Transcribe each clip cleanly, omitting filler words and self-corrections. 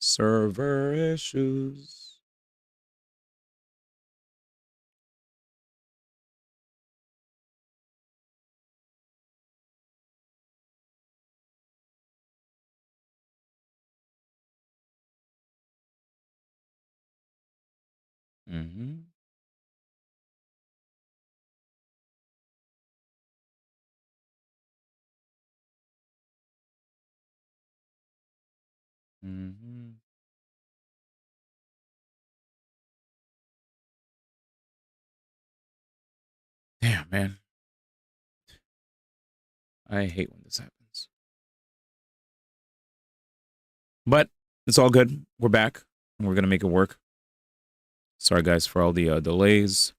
Server issues. Mm-hmm. Mm-hmm. Damn, man. I hate when this happens. But it's all good. We're back and we're gonna make it work. Sorry guys for all the delays.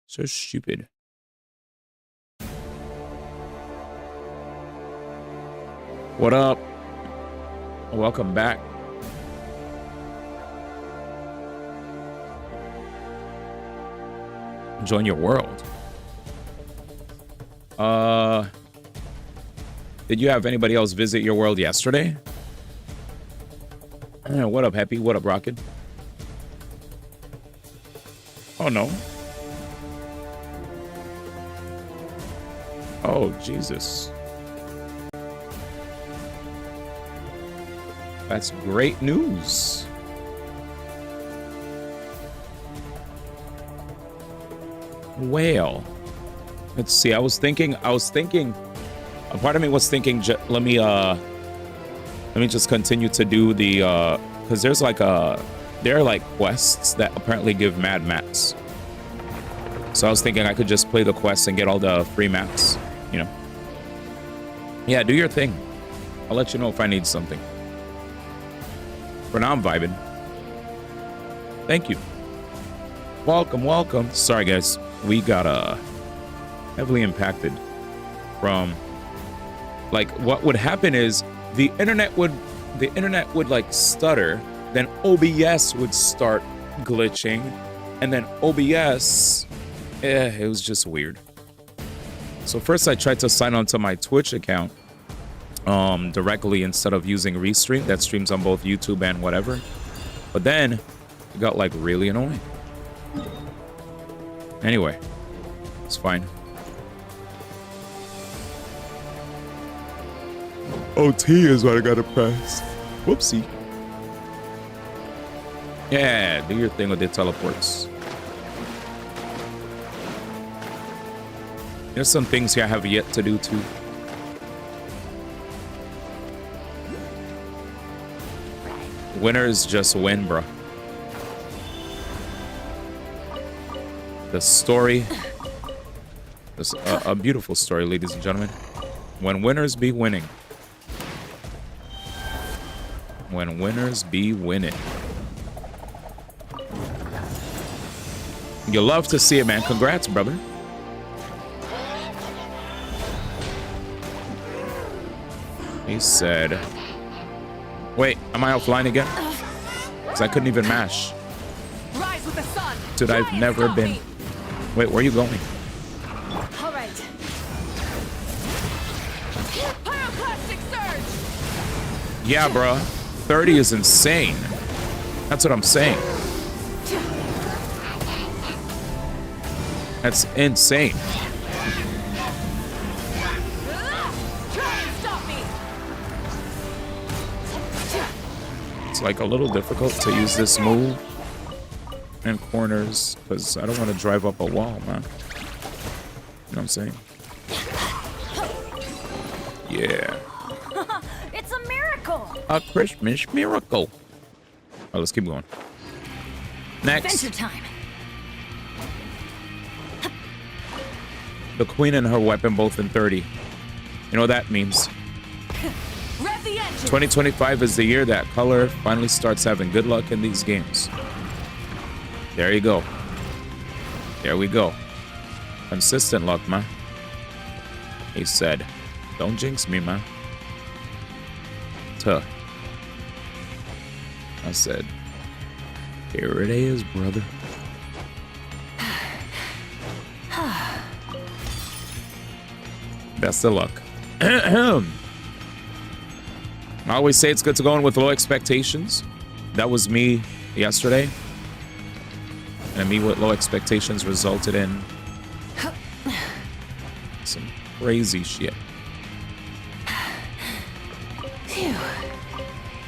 So stupid. What up? Welcome back. Join your world. Did you have anybody else visit your world yesterday? What up, Happy? What up, Rocket? Oh, no. Oh, Jesus. That's great news. Well, let's see. I was thinking, a part of me was thinking, let me just continue to do the, because there are like quests that apparently give mad mats. So I was thinking I could just play the quests and get all the free mats, you know. Yeah, do your thing. I'll let you know if I need something. For now, I'm vibing. Thank you. Welcome, welcome. Sorry, guys. We got heavily impacted from, like, what would happen is the internet would like stutter, then OBS would start glitching, and then OBS, it was just weird. So first I tried to sign on to my Twitch account directly instead of using Restream that streams on both YouTube and whatever. But then it got like really annoying. Anyway, it's fine. OT is what I gotta press. Whoopsie. Yeah, do your thing with the teleports. There's some things here I have yet to do too. Winners just win, bro. The story. This a beautiful story, ladies and gentlemen. When winners be winning. When winners be winning. You love to see it, man. Congrats, brother. He said, wait, am I offline again? Because I couldn't even mash. Rise with the sun. Dude, I've never been. Wait, where are you going? All right. Pyroclastic surge. Yeah, bro. 30 is insane. That's what I'm saying. That's insane. Try and stop me. It's like a little difficult to use this move in corners because I don't want to drive up a wall, man. You know what I'm saying? Yeah. It's a miracle. A Christmas miracle. Oh, let's keep going. Next. Adventure time. The queen and her weapon both in 30. You know what that means? Rev the engine. 2025 is the year that Color finally starts having good luck in these games. There you go. There we go. Consistent luck, man. He said, don't jinx me, man. Tuh. I said, here it is, brother. Best of luck. I always say it's good to go in with low expectations. That was me yesterday. And me with low expectations resulted in some crazy shit.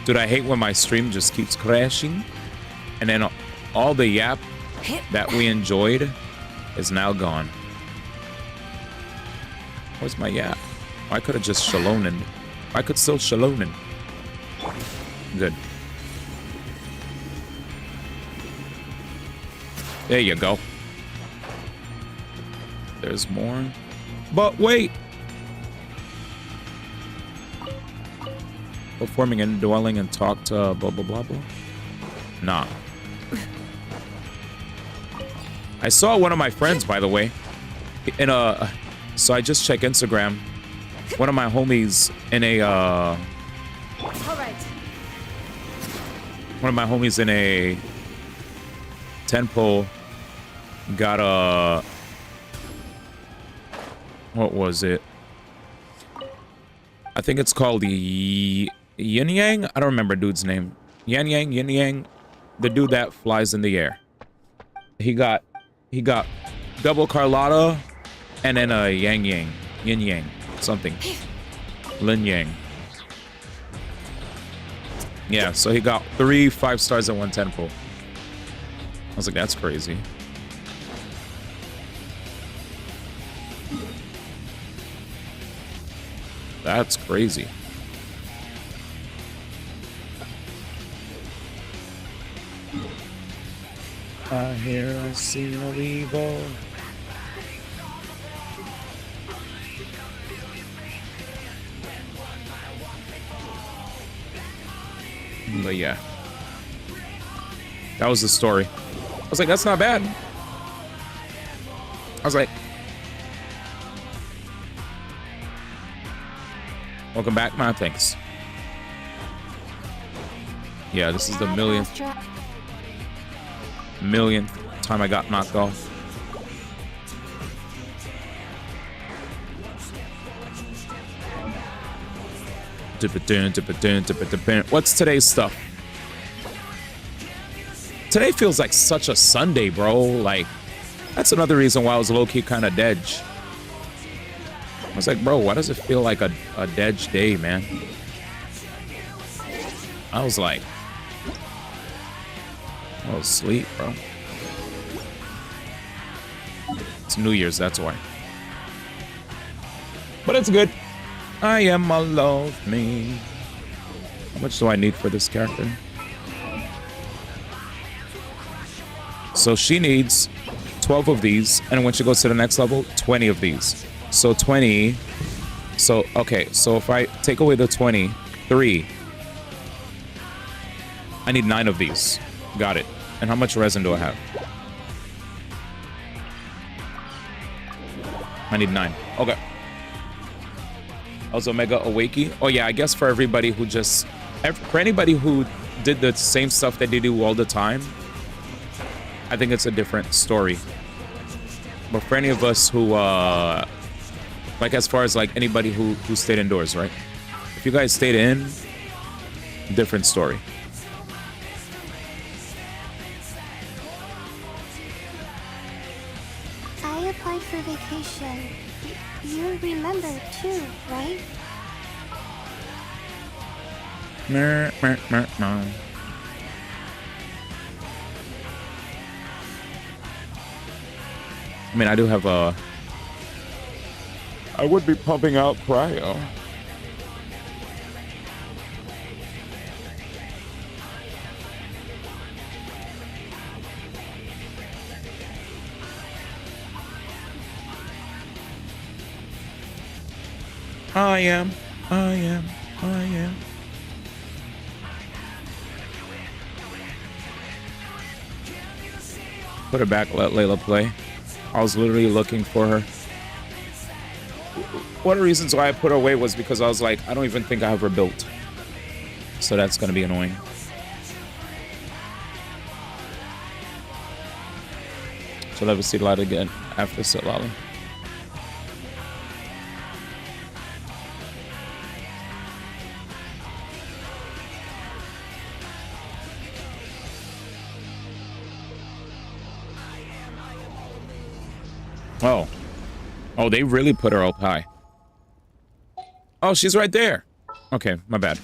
Dude, I hate when my stream just keeps crashing. And then all the yap that we enjoyed is now gone. Where's my yap? I could have just shalonen. I could still shalonen. Good. There you go. There's more. But wait! Performing indwelling and talk to blah blah blah blah. Nah. I saw one of my friends, by the way, in a. So I just checked Instagram. One of my homies in a. All right. One of my homies in a temple got a. What was it? I think it's called the Yin Yang. I don't remember dude's name. Yin Yang. The dude that flies in the air. He got double Carlotta and then a Yin Yang, something. Lin Yang. Yeah, so he got 3 5 stars in one temple. I was like, that's crazy. That's crazy. I hear I see no evil. But yeah. That was the story. I was like, that's not bad. I was like, welcome back, man. Thanks. Yeah, this is the millionth time I got knocked off. What's today's stuff? Today feels like such a Sunday, bro. Like, that's another reason why I was low-key kind of dead. I was like, bro, why does it feel like a dead day, man? I was like, I was asleep, bro. It's New Year's, that's why. But it's good. I am a love me. How much do I need for this character? So she needs 12 of these, and when she goes to the next level, 20 of these. So 20. So, okay, so if I take away the 23, I need 9 of these. Got it. And how much resin do I have? I need 9. Okay. Also, Mega Awakey. Oh, yeah, I guess for everybody who just... For anybody who did the same stuff that they do all the time, I think it's a different story. But for any of us who, like as far as like anybody who stayed indoors, right? If you guys stayed in, different story. I applied for vacation. You remember too, right? Mer, mer, mer, mer. I mean, I do have a... I would be pumping out cryo. I am. Put her back, let Layla play. I was literally looking for her. One of the reasons why I put her away was because I was like, I don't even think I have her built. So that's going to be annoying. So let us see light again after Sitlala. Oh. Oh, they really put her up high. Oh, she's right there. Okay, my bad.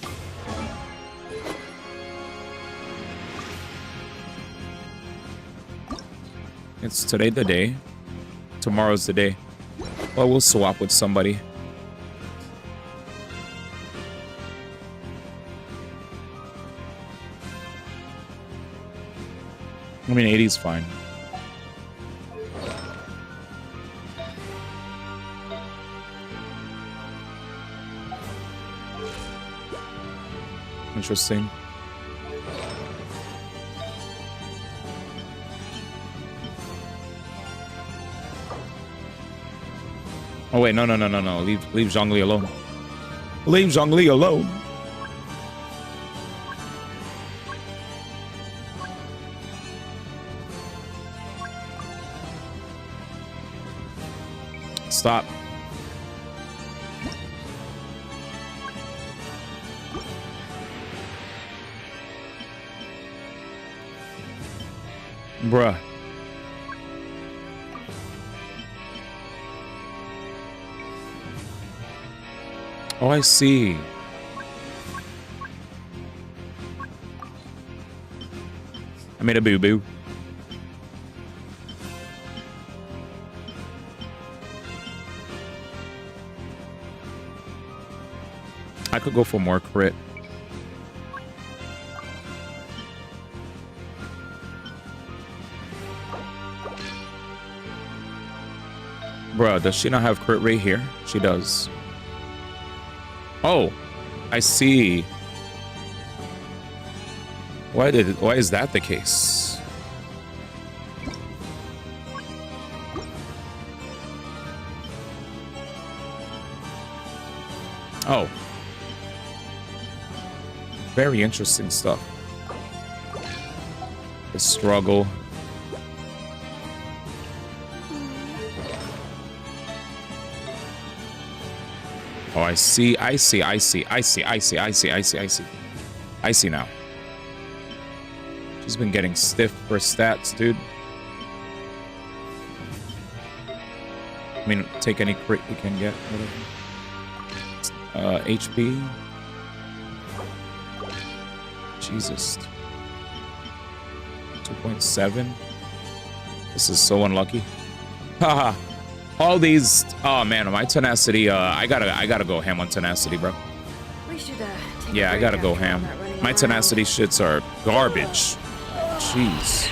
It's today the day. Tomorrow's the day. Well, we'll swap with somebody. I mean, 80's fine. Interesting. Oh wait, no. Leave Zhongli alone. Leave Zhongli alone. Stop. Bruh. Oh, I see. I made a boo-boo. I could go for more crit. Bruh, does she not have crit rate here? She does. Oh, I see. Why is that the case? Oh. Very interesting stuff. The struggle. Oh, I see now. She's been getting stiff for stats, dude. I mean, take any crit you can get, whatever. HP. Jesus. 2.7. This is so unlucky. Haha. All these, oh man, my tenacity, I gotta go ham on tenacity, bro. We should, Yeah, I gotta go ham. My tenacity shits are garbage. Jeez.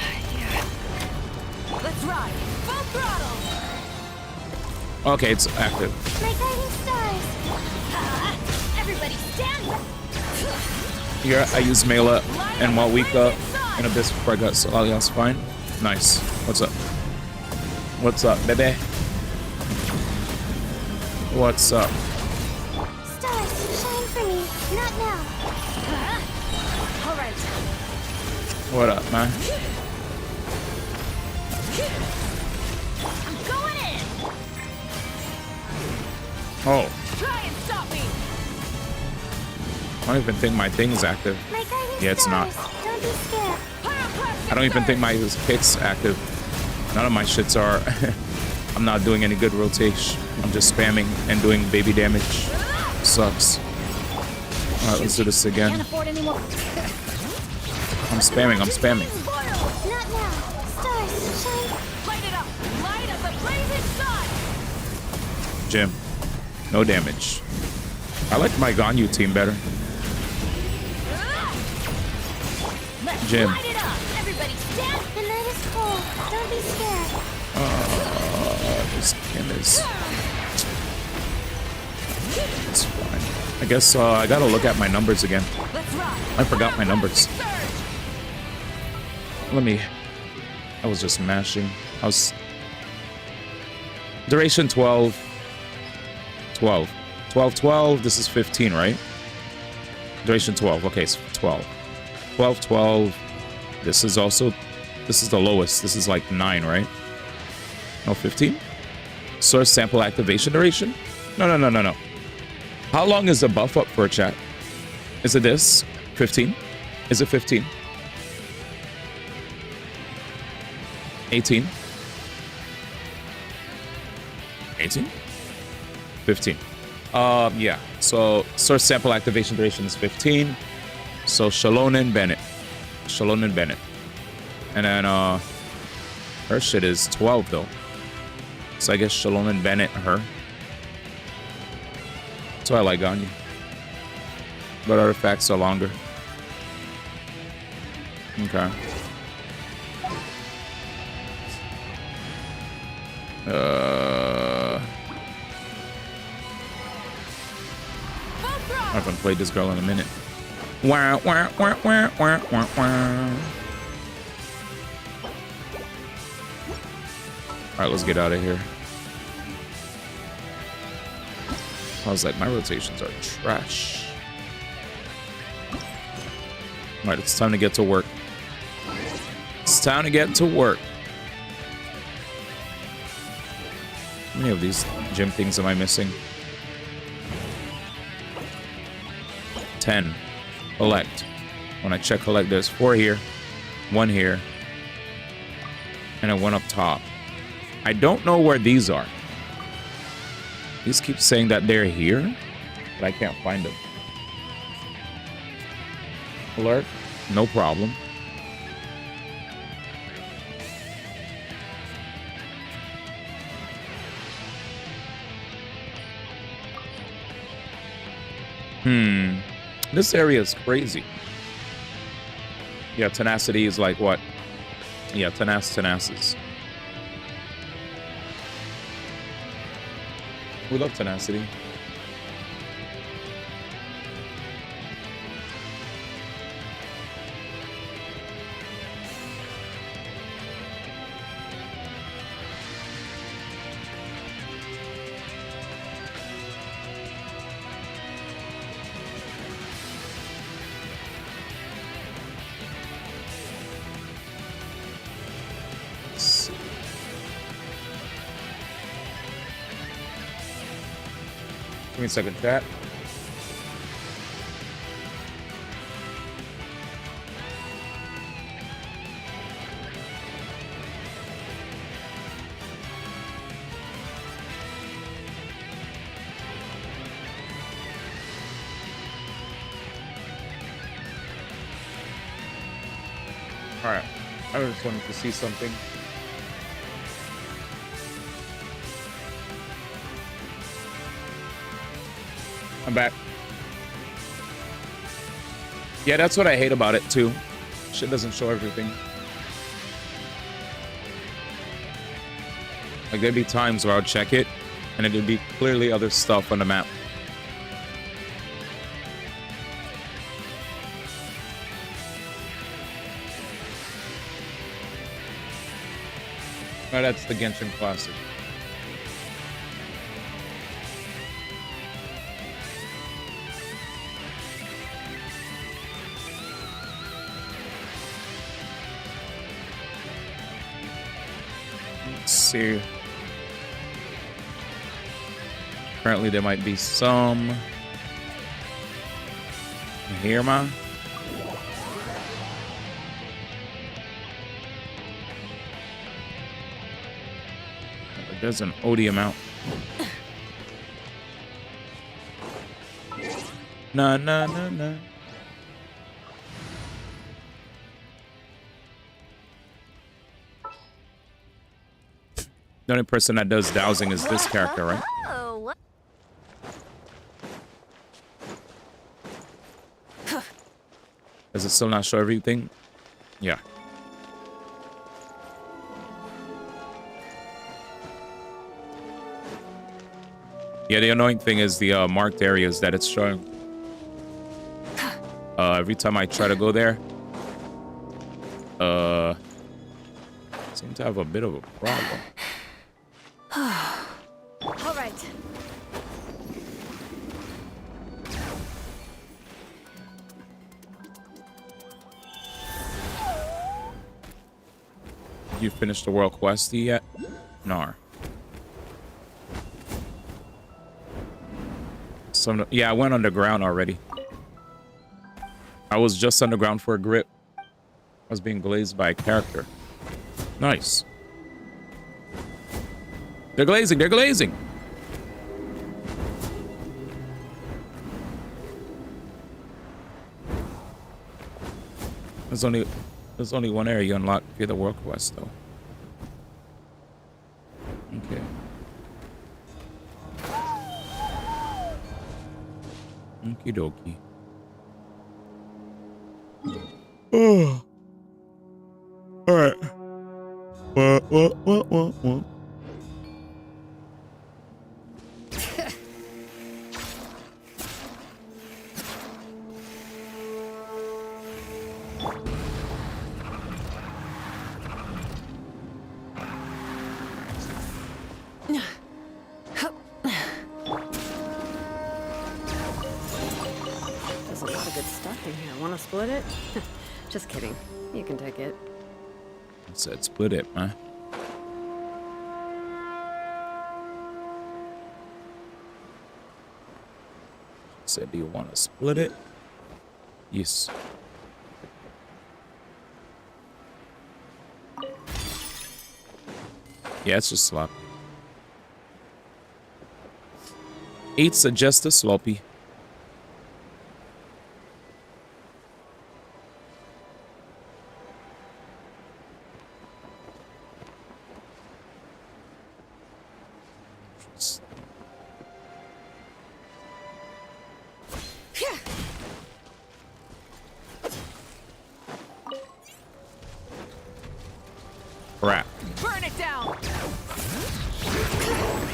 Let's ride. Full throttle. Okay, it's active. My guiding stars. Everybody stand back. Here, I use Mela and Walwika and Abyss before I got Alias fine. Nice. What's up? What's up, baby? What's up? Stars, shine for me. Not now. All right. What up, man? I'm going in. Oh, Try and stop me. I don't even think my thing's active. My guiding Yeah, it's not. stars. Don't be scared. I don't even think my kick's active. None of my shits are. I'm not doing any good rotation. I'm just spamming and doing baby damage. Sucks. Alright, let's do this again. Can't afford any more. I'm spamming. Not now. Stars, shine. Light it up. Light up the blazing sun. Jim. No damage. I like my Ganyu team better. Let's Jim. light it up. Everybody stand. The night is cold. Don't be scared. This game is... It's fine. I guess I gotta look at my numbers again. Let's ride. I forgot my numbers. Surge. Let me... I was just mashing. I was... Duration 12. 12. 12. This is 15, right? Duration 12. Okay, it's 12. 12. This is also... This is the lowest. This is like 9, right? No, 15? Source sample activation duration? No. How long is the buff up for, chat? Is it this? 15? Is it 15? 18? 18? 15. Yeah. So source sample activation duration is 15. So Shallonen Bennett. Shallonen Bennett. And then her shit is 12 though. So I guess Shallonen Bennett, her. So I like Gagne. But artifacts are longer. Okay. I haven't played this girl in a minute. Wah, wah, wah, wah, wah, wah, wah. All right, let's get out of here. I was like, my rotations are trash. All right, it's time to get to work. It's time to get to work. How many of these gym things am I missing? 10. Collect. When I check collect, there's 4 here, 1 here, and then 1 up top. I don't know where these are. These keep saying that they're here, but I can't find them. Alert? No problem. This area is crazy. Yeah, tenacity is like what? Yeah, tenaces. We love tenacity. Give me a second, chat. All right, I just wanted to see something. I'm back. Yeah, that's what I hate about it too. Shit doesn't show everything. Like there'd be times where I'll check it and it'd be clearly other stuff on the map. Oh, that's the Genshin Classic. See. Apparently there might be some here, ma. There's an odium out. No. The only person that does dowsing is this character, right? Oh, Does it still not show everything? Yeah. Yeah, the annoying thing is the marked areas that it's showing. Every time I try to go there, seem to have a bit of a problem. all right. You finished the world quest yet? Nar. So, yeah, I went underground already. I was just underground for a grip. I was being glazed by a character. Nice. They're glazing. They're glazing. There's only one area you unlock via the world quest, though. Okay. Okie dokie. Oh. All right. What? There's a lot of good stuff in here. Want to split it? Just kidding. You can take it. I said split it, man. Said, do you want to split it? Yes. Yeah, it's just sloppy. 8 suggests a sloppy. Crap. Burn it down!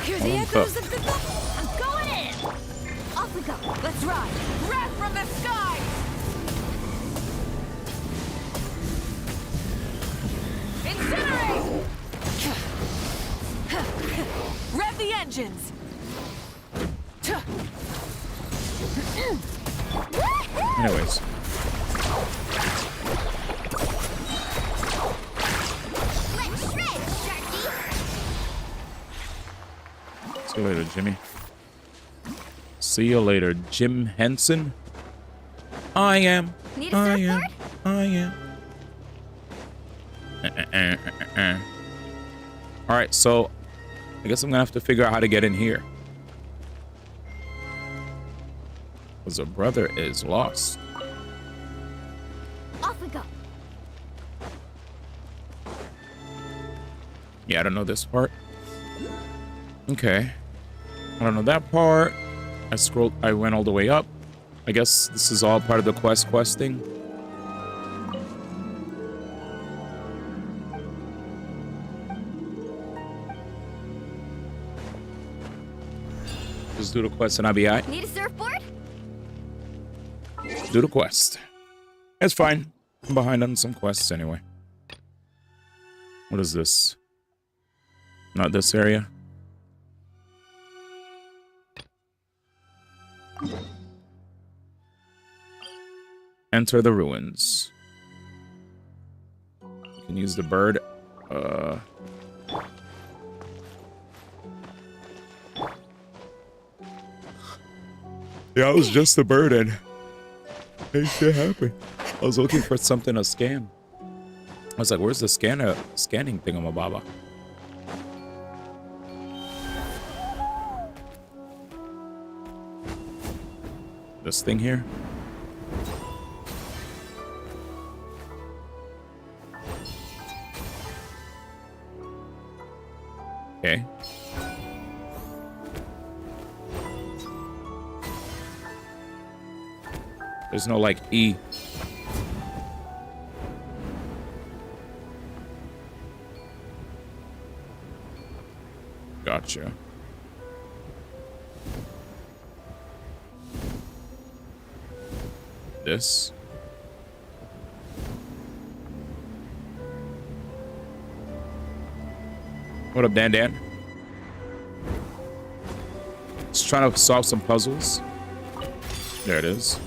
Hear the echoes of the... I'm going in! Off we go! Let's ride! Wrath from the skies! Incinerate! Rev the engines! Anyways. Let's shred, Sharky. See you later, Jimmy. See you later, Jim Henson. I am. Need a surfboard? I am. All right, so I guess I'm gonna have to figure out how to get in here. Because her brother is lost. Off we go. Yeah, I don't know this part. Okay. I don't know that part. I went all the way up. I guess this is all part of the questing. Just do the quest and I'll be alright. Need a surfboard? Do the quest. It's fine. I'm behind on some quests anyway. What is this? Not this area. Enter the ruins. You can use the bird. Yeah, it was just the bird and hey, shit happened. I was looking for something to scan. I was like, where's the scanning thingamababa? This thing here? Okay. There's no like E. Gotcha. This. What up, Dan Dan? Just trying to solve some puzzles. There it is.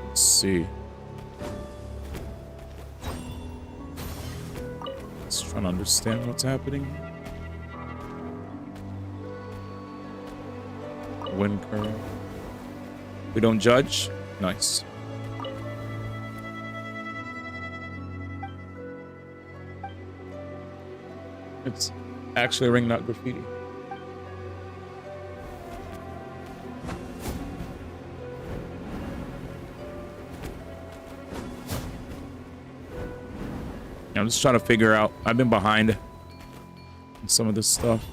Let's see. Just trying to understand what's happening. Wind curve. We don't judge. It's actually a ring, not graffiti. I'm just trying to figure out. I've been behind in some of this stuff.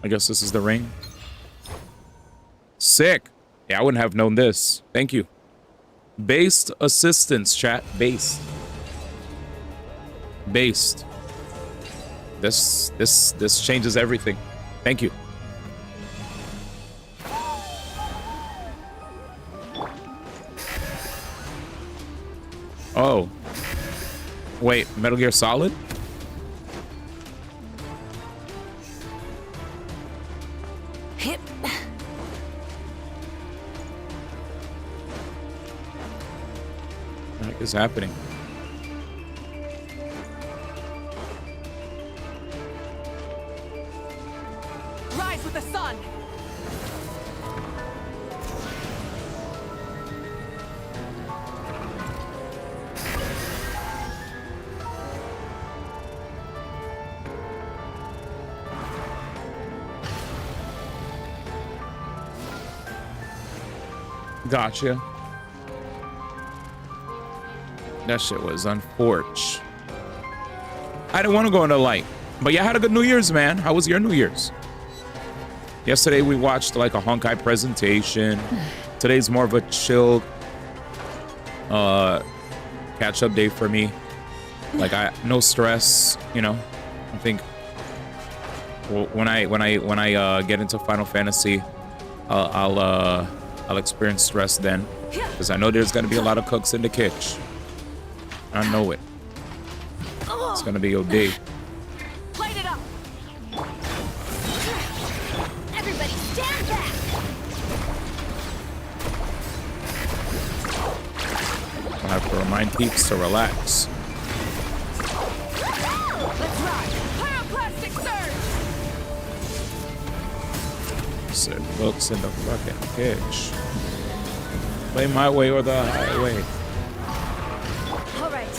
I guess this is the ring. Sick. Yeah, I wouldn't have known this. Thank you. Based assistance, chat. Based. Based. This changes everything. Thank you. Oh. Wait, Metal Gear Solid? Hip. What the heck is happening? Rise with the sun. Gotcha. That shit was unfortunate. I didn't want to go into light. But yeah, I had a good New Year's, man. How was your New Year's? Yesterday we watched like a Honkai presentation. Today's more of a chill catch-up day for me. Like no stress, you know. I think when I get into Final Fantasy, I'll experience stress then, because I know there's gonna be a lot of cooks in the kitchen. I know it. It's gonna be OD. Light it up. Everybody stand back. I have to remind peeps to relax. Let's ride. Pyroclastic surge. Sit books in the fucking kitchen. Play my way or the highway. All right.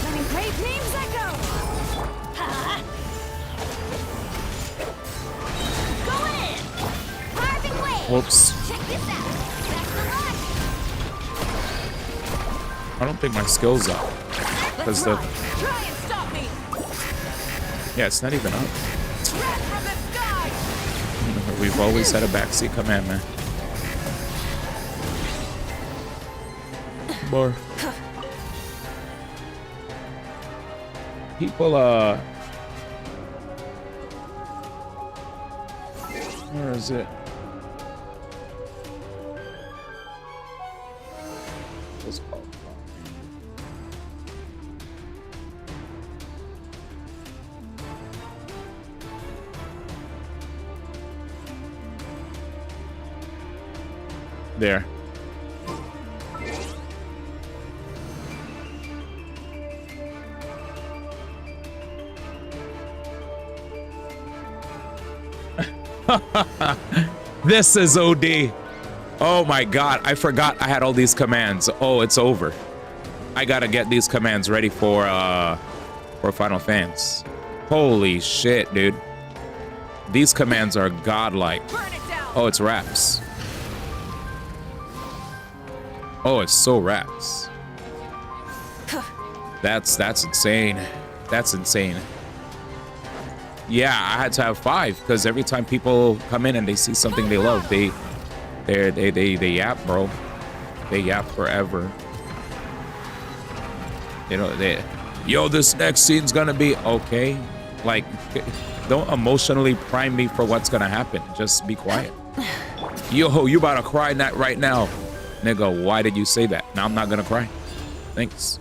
Letting brave names echo. Going in. Carving wave. Whoops. Check this out. That's the line. I don't think my skills up. Let's Because the ride. Try and stop me. yeah, it's not even up. Rat from the sky. We've always had a backseat command, man. Bar. People, where is it? What's it called? There. This is OD. Oh my god, I forgot I had all these commands. Oh, it's over. I gotta get these commands ready for Final Fantasy. Holy shit, dude. These commands are godlike. Burn it down. Oh, it's raps. Oh, it's so raps. That's insane. That's insane. Yeah, I had to have 5 because every time people come in and they see something they love, they yap, bro. They yap forever. You know, yo, this next scene's gonna be okay. Like, don't emotionally prime me for what's gonna happen. Just be quiet. Yo, you about to cry right now. Nigga, why did you say that? Now I'm not gonna cry. Thanks.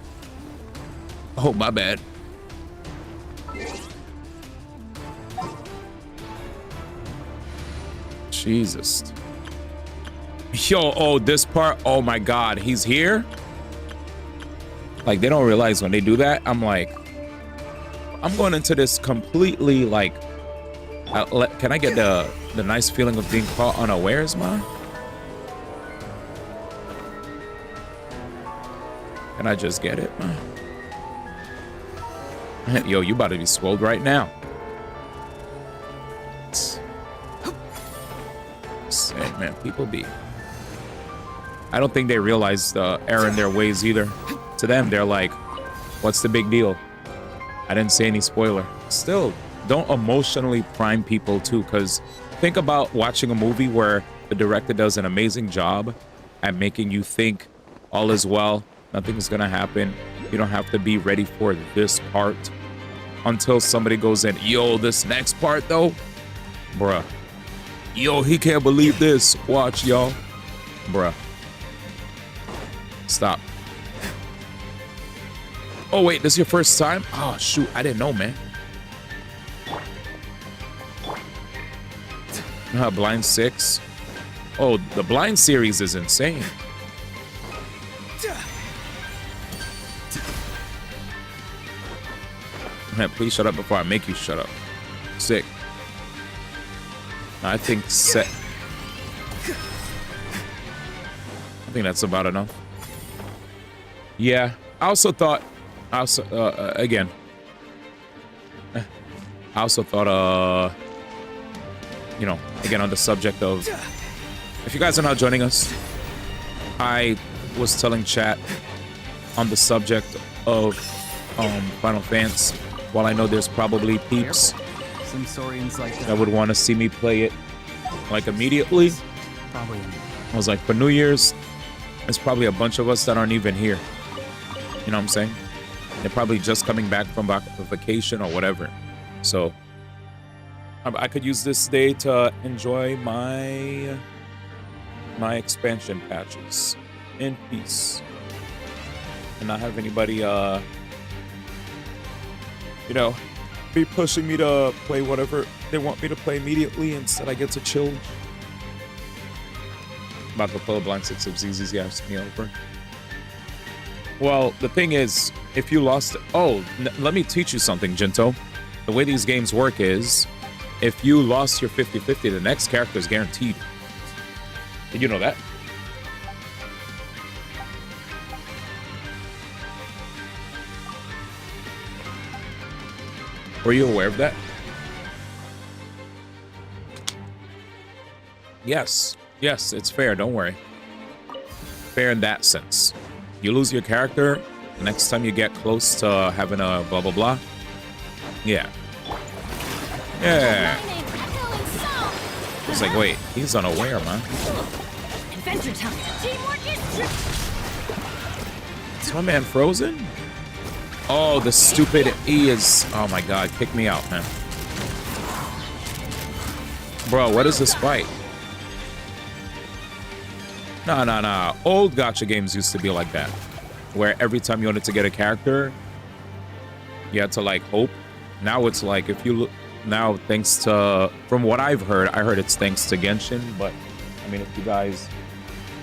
Oh, my bad. Jesus. Yo, oh, this part, oh my god, he's here? Like, they don't realize when they do that, I'm like, I'm going into this completely, like, can I get the nice feeling of being caught unawares, man? Can I just get it, man? Yo, you about to be swolled right now. Hey, man, people be... I don't think they realize the error in their ways either. To them, they're like, what's the big deal? I didn't say any spoiler. Still, don't emotionally prime people too, because think about watching a movie where the director does an amazing job at making you think all is well, nothing's gonna happen. You don't have to be ready for this part until somebody goes in, yo, this next part though, bruh. Yo, he can't believe this. Watch, y'all. Bruh. Stop. Oh, wait, this is your first time? Oh, shoot, I didn't know, man. Blind 6. Oh, the Blind series is insane. Man, please shut up before I make you shut up. Sick. I think that's about enough. Yeah, I also thought, again, I also thought, you know, again, on the subject of, if you guys are not joining us, I was telling chat on the subject of Final Fantasy. While I know there's probably peeps that would want to see me play it like immediately, I was like, for New Year's, there's probably a bunch of us that aren't even here. You know what I'm saying? They're probably just coming back from vacation or whatever. So I could use this day to enjoy my expansion patches in peace and not have anybody you know, be pushing me to play whatever they want me to play immediately. Instead, I get to chill. About to play Blind 6 of ZZ's asked me over. Well, the thing is, if you lost... Oh, let me teach you something, Jinto. The way these games work is, if you lost your 50-50, the next character is guaranteed. Did you know that? Were you aware of that? Yes. Yes, it's fair. Don't worry. Fair in that sense. You lose your character, the next time you get close to having a blah, blah, blah. Yeah. Yeah. It's like, wait, he's unaware, man. Adventure time. Teamwork is... Is my man frozen? Oh, the stupid E is... Oh my god, kick me out, man. Bro, what is this fight? Nah. Old gacha games used to be like that. Where every time you wanted to get a character, you had to, like, hope. Now it's like, if you look... Now, thanks to... From what I've heard, I heard it's thanks to Genshin, but, I mean, if you guys...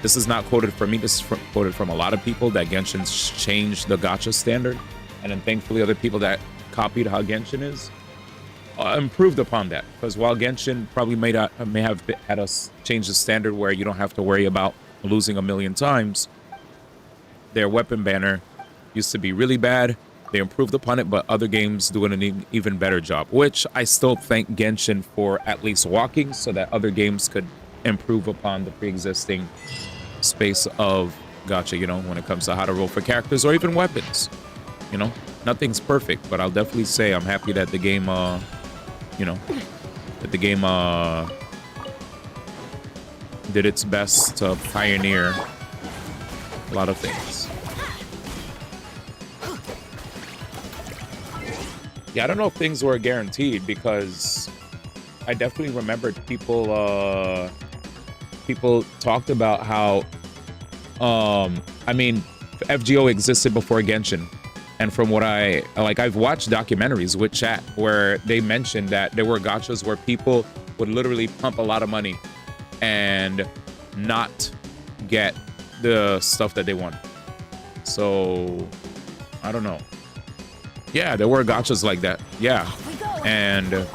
This is not quoted from me, this is quoted from a lot of people, that Genshin's changed the gacha standard. And then thankfully other people that copied how Genshin is improved upon that. Because while Genshin probably may have had us change the standard where you don't have to worry about losing a million times, their weapon banner used to be really bad. They improved upon it, but other games doing an even better job. Which I still thank Genshin for at least walking so that other games could improve upon the pre-existing space of gacha, you know, when it comes to how to roll for characters or even weapons. You know, nothing's perfect, but I'll definitely say I'm happy that the game, you know, that the game did its best to pioneer a lot of things. Yeah, I don't know if things were guaranteed because I definitely remembered people talked about how, I mean, FGO existed before Genshin. And from what I've watched documentaries with chat where they mentioned that there were gachas where people would literally pump a lot of money and not get the stuff that they wanted. So, I don't know. Yeah, there were gachas like that. Yeah. And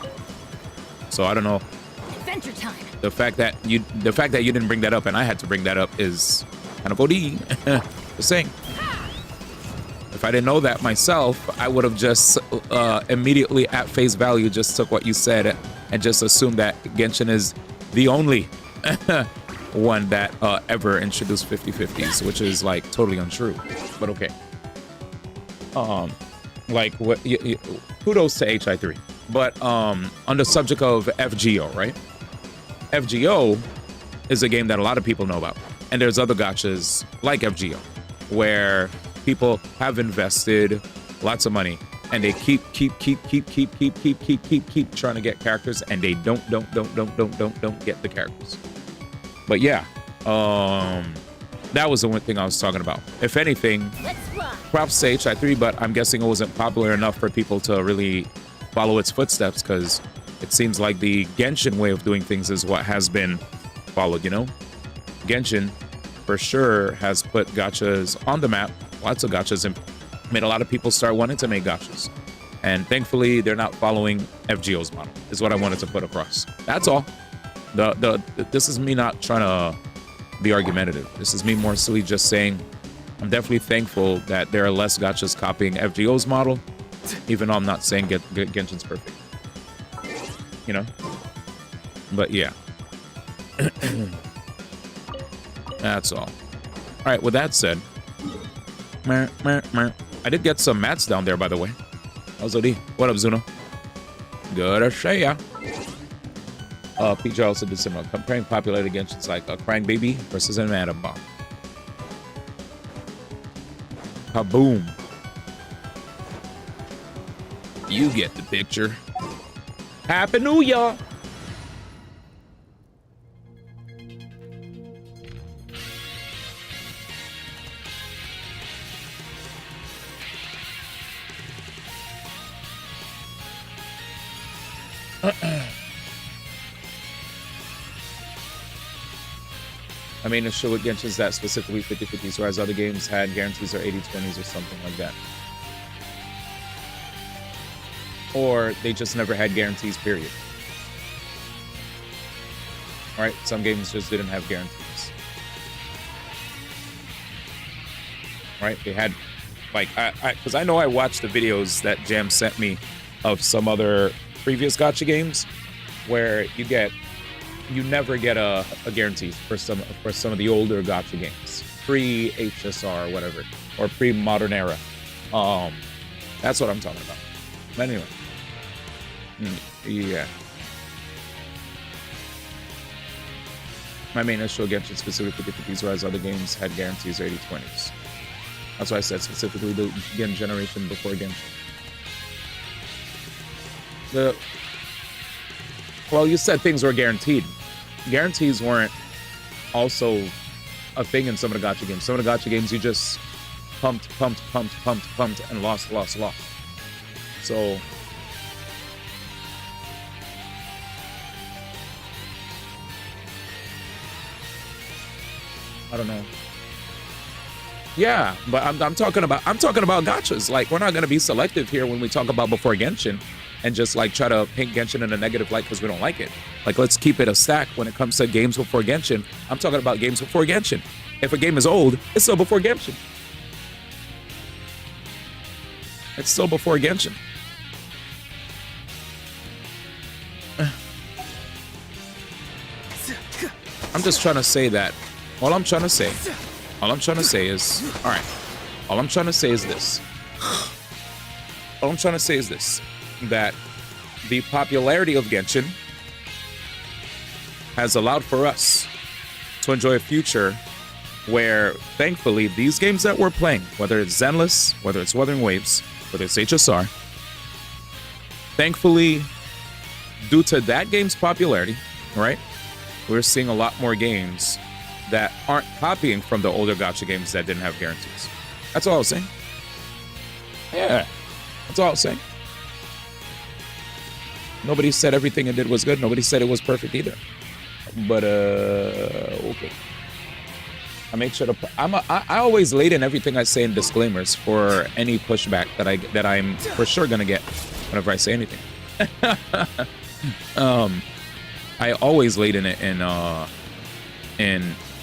so I don't know. Adventure time. The fact that you didn't bring that up and I had to bring that up is kind of OD. Just saying. If I didn't know that myself, I would have just immediately at face value just took what you said and just assumed that Genshin is the only one that ever introduced 50/50s, which is like totally untrue. But okay. Like what? Kudos to HI3. But on the subject of FGO, right? FGO is a game that a lot of people know about, and there's other gachas like FGO where people have invested lots of money and they keep trying to get characters, and they don't get the characters. But yeah, that was the one thing I was talking about. If anything, props to HI3, but I'm guessing it wasn't popular enough for people to really follow its footsteps, because it seems like the Genshin way of doing things is what has been followed, you know? Genshin, for sure, has put gachas on the map, lots of gachas, and made a lot of people start wanting to make gachas. And thankfully, they're not following FGO's model, is what I wanted to put across. That's all. This is me not trying to be argumentative. This is me more silly just saying I'm definitely thankful that there are less gachas copying FGO's model, even though I'm not saying Genshin's perfect. You know? But yeah. That's all. All right, with that said, I did get some mats down there, by the way. How's OD? What up, Zuno? Good to see ya. PJ also did similar. Comparing popularity Genshin's like a crying baby versus an atom bomb. Kaboom. You get the picture. Happy New Year! I mean, it's sure with Genshin's that specifically 50/50s, whereas other games had guarantees or 80/20s or something like that. Or they just never had guarantees, period. Right? Some games just didn't have guarantees. Right? They had, like, because I know I watched the videos that Jam sent me of some other previous gacha games where you never get a guarantee for some of the older gacha games, pre-HSR or whatever, or pre-modern era. That's what I'm talking about. But anyway, yeah. My main issue Genshin specifically 50/50s, whereas other games had guarantees or 80/20s. That's why I said specifically the generation before Genshin. Well, you said things were guaranteed. Guarantees weren't also a thing in some of the gacha games. Some of the gacha games you just pumped, and lost. So I don't know. Yeah, but I'm talking about gachas. Like, we're not gonna be selective here when we talk about before Genshin and just like try to paint Genshin in a negative light because we don't like it. Like, let's keep it a stack when it comes to games before Genshin. I'm talking about games before Genshin. If a game is old, it's still before Genshin. It's still before Genshin. I'm just trying to say that. All I'm trying to say is, all I'm trying to say is this, that the popularity of Genshin has allowed for us to enjoy a future where, thankfully, these games that we're playing, whether it's Zenless, whether it's Wuthering Waves, whether it's HSR, thankfully, due to that game's popularity, right, we're seeing a lot more games that aren't copying from the older gacha games that didn't have guarantees. That's all I was saying. Yeah, that's all I was saying. Nobody said everything it did was good. Nobody said it was perfect either. But okay. I make sure to. I always late in everything I say in disclaimers for any pushback that I'm for sure gonna get whenever I say anything. I always late in it in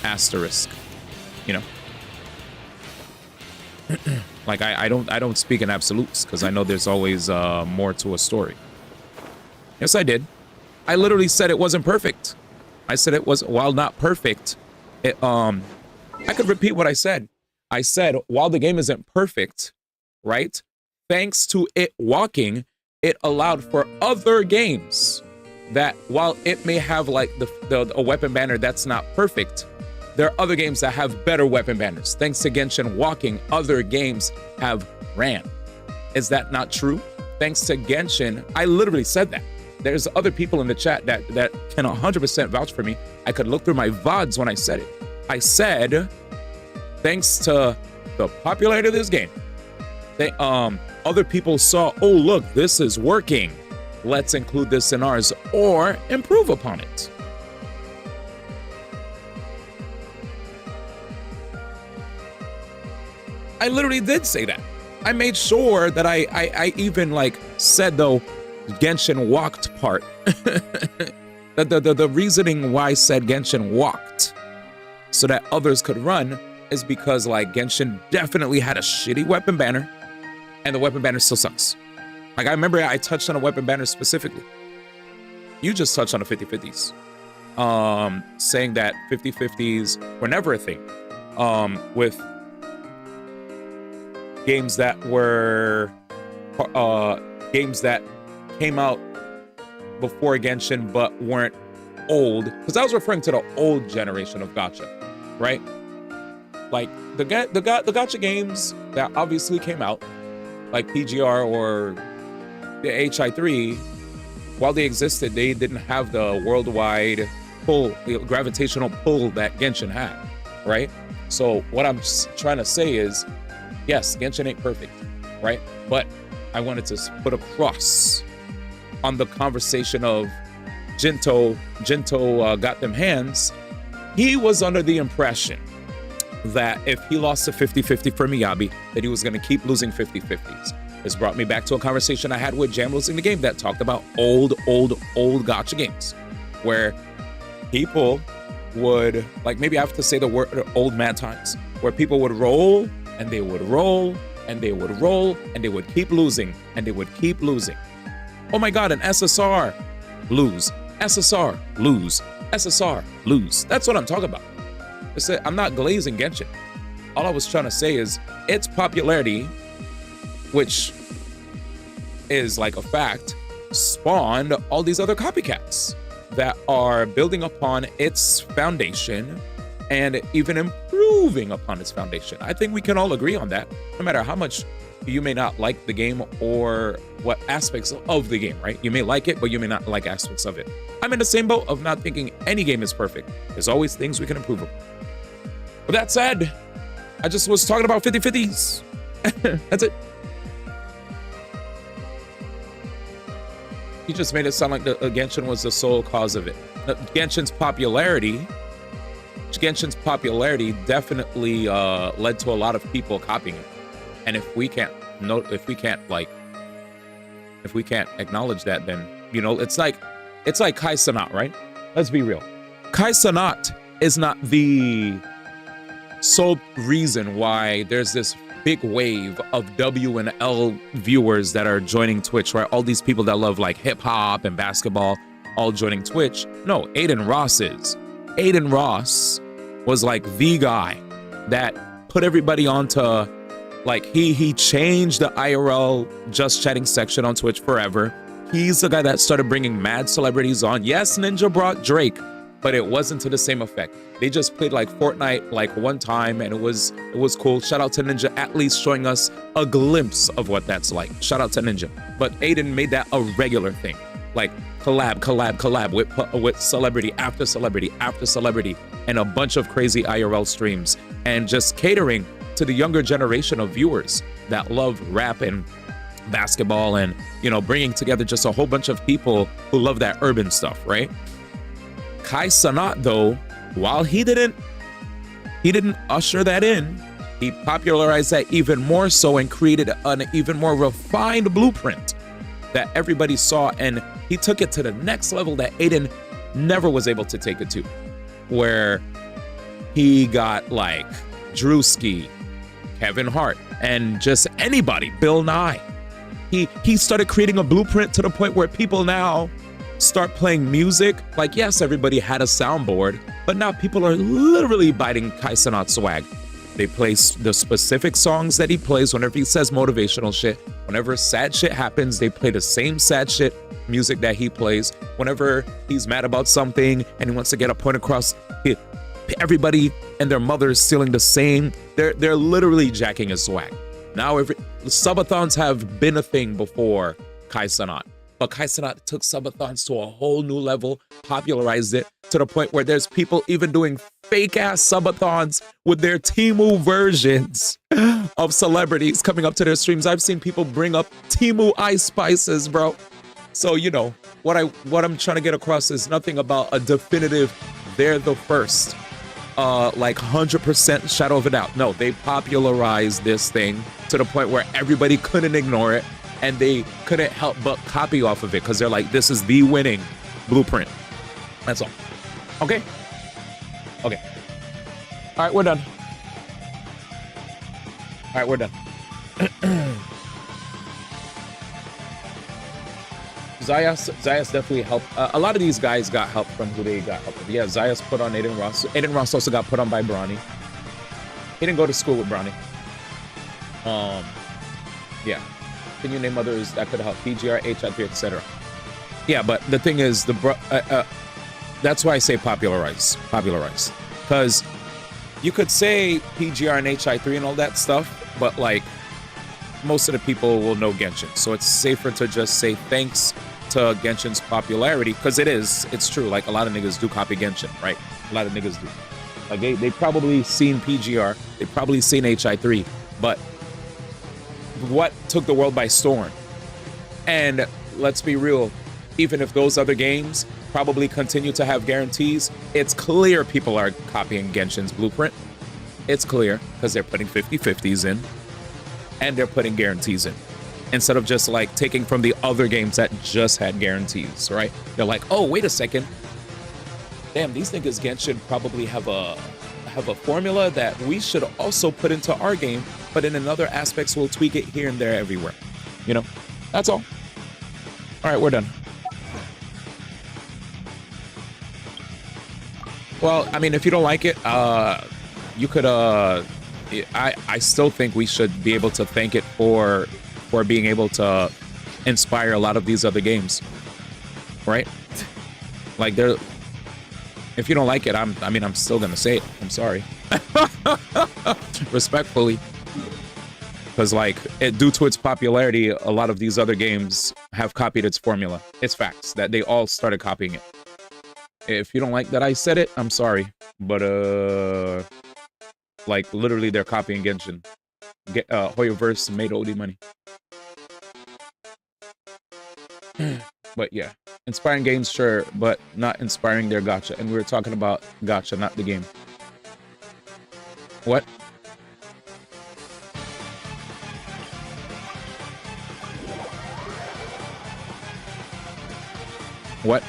asterisk, you know. Like I don't speak in absolutes because I know there's always more to a story. Yes, I did. I literally said it wasn't perfect. I said it was, while not perfect, it I could repeat what I said. I said while the game isn't perfect, right? Thanks to it walking, it allowed for other games that while it may have like a weapon banner that's not perfect, there are other games that have better weapon banners. Thanks to Genshin walking, other games have ran. Is that not true? Thanks to Genshin, I literally said that. There's other people in the chat that can 100% vouch for me. I could look through my VODs when I said it. I said, thanks to the popularity of this game, other people saw, oh, look, this is working. Let's include this in ours or improve upon it. I literally did say that. I made sure that I even like said the Genshin walked part. the reasoning why I said Genshin walked so that others could run is because like Genshin definitely had a shitty weapon banner and the weapon banner still sucks. Like I remember I touched on a weapon banner specifically. You just touched on the 50-50s. Saying that 50-50s were never a thing. With games that were games that came out before Genshin but weren't old, because I was referring to the old generation of gacha, right? Like the gacha games that obviously came out, like PGR or the HI3, while they existed, they didn't have the worldwide pull, the gravitational pull that Genshin had, right? So what I'm trying to say is, yes, Genshin ain't perfect, right? But I wanted to put a cross on the conversation of Jinto got them hands. He was under the impression that if he lost a 50-50 for Miyabi, that he was going to keep losing 50-50s. This brought me back to a conversation I had with Jam Losing the Game that talked about old gacha games, where people would, like, maybe I have to say the word old man times, where people would roll and they would roll and they would roll and they would keep losing and they would keep losing. Oh my God, an SSR, lose, SSR, lose, SSR, lose. That's what I'm talking about. I'm not glazing Genshin. All I was trying to say is its popularity, which is like a fact, spawned all these other copycats that are building upon its foundation and even improving upon its foundation. I think we can all agree on that, no matter how much you may not like the game or what aspects of the game, right? You may like it, but you may not like aspects of it. I'm in the same boat of not thinking any game is perfect. There's always things we can improve upon. With that said, I just was talking about 50-50s. That's it. You just made it sound like Genshin was the sole cause of it. Genshin's popularity definitely led to a lot of people copying it. And if we can't acknowledge that, then, you know, it's like Kai Cenat, right? Let's be real. Kai Cenat is not the sole reason why there's this big wave of W and L viewers that are joining Twitch, right? All these people that love like hip hop and basketball all joining Twitch. No, Aiden Ross is. Aiden Ross was like the guy that put everybody onto, like, he changed the IRL just chatting section on Twitch forever. He's the guy that started bringing mad celebrities on. Yes, Ninja brought Drake, but it wasn't to the same effect. They just played like Fortnite like one time and it was cool. Shout out to Ninja at least showing us a glimpse of what that's like. Shout out to Ninja. But Aiden made that a regular thing. Like collab with celebrity after celebrity after celebrity and a bunch of crazy IRL streams and just catering to the younger generation of viewers that love rap and basketball and, you know, bringing together just a whole bunch of people who love that urban stuff, right? Kai Cenat, though, while he didn't usher that in, he popularized that even more so and created an even more refined blueprint that everybody saw, and he took it to the next level that Aiden never was able to take it to, where he got like Drewski, Kevin Hart, and just anybody, Bill Nye. He started creating a blueprint to the point where people now start playing music. Like, yes, everybody had a soundboard, but now people are literally biting Kai Cenat's swag. They play the specific songs that he plays whenever he says motivational shit. Whenever sad shit happens, they play the same sad shit music that he plays. Whenever he's mad about something and he wants to get a point across, everybody and their mother is stealing the same. They're literally jacking his swag. Now subathons have been a thing before Kai Cenat. But Kai Cenat took subathons to a whole new level, popularized it to the point where there's people even doing fake ass subathons with their Temu versions of celebrities coming up to their streams. I've seen people bring up Temu ice spices, bro. So, you know, what I'm trying to get across is nothing about a definitive, they're the first, like 100% shadow of a doubt. No, they popularized this thing to the point where everybody couldn't ignore it. And they couldn't help but copy off of it because they're like, this is the winning blueprint. That's all. Okay? Okay. All right, we're done. All right, we're done. Zayas definitely helped. A lot of these guys got help from who they got help with. Yeah, Zayas put on Aiden Ross. Aiden Ross also got put on by Bronny. He didn't go to school with Bronny. Yeah. Can you name others that could help? PGR, HI3, etc. Yeah, but the thing is, that's why I say popularize. Because you could say PGR and HI3 and all that stuff, but like most of the people will know Genshin. So it's safer to just say thanks to Genshin's popularity, because it's true. Like a lot of niggas do copy Genshin, right? A lot of niggas do. Like they probably seen PGR, they probably seen HI3, but what took the world by storm? And let's be real, even if those other games probably continue to have guarantees, it's clear people are copying Genshin's blueprint. It's clear because they're putting 50/50s in and they're putting guarantees in instead of just like taking from the other games that just had guarantees, right? They're like, oh, wait a second. Damn, these niggas Genshin probably have a formula that we should also put into our game, but in other aspects we'll tweak it here and there everywhere. You know, that's all. All right, we're done. Well, I mean, if you don't like it, you could I still think we should be able to thank it for being able to inspire a lot of these other games, right? Like if you don't like it, I'm still gonna say it. I'm sorry. Respectfully. Because like due to its popularity, a lot of these other games have copied its formula. It's facts that they all started copying it. If you don't like that I said it, I'm sorry. But like literally they're copying Genshin. Hoyoverse made OD money. But yeah, inspiring games, sure, but not inspiring their gacha. And we were talking about gacha, not the game. What? What?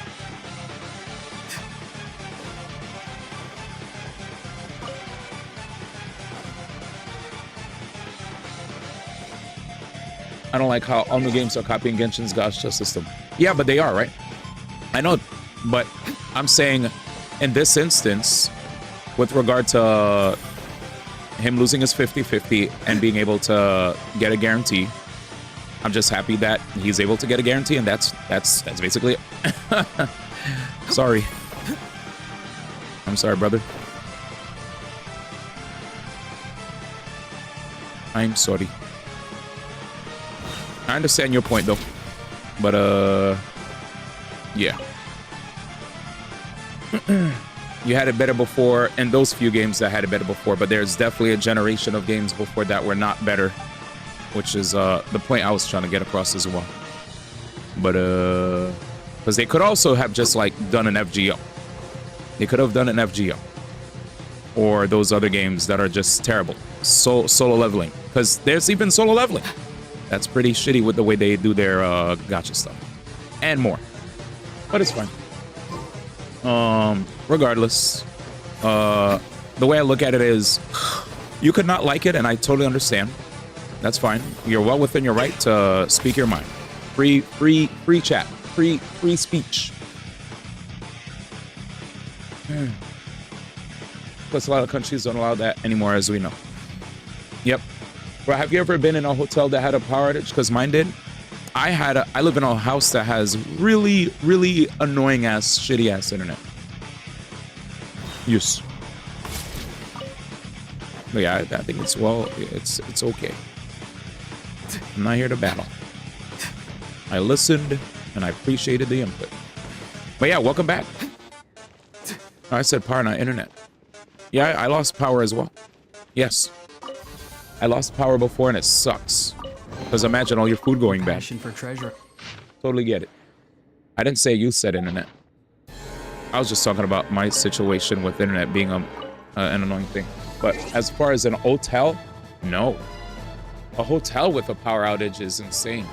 I don't like how all new games are copying Genshin's gacha system. Yeah, but they are, right? I know, but I'm saying in this instance, with regard to him losing his 50/50 and being able to get a guarantee, I'm just happy that he's able to get a guarantee, and that's basically it. Sorry. I'm sorry, brother. I'm sorry. I understand your point, though. But, yeah. You had it better before, and those few games that had it better before, but there's definitely a generation of games before that were not better, which is the point I was trying to get across as well. But, because they could also have just, like, done an FGO. They could have done an FGO. Or those other games that are just terrible. Solo leveling. Because there's even solo leveling. That's pretty shitty with the way they do their gacha stuff. And more. But it's fine. Regardless, the way I look at it is You could not like it, and I totally understand. That's fine. You're well within your right to speak your mind. Free chat. Free speech. Plus, a lot of countries don't allow that anymore, as we know. Yep. Well, have you ever been in a hotel that had a power outage? Because mine did. I live in a house that has really, really annoying ass, shitty ass internet. Yes. But yeah, I think it's okay. I'm not here to battle. I listened and I appreciated the input. But yeah, welcome back. I said power, not internet. Yeah, I lost power as well. Yes. I lost power before and it sucks. Because imagine all your food going bad. Passion for treasure. Totally get it. I didn't say you said internet. I was just talking about my situation with internet being an annoying thing. But as far as an hotel, no. A hotel with a power outage is insane.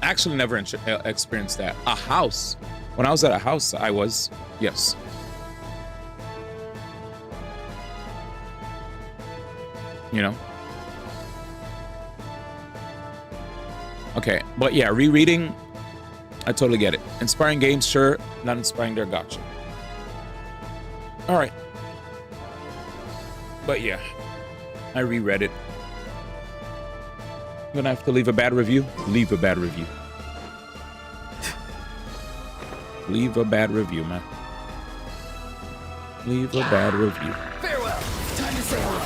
I actually never experienced that. A house. When I was at a house, I was, yes. You know? Okay, but yeah, rereading, I totally get it. Inspiring games, sure. Not inspiring, they're gotcha. All right. But yeah, I reread it. I'm gonna have to leave a bad review. Leave a bad review. Leave a bad review, man. Leave a bad review. Farewell. Time to say hello.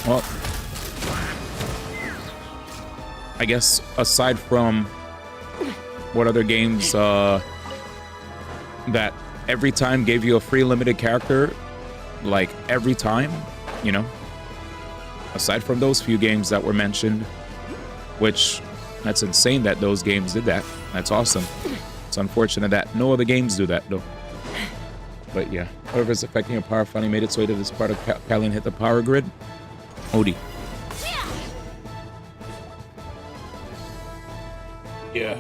Well, I guess aside from what other games that every time gave you a free limited character, like every time, you know, aside from those few games that were mentioned, which that's insane that those games did that. That's awesome. It's unfortunate that no other games do that though. But yeah, whatever's affecting your power finally made its way to this part of Cali and hit the power grid. Odie. Yeah.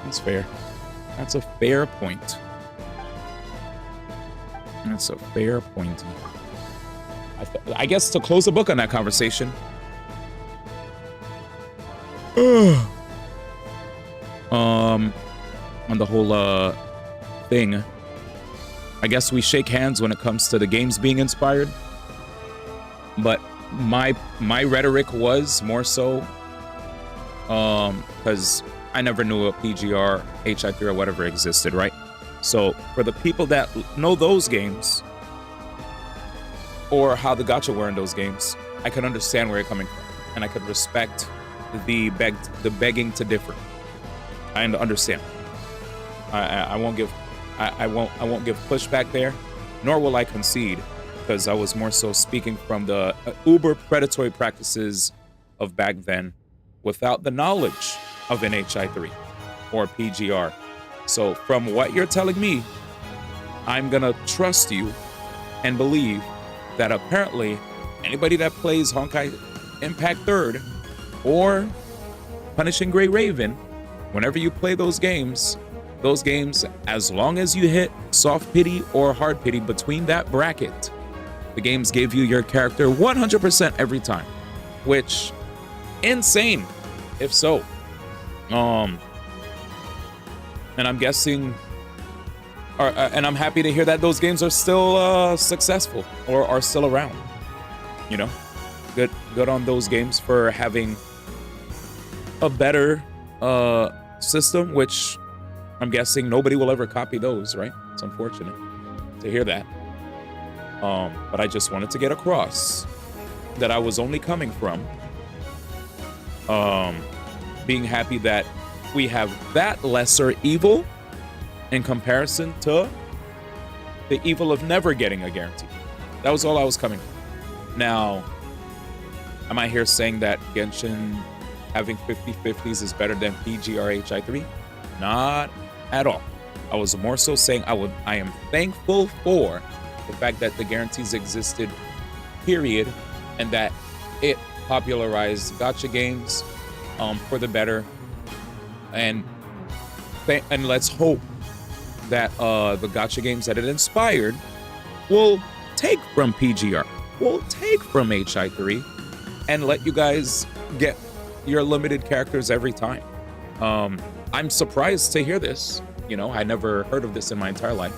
That's fair. That's a fair point. That's a fair point. I guess to close the book on that conversation. On the whole thing. I guess we shake hands when it comes to the games being inspired. But my rhetoric was more so because I never knew a PGR, HI3 or whatever existed, right? So for the people that know those games or how the gacha were in those games, I can understand where you're coming from, and I could respect the begging to differ. I understand. I won't give pushback there, nor will I concede, because I was more so speaking from the uber predatory practices of back then without the knowledge of an HI3 or PGR. So from what you're telling me, I'm gonna trust you and believe that apparently anybody that plays Honkai Impact 3rd or Punishing Grey Raven, whenever you play those games, as long as you hit soft pity or hard pity between that bracket, the games give you your character 100% every time, which insane if so. And I'm guessing, and I'm happy to hear that those games are still successful or are still around. You know, good on those games for having a better system, which I'm guessing nobody will ever copy those, right? It's unfortunate to hear that. But I just wanted to get across that I was only coming from being happy that we have that lesser evil in comparison to the evil of never getting a guarantee. That was all I was coming from. Now, am I here saying that Genshin having 50/50s is better than PGR HI3? Not at all. I was more so saying I am thankful for the fact that the guarantees existed, period, and that it popularized gacha games for the better. And let's hope that the gacha games that it inspired will take from PGR, will take from HI3, and let you guys get your limited characters every time. I'm surprised to hear this. You know, I never heard of this in my entire life,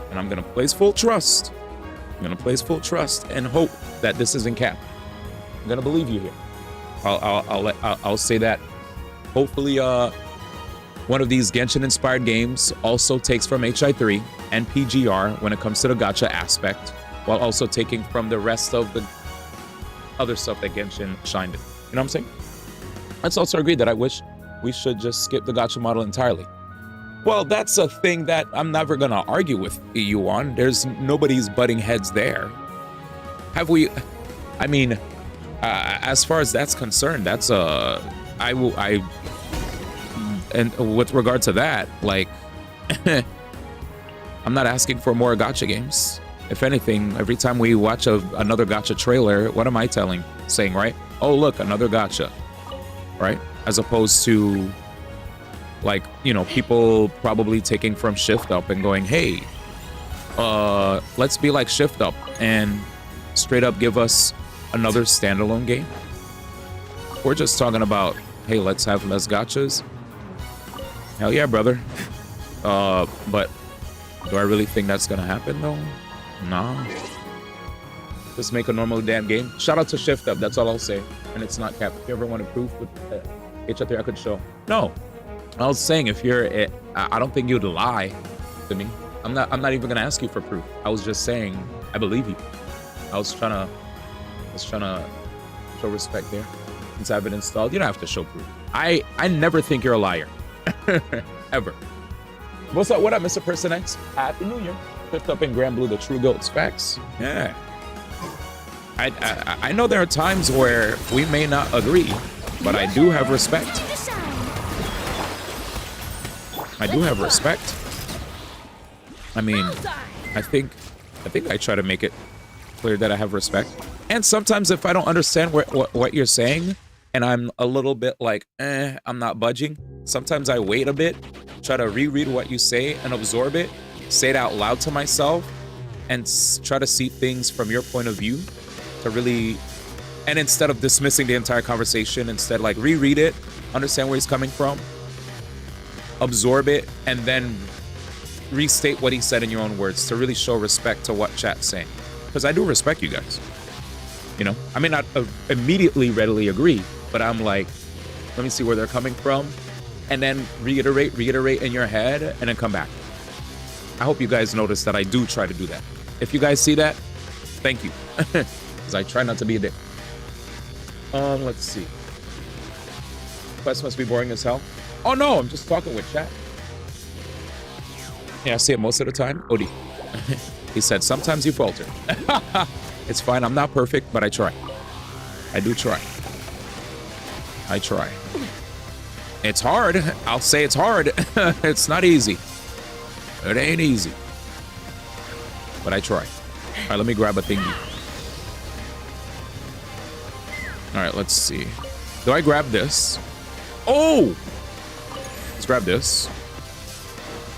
and I'm gonna place full trust. I'm gonna place full trust and hope that this isn't cap. I'm gonna believe you here. I'll say that. Hopefully, one of these Genshin-inspired games also takes from HI3 and PGR when it comes to the gacha aspect, while also taking from the rest of the other stuff that Genshin shined in. You know what I'm saying? Let's also agree that I wish we should just skip the gacha model entirely. Well, that's a thing that I'm never gonna argue with you on. There's nobody's butting heads there. Have we? I mean, as far as that's concerned, that's and with regard to that, like, I'm not asking for more gacha games. If anything, every time we watch another gacha trailer, what am I saying, right? Oh, look, another gacha, right? As opposed to, like, you know, people probably taking from Shift Up and going, hey, let's be like Shift Up and straight up give us another standalone game. We're just talking about, hey, let's have less gachas. Hell yeah, brother. But do I really think that's gonna happen though? Nah. Just make a normal damn game. Shout out to Shift Up, that's all I'll say. And it's not cap. If you ever want to proof with HI3, I could show. No. I was saying, if you're I don't think you'd lie to me. I'm not even gonna ask you for proof. I was just saying I believe you. I was trying to show respect there. Since I've been installed, you don't have to show proof. I never think you're a liar. Ever. What's up? What up, Mr. Person X? Happy New Year. Shift Up in Grand Blue, the true goats. Facts. Yeah. I know there are times where we may not agree, but I do have respect. I do have respect. I mean, I think I try to make it clear that I have respect. And sometimes if I don't understand what you're saying, and I'm a little bit like, I'm not budging, sometimes I wait a bit, try to reread what you say and absorb it, say it out loud to myself, and try to see things from your point of view to really, and instead of dismissing the entire conversation, instead like reread it, understand where he's coming from, absorb it, and then restate what he said in your own words to really show respect to what chat's saying. Because I do respect you guys. You know, I may not immediately readily agree, but I'm like, let me see where they're coming from, and then reiterate in your head, and then come back. I hope you guys notice that I do try to do that. If you guys see that, thank you. Because I try not to be a dick. Let's see. Quest must be boring as hell. Oh no, I'm just talking with chat. Yeah, I see it most of the time. Odie. He said, sometimes you falter. It's fine, I'm not perfect, but I try. I do try. I try. It's hard. I'll say it's hard. It's not easy. It ain't easy. But I try. All right, let me grab a thingy. All right, let's see. Do I grab this? Oh! Let's grab this.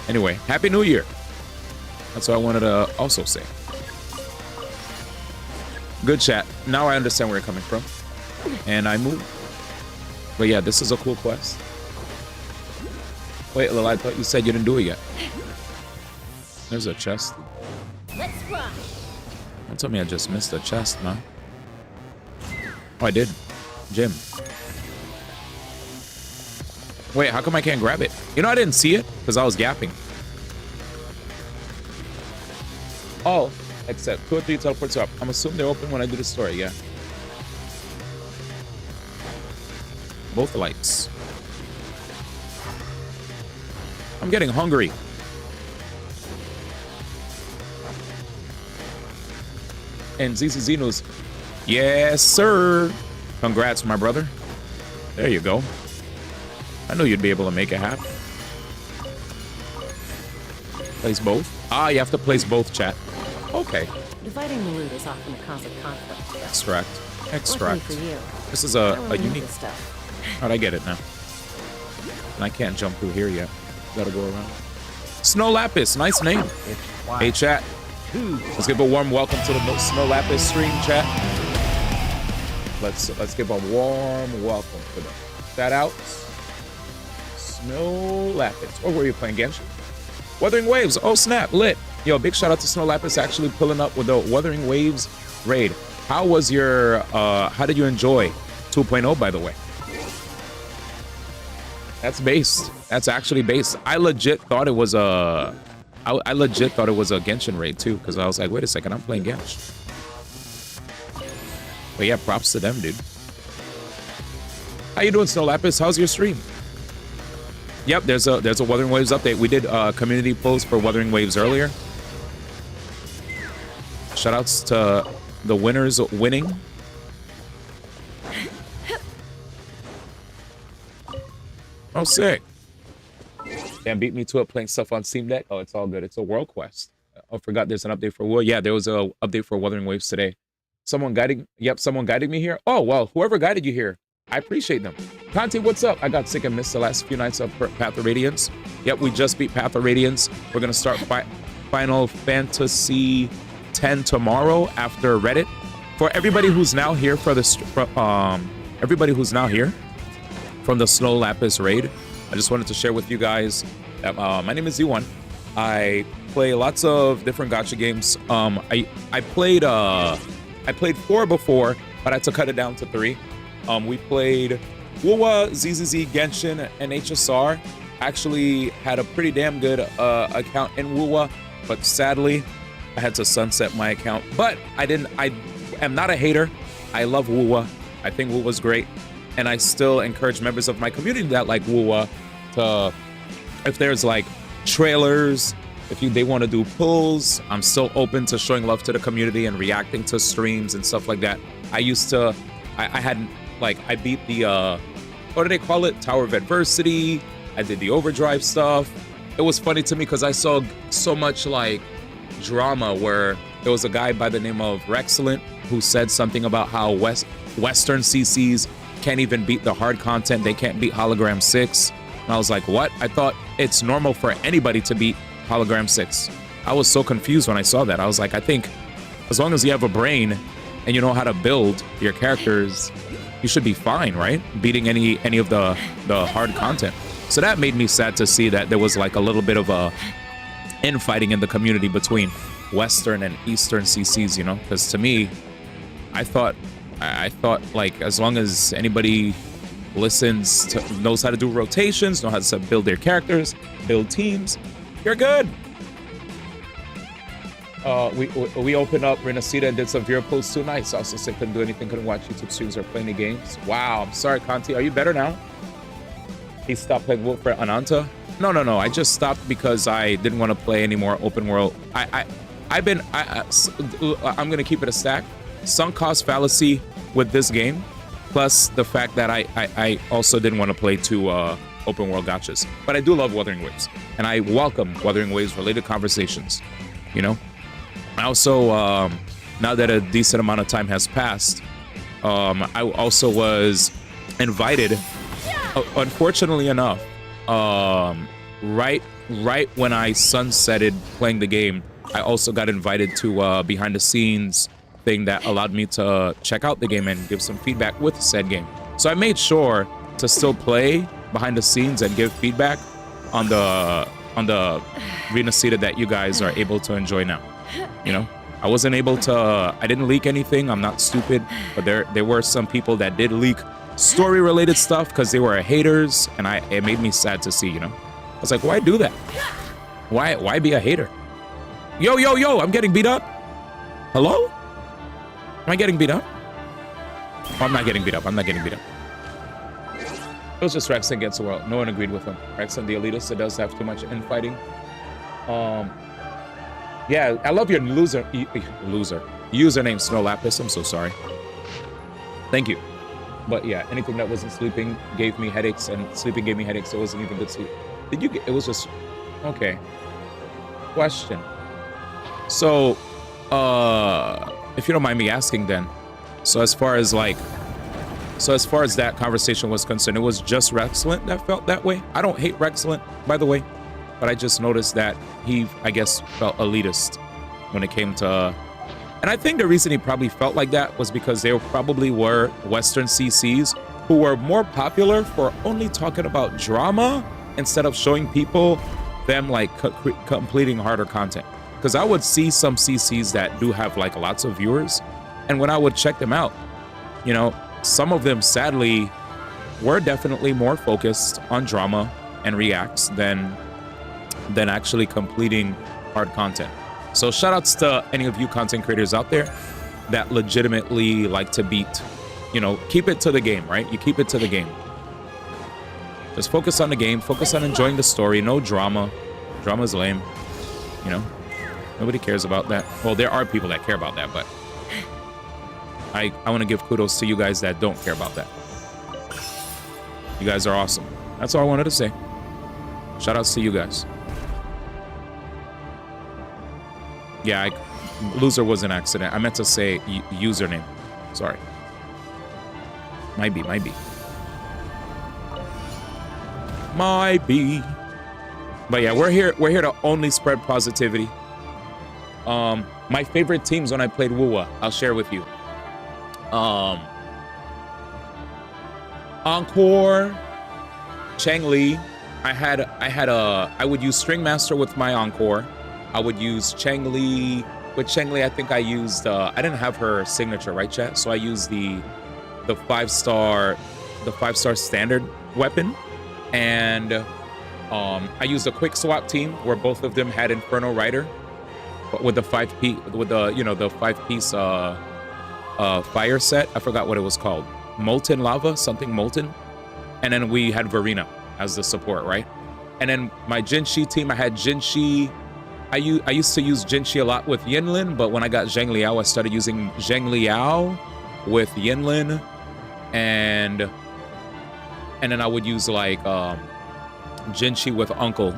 Anyway, Happy New Year. That's what I wanted to also say. Good chat. Now I understand where you're coming from. And I move. But yeah, this is a cool quest. Wait, Lil, I thought you said you didn't do it yet. There's a chest. Let's rock. Don't tell me I just missed a chest, man. Oh, I did. Gym. Wait, how come I can't grab it? You know, I didn't see it because I was gapping. Oh, except 2 or 3 teleports up. I'm assuming they're open when I do the story, yeah. Both lights. I'm getting hungry. And ZCZ knows. Yes, sir. Congrats, my brother. There you go. I knew you'd be able to make it happen. Place both? Ah, you have to place both, chat. Okay. Dividing the loot is often a cause of conflict. Extract. Luckily for you, This is I a really need unique... this stuff. Alright, I get it now. And I can't jump through here yet. Gotta go around. Snow Lapis, nice name. Hey, chat. Let's give a warm welcome to the Snow Lapis stream, chat. Let's give a warm welcome to them. Shout outs. Snow Lapis. Or were you playing Genshin? Wuthering Waves. Oh, snap. Lit. Yo, big shout out to Snow Lapis actually pulling up with the Wuthering Waves raid. How was your, how did you enjoy 2.0, by the way? That's based. That's actually based. I legit thought it was a, I legit thought it was a Genshin raid too, because I was like, wait a second, I'm playing Genshin. But yeah, props to them, dude. How you doing, Snow Lapis? How's your stream? Yep, there's a Wuthering Waves update. We did a community post for Wuthering Waves earlier. Shoutouts to the winners winning. Oh, sick. Damn, beat me to it playing stuff on Steam Deck. Oh, it's all good. It's a world quest. I forgot there's an update for Will. Yeah, there was a update for Wuthering Waves today. Someone guiding. Yep, someone guided me here. Oh, well, whoever guided you here, I appreciate them. Conti, what's up? I got sick and missed the last few nights of Path of Radiance. Yep, we just beat Path of Radiance. We're gonna start Final Fantasy 10 tomorrow after Reddit. For everybody who's now here for the everybody who's now here from the Snow Lapis raid, I just wanted to share with you guys that my name is Z1. I play lots of different gacha games. I played 4 before, but I had to cut it down to 3. We played WoWa, ZZZ, Genshin, and HSR. Actually had a pretty damn good account in WoWa, but sadly, I had to sunset my account. But I am not a hater. I love WoWa. I think WoWa's great. And I still encourage members of my community that like WoWa to, if there's like trailers, if they want to do pulls, I'm still open to showing love to the community and reacting to streams and stuff like that. I used to, I beat the, what do they call it? Tower of Adversity. I did the Overdrive stuff. It was funny to me because I saw so much like drama where there was a guy by the name of Rexcellent who said something about how Western CCs can't even beat the hard content. They can't beat Hologram 6. And I was like, what? I thought it's normal for anybody to beat Hologram 6. I was so confused when I saw that. I was like, I think as long as you have a brain and you know how to build your characters, you should be fine, right? Beating any of the hard content. So that made me sad to see that there was like a little bit of a infighting in the community between Western and Eastern CCs, you know? Because to me, I thought like as long as anybody listens to, knows how to do rotations, know how to build their characters, build teams, you're good. We opened up Renacita and did some Vera posts too. Nice. Also said couldn't do anything, couldn't watch YouTube streams or play any games. Wow, I'm sorry, Conti. Are you better now? He stopped playing Wolf for Ananta? No. I just stopped because I didn't want to play any more open world. I'm gonna keep it a stack. Sunk cost fallacy with this game, plus the fact that I also didn't want to play 2 open world gachas. But I do love Wuthering Waves, and I welcome Wuthering Waves related conversations. You know, I also now that a decent amount of time has passed, I also was invited. Unfortunately enough, right when I sunsetted playing the game, I also got invited to behind the scenes thing that allowed me to check out the game and give some feedback with said game. So I made sure to still play behind the scenes and give feedback on the Renacita that you guys are able to enjoy now. You know, I wasn't able to, I didn't leak anything. I'm not stupid, but there were some people that did leak story related stuff because they were haters, and it made me sad to see, you know. I was like, why do that? Why be a hater? Yo, I'm getting beat up. Hello? Am I getting beat up? Oh, I'm not getting beat up. I'm not getting beat up. It was just Rex against the world. No one agreed with him. Rex and the elitist, it does have too much infighting. Yeah, I love your username, Snow Lapis. I'm so sorry. Thank you. But yeah, anything that wasn't sleeping gave me headaches, and sleeping gave me headaches, so it wasn't even good sleep. Did you get, it was just, okay. Question. So, if you don't mind me asking then, so as far as that conversation was concerned, it was just Rexcellent that felt that way? I don't hate Rexcellent, by the way. but I just noticed that he, I guess, felt elitist when it came to... And I think the reason he probably felt like that was because there probably were Western CCs who were more popular for only talking about drama instead of showing people them like completing harder content. Because I would see some CCs that do have like lots of viewers, and when I would check them out, you know, some of them sadly were definitely more focused on drama and reacts than actually completing hard content. So shout outs to any of you content creators out there that legitimately like to beat, you know, keep it to the game, right? You keep it to the game. Just focus on the game, focus on enjoying the story, no drama. Drama's lame, you know? Nobody cares about that. Well, there are people that care about that, but I want to give kudos to you guys that don't care about that. You guys are awesome. That's all I wanted to say. Shout outs to you guys. Yeah, loser was an accident. I meant to say username. Sorry. Might be. But yeah, we're here to only spread positivity. My favorite teams when I played Wuwa, I'll share with you. Encore, Changli. I would use String Master with my Encore. I would use Changli. With Changli, I think I used I didn't have her signature, right, chat? So I used the 5-star standard weapon, and I used a quick swap team where both of them had Inferno Rider, but with the 5-piece fire set. I forgot what it was called. Molten Lava, something molten. And then we had Verena as the support, right? And then my Jinshi team, I had Jinshi. I used to use Jinshi a lot with Yinlin, but when I got Zheng Liao, I started using Zheng Liao with Yinlin, and then I would use like Jinshi with Uncle,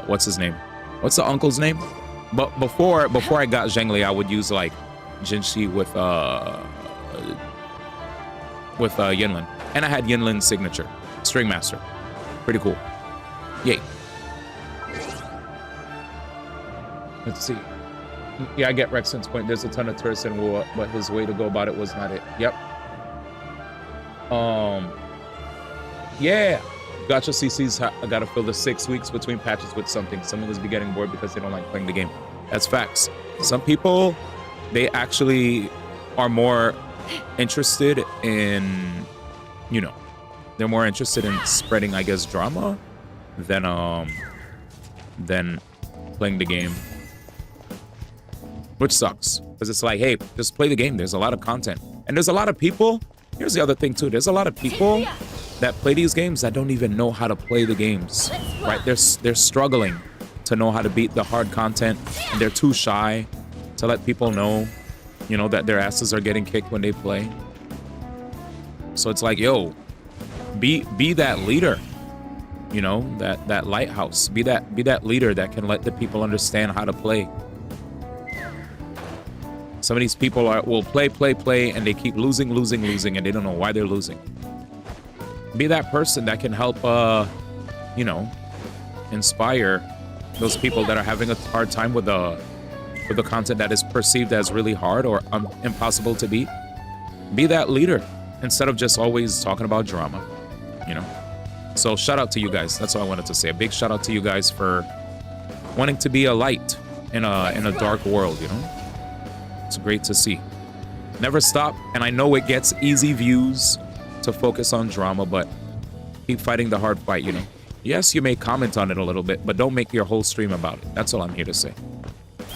what's his name? What's the uncle's name? But before I got Zheng Liao, I would use like Jinshi with Yinlin, and I had Yinlin's signature, String Master. Pretty cool. Yay. Let's see. Yeah, I get Rexon's point. There's a ton of tourists in Wuha, but his way to go about it was not it. Yep. Yeah. Gotcha CCs. I gotta fill the 6 weeks between patches with something. Some of us be getting bored because they don't like playing the game. That's facts. Some people, they actually are more interested in, you know, they're more interested in spreading, I guess, drama than playing the game. Which sucks, because it's like, hey, just play the game. There's a lot of content. And there's a lot of people, here's the other thing too, there's a lot of people that play these games that don't even know how to play the games, right? They're struggling to know how to beat the hard content, and they're too shy to let people know, you know, that their asses are getting kicked when they play. So it's like, yo, be that leader, you know, that lighthouse. Be that leader that can let the people understand how to play. Some of these people will play, and they keep losing, and they don't know why they're losing. Be that person that can help, you know, inspire those people that are having a hard time with the content that is perceived as really hard or impossible to beat. Be that leader instead of just always talking about drama, you know. So shout out to you guys. That's all I wanted to say. A big shout out to you guys for wanting to be a light in a dark world, you know. It's great to see. Never stop. And I know it gets easy views to focus on drama, but keep fighting the hard fight, you know. Yes, you may comment on it a little bit, but don't make your whole stream about it. That's all I'm here to say.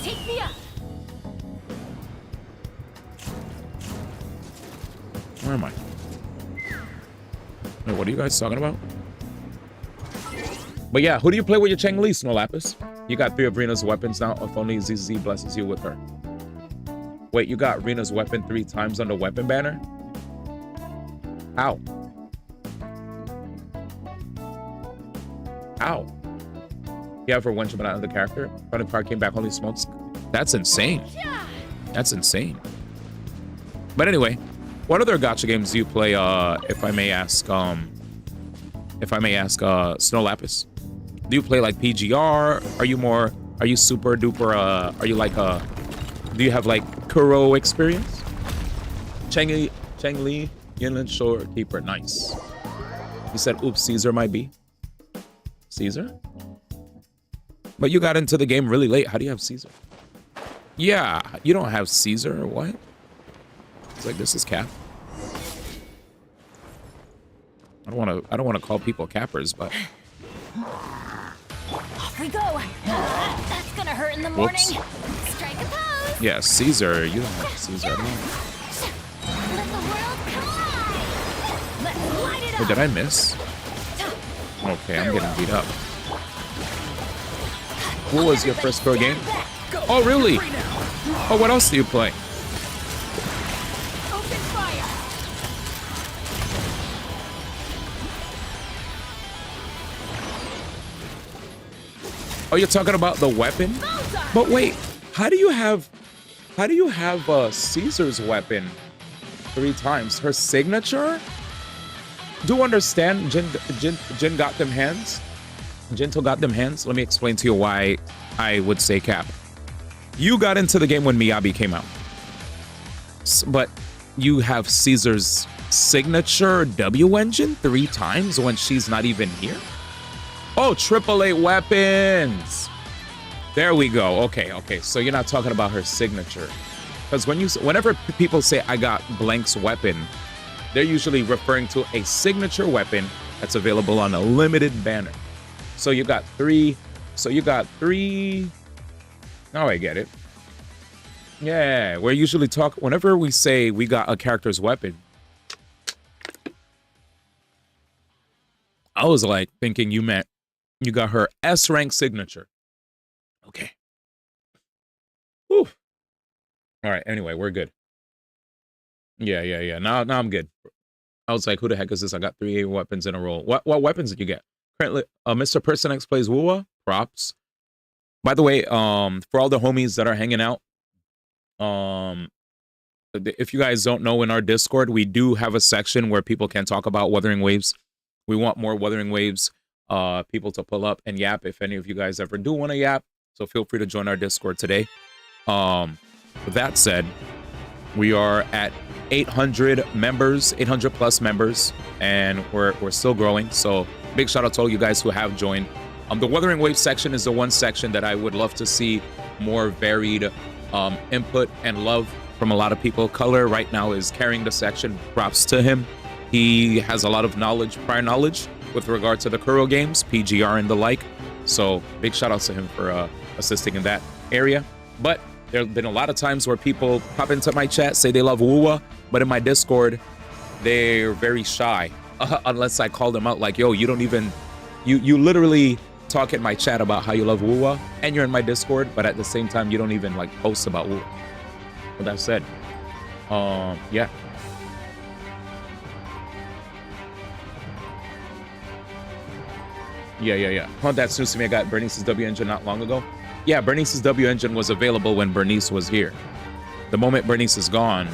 Take me up. Where am I? Wait, what are you guys talking about? But yeah, who do you play with your Changli, Snow Lapis? You got 3 of Rena's weapons now, if only ZZ blesses you with her. Wait, you got Rena's weapon 3 times on the weapon banner? How? How? You have her one shot out of the character? Running car came back, holy smokes. That's insane. That's insane. But anyway, what other gacha games do you play, if I may ask, Snow Lapis? Do you play like PGR? Are you super duper, are you like do you have like Kuro experience? Cheng Li, Yinland Shore Keeper, nice. You said, oops, Caesar might be. Caesar? But you got into the game really late. How do you have Caesar? Yeah, you don't have Caesar or what? It's like, this is cap. I don't want to call people cappers, but Off we go. That's gonna hurt in the morning. Whoops. Strike a pose. Yeah, Caesar, you don't have Caesar at all. Let the world collide. Let's light it Oh, up. did I miss? Okay, I'm getting beat up. What was your first pro game? Oh, really? Oh, what else do you play? Open fire. Oh, you're talking about the weapon? But wait, how do you have Caesar's weapon 3 times? Her signature? Do you understand? Jin got them hands. Gentle got them hands. Let me explain to you why I would say cap. You got into the game when Miyabi came out, but you have Caesar's signature W engine 3 times when she's not even here. Oh, AAA weapons. There we go. Okay. So you're not talking about her signature, because whenever people say I got blank's weapon, they're usually referring to a signature weapon that's available on a limited banner. So you got 3. Now I get it. Yeah, we're usually whenever we say we got a character's weapon, I was like thinking you meant you got her S rank signature. Okay. Whew. All right. Anyway, we're good. Yeah. Now I'm good. I was like, who the heck is this? I got 3 weapons in a row. What weapons did you get? Currently, Mr. Person X plays Wuwa. Props. By the way, for all the homies that are hanging out, if you guys don't know, in our Discord, we do have a section where people can talk about Wuthering Waves. We want more Wuthering Waves people to pull up and yap if any of you guys ever do want to yap. So feel free to join our Discord today. With that said, we are at 800 members, 800 plus members, and we're still growing. So big shout out to all you guys who have joined. The Wuthering Waves section is the one section that I would love to see more varied input and love from a lot of people. Color right now is carrying the section. Props to him. He has a lot of prior knowledge with regard to the Kuro games, PGR and the like. So big shout outs to him for assisting in that area. But there have been a lot of times where people pop into my chat, say they love Wuwa, but in my Discord, they're very shy. Unless I call them out like, yo, you don't even, you literally talk in my chat about how you love Wuwa, and you're in my Discord, but at the same time, you don't even like post about Wuwa. With that said, yeah. Yeah. Oh, that's news to me. I got Bernice's W engine not long ago. Yeah, Bernice's W engine was available when Bernice was here. The moment Bernice is gone,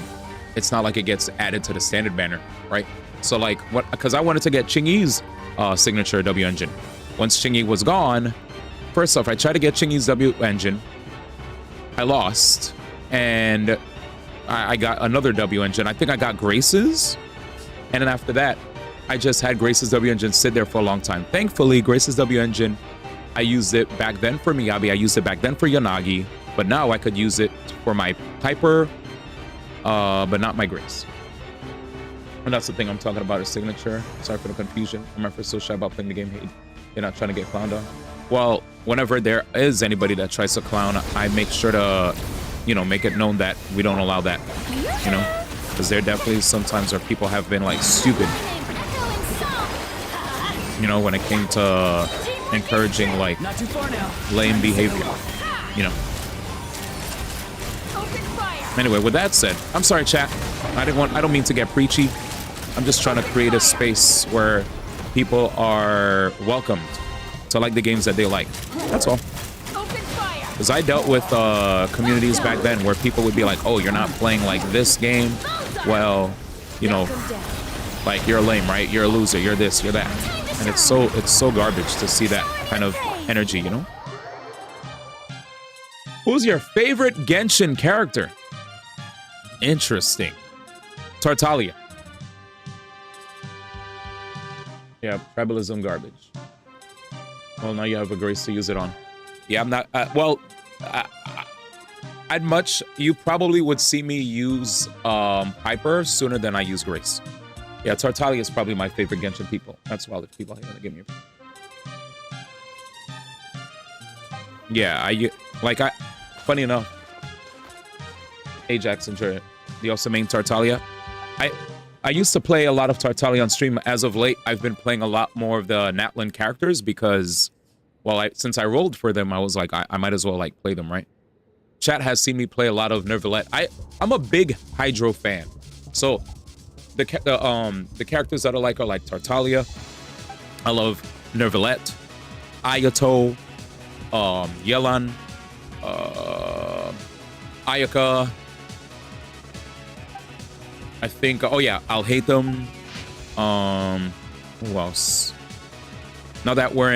it's not like it gets added to the standard banner, right? So like, what? Because I wanted to get Chingy's signature W engine. Once Chingy was gone, first off, I tried to get Chingy's W engine. I lost, and I got another W engine. I think I got Grace's, and then after that, I just had Grace's W engine sit there for a long time. Thankfully, Grace's W engine, I used it back then for Miyabi. I used it back then for Yanagi, but now I could use it for my Piper, but not my Grace. And that's the thing I'm talking about, her signature. Sorry for the confusion. I'm ever so shy about playing the game. Hey, you're not trying to get clowned on. Well, whenever there is anybody that tries to clown, I make sure to, make it known that we don't allow that, because there definitely sometimes where people have been like stupid, when it came to encouraging like Not too far now. lame behavior, Anyway, with that said, I'm sorry, chat. I don't mean to get preachy. I'm just trying to create a space where people are welcomed to like the games that they like. That's all. Because I dealt with communities back then where people would be like, oh, you're not playing like this game. Well, like you're lame, right? You're a loser. You're this, you're that. And it's so garbage to see that kind of energy, you know? Who's your favorite Genshin character? Interesting. Tartaglia. Yeah, tribalism garbage. Well, now you have a grace to use it on. Yeah, I'm not... I'd much... You probably would see me use Hyper sooner than I use Grace. Yeah, Tartaglia is probably my favorite Genshin people. That's why the people are gonna give me. Yeah, funny enough, Ajax enjoy it. The also main Tartaglia. I used to play a lot of Tartaglia on stream. As of late, I've been playing a lot more of the Natlan characters because, well, since I rolled for them, I was like, I might as well like play them, right? Chat has seen me play a lot of Nervalette. I'm a big Hydro fan, so the characters that I like are like Tartaglia. I love Nervalette, Ayato, Yelan, Ayaka. I think, oh yeah, I'll hate them. Who else? Now that we're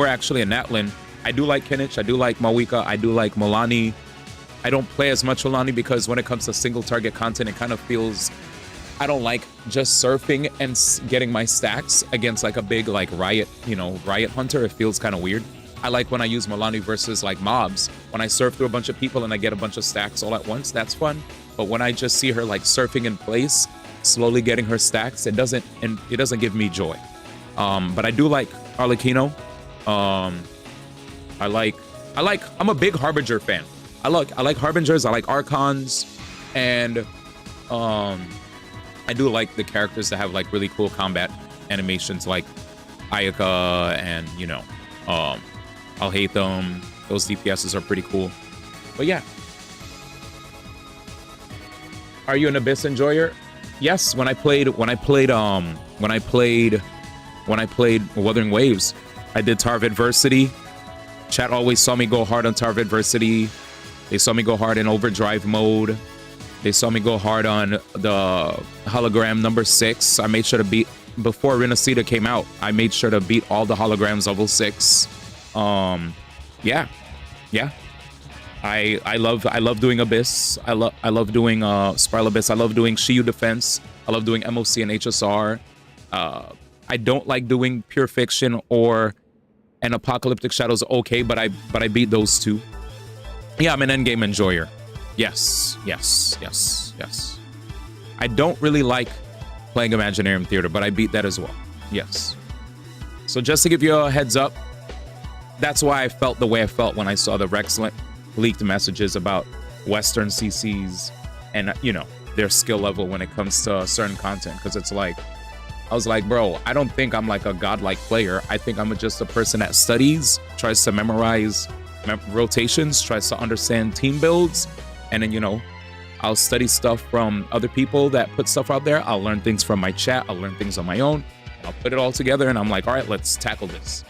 actually in Natlan, I do like Kinich, I do like Mawika, I do like Milani. I don't play as much Milani because when it comes to single target content, it kind of feels, I don't like just surfing and getting my stacks against like a big like riot, riot hunter. It feels kind of weird. I like when I use Milani versus like mobs. When I surf through a bunch of people and I get a bunch of stacks all at once, that's fun. But when I just see her like surfing in place, slowly getting her stacks, it doesn't give me joy. But I do like Arlecchino. I'm a big Harbinger fan. I like Harbingers, I like Archons, and I do like the characters that have like really cool combat animations like Ayaka and I'll hate them. Those DPSs are pretty cool. But yeah. Are you an Abyss enjoyer? Yes, when I played Wuthering Waves, I did Tarv Adversity. Chat always saw me go hard on Tarv Adversity. They saw me go hard in Overdrive mode. They saw me go hard on the hologram number 6. I made sure to beat, before Renacida came out, I made sure to beat all the holograms level 6. Yeah. I love doing Abyss. I love doing Spiral Abyss. I love doing Shiyu Defense. I love doing MOC and HSR. I don't like doing Pure Fiction or an Apocalyptic Shadows. Okay, but I beat those two. Yeah, I'm an endgame enjoyer. Yes. I don't really like playing Imaginarium Theater, but I beat that as well. Yes. So just to give you a heads up, that's why I felt the way I felt when I saw the Rex leaked messages about Western CCs and, their skill level when it comes to certain content. Because it's like, I was like, bro, I don't think I'm like a godlike player. I think I'm just a person that studies, tries to memorize rotations, tries to understand team builds. And then, I'll study stuff from other people that put stuff out there. I'll learn things from my chat. I'll learn things on my own. I'll put it all together and I'm like, all right, let's tackle this,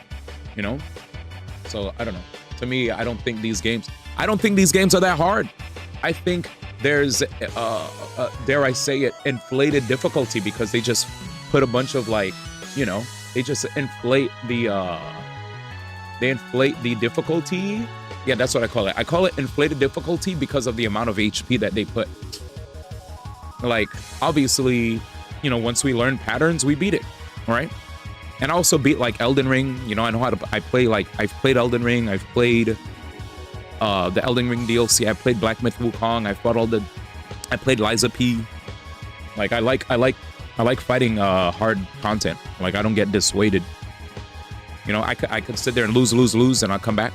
So I don't know. To me, I don't think these games are that hard. I think there's, dare I say it, inflated difficulty because they just put a bunch of they just inflate the difficulty. Yeah, that's what I call it. I call it inflated difficulty because of the amount of HP that they put. Like, obviously, once we learn patterns, we beat it, right? And I also beat like Elden Ring. I know how to. I've played Elden Ring. I've played the Elden Ring DLC. I played Black Myth Wukong. I played Liza P. Like I like fighting hard content. Like I don't get dissuaded. I could sit there and lose, and I'll come back.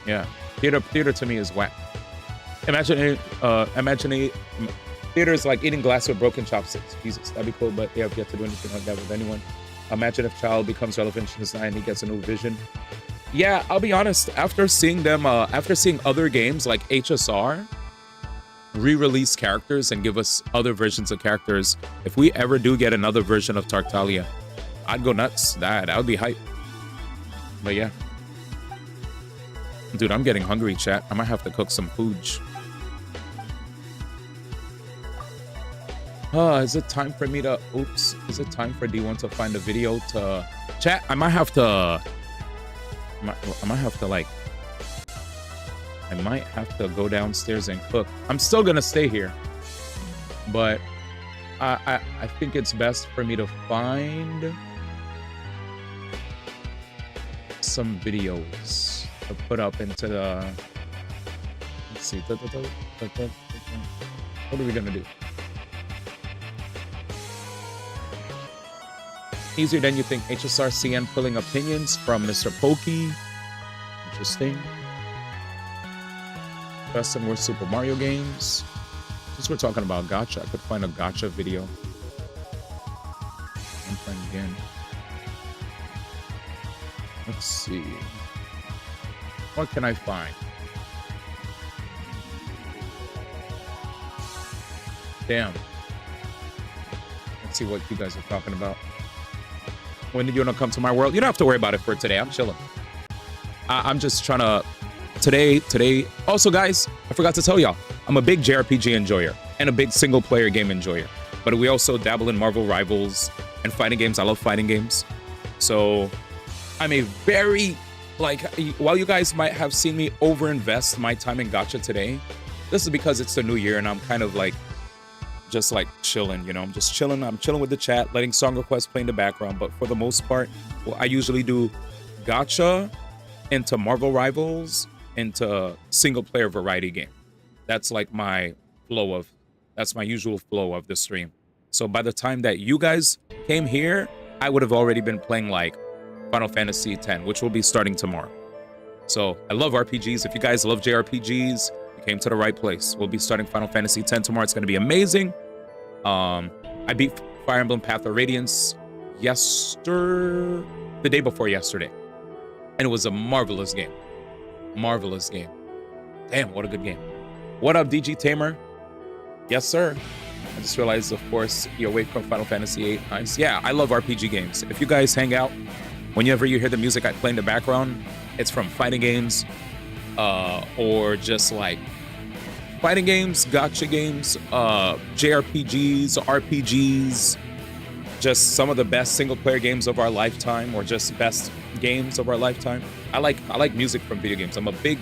Yeah, theater to me is whack. Imagine theater is like eating glass with broken chopsticks. Jesus, that'd be cool, but yeah, I've yet to do anything like that with anyone. Imagine if Child becomes relevant in this night and he gets a new vision. Yeah, I'll be honest. After seeing other games like HSR re-release characters and give us other versions of characters, if we ever do get another version of Tartaglia, I'd go nuts. That would be hype. But yeah. Dude, I'm getting hungry, chat. I might have to cook some food. Is it time for me to, oops, is it time for D1 to find a video to chat? I might have to go downstairs and cook. I'm still gonna stay here, but I think it's best for me to find some videos to put up into the, let's see, what are we gonna do? Easier than you think. HSRCN pulling opinions from Mr. Pokey. Interesting. Best and worst Super Mario games. Since we're talking about gacha, I could find a gacha video. I'm playing again. Let's see. What can I find? Damn. Let's see what you guys are talking about. When did you want to come to my world? You don't have to worry about it for today. I'm chilling. I'm just trying to... Today... Also, guys, I forgot to tell y'all. I'm a big JRPG enjoyer and a big single-player game enjoyer. But we also dabble in Marvel Rivals and fighting games. I love fighting games. So, I'm a very... Like, while you guys might have seen me overinvest my time in gacha today, this is because it's the new year and I'm kind of like... just like chilling, you know, I'm just chilling. I'm chilling with the chat, letting song requests play in the background. But for the most part, well, I usually do gacha into Marvel Rivals into single player variety game. That's like my flow of, that's my usual flow of the stream. So by the time that you guys came here, I would have already been playing like Final Fantasy X, which will be starting tomorrow. So I love RPGs. If you guys love JRPGs, you came to the right place. We'll be starting Final Fantasy X tomorrow. It's going to be amazing. I beat Fire Emblem Path of Radiance the day before yesterday. And it was a marvelous game. Marvelous game. Damn, what a good game. What up, DG Tamer? Yes, sir. I just realized, of course, you're awake from Final Fantasy VIII. Nice. Yeah, I love RPG games. If you guys hang out, whenever you hear the music I play in the background, it's from fighting games, or just like fighting games, gacha games, JRPGs, RPGs, just some of the best single-player games of our lifetime, or just best games of our lifetime. I like music from video games. I'm a big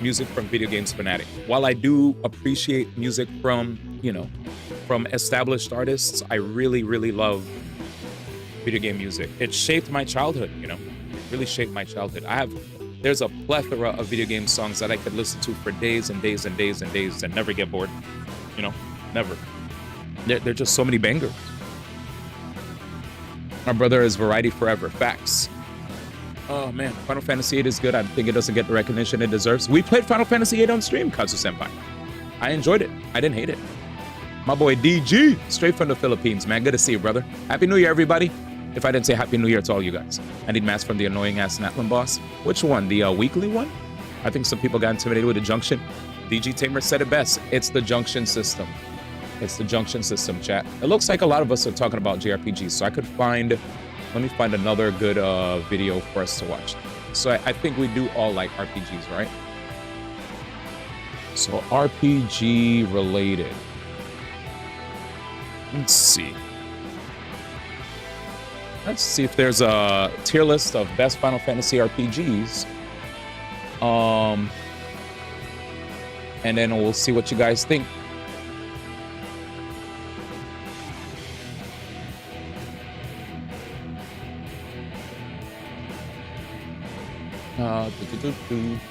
music from video games fanatic. While I do appreciate music from, you know, from established artists, I really, really love video game music. It shaped my childhood, you know, it really shaped my childhood. There's a plethora of video game songs that I could listen to for days and days and days and days and never get bored, you know, never. There are just so many bangers. My brother is variety forever. Facts. Oh man, Final Fantasy VIII is good. I think it doesn't get the recognition it deserves. We played Final Fantasy VIII on stream, Kazu Senpai. I enjoyed it. I didn't hate it. My boy DG, straight from the Philippines, man. Good to see you, brother. Happy New Year, everybody. If I didn't say Happy New Year to all you guys. I need mass from the annoying ass Natlin boss. Which one? The weekly one? I think some people got intimidated with the junction. DG Tamer said it best. It's the junction system. It's the junction system, chat. It looks like a lot of us are talking about JRPGs, so I could find... Let me find another good video for us to watch. So I think we do all like RPGs, right? So RPG related. Let's see. Let's see if there's a tier list of best Final Fantasy RPGs. And then we'll see what you guys think.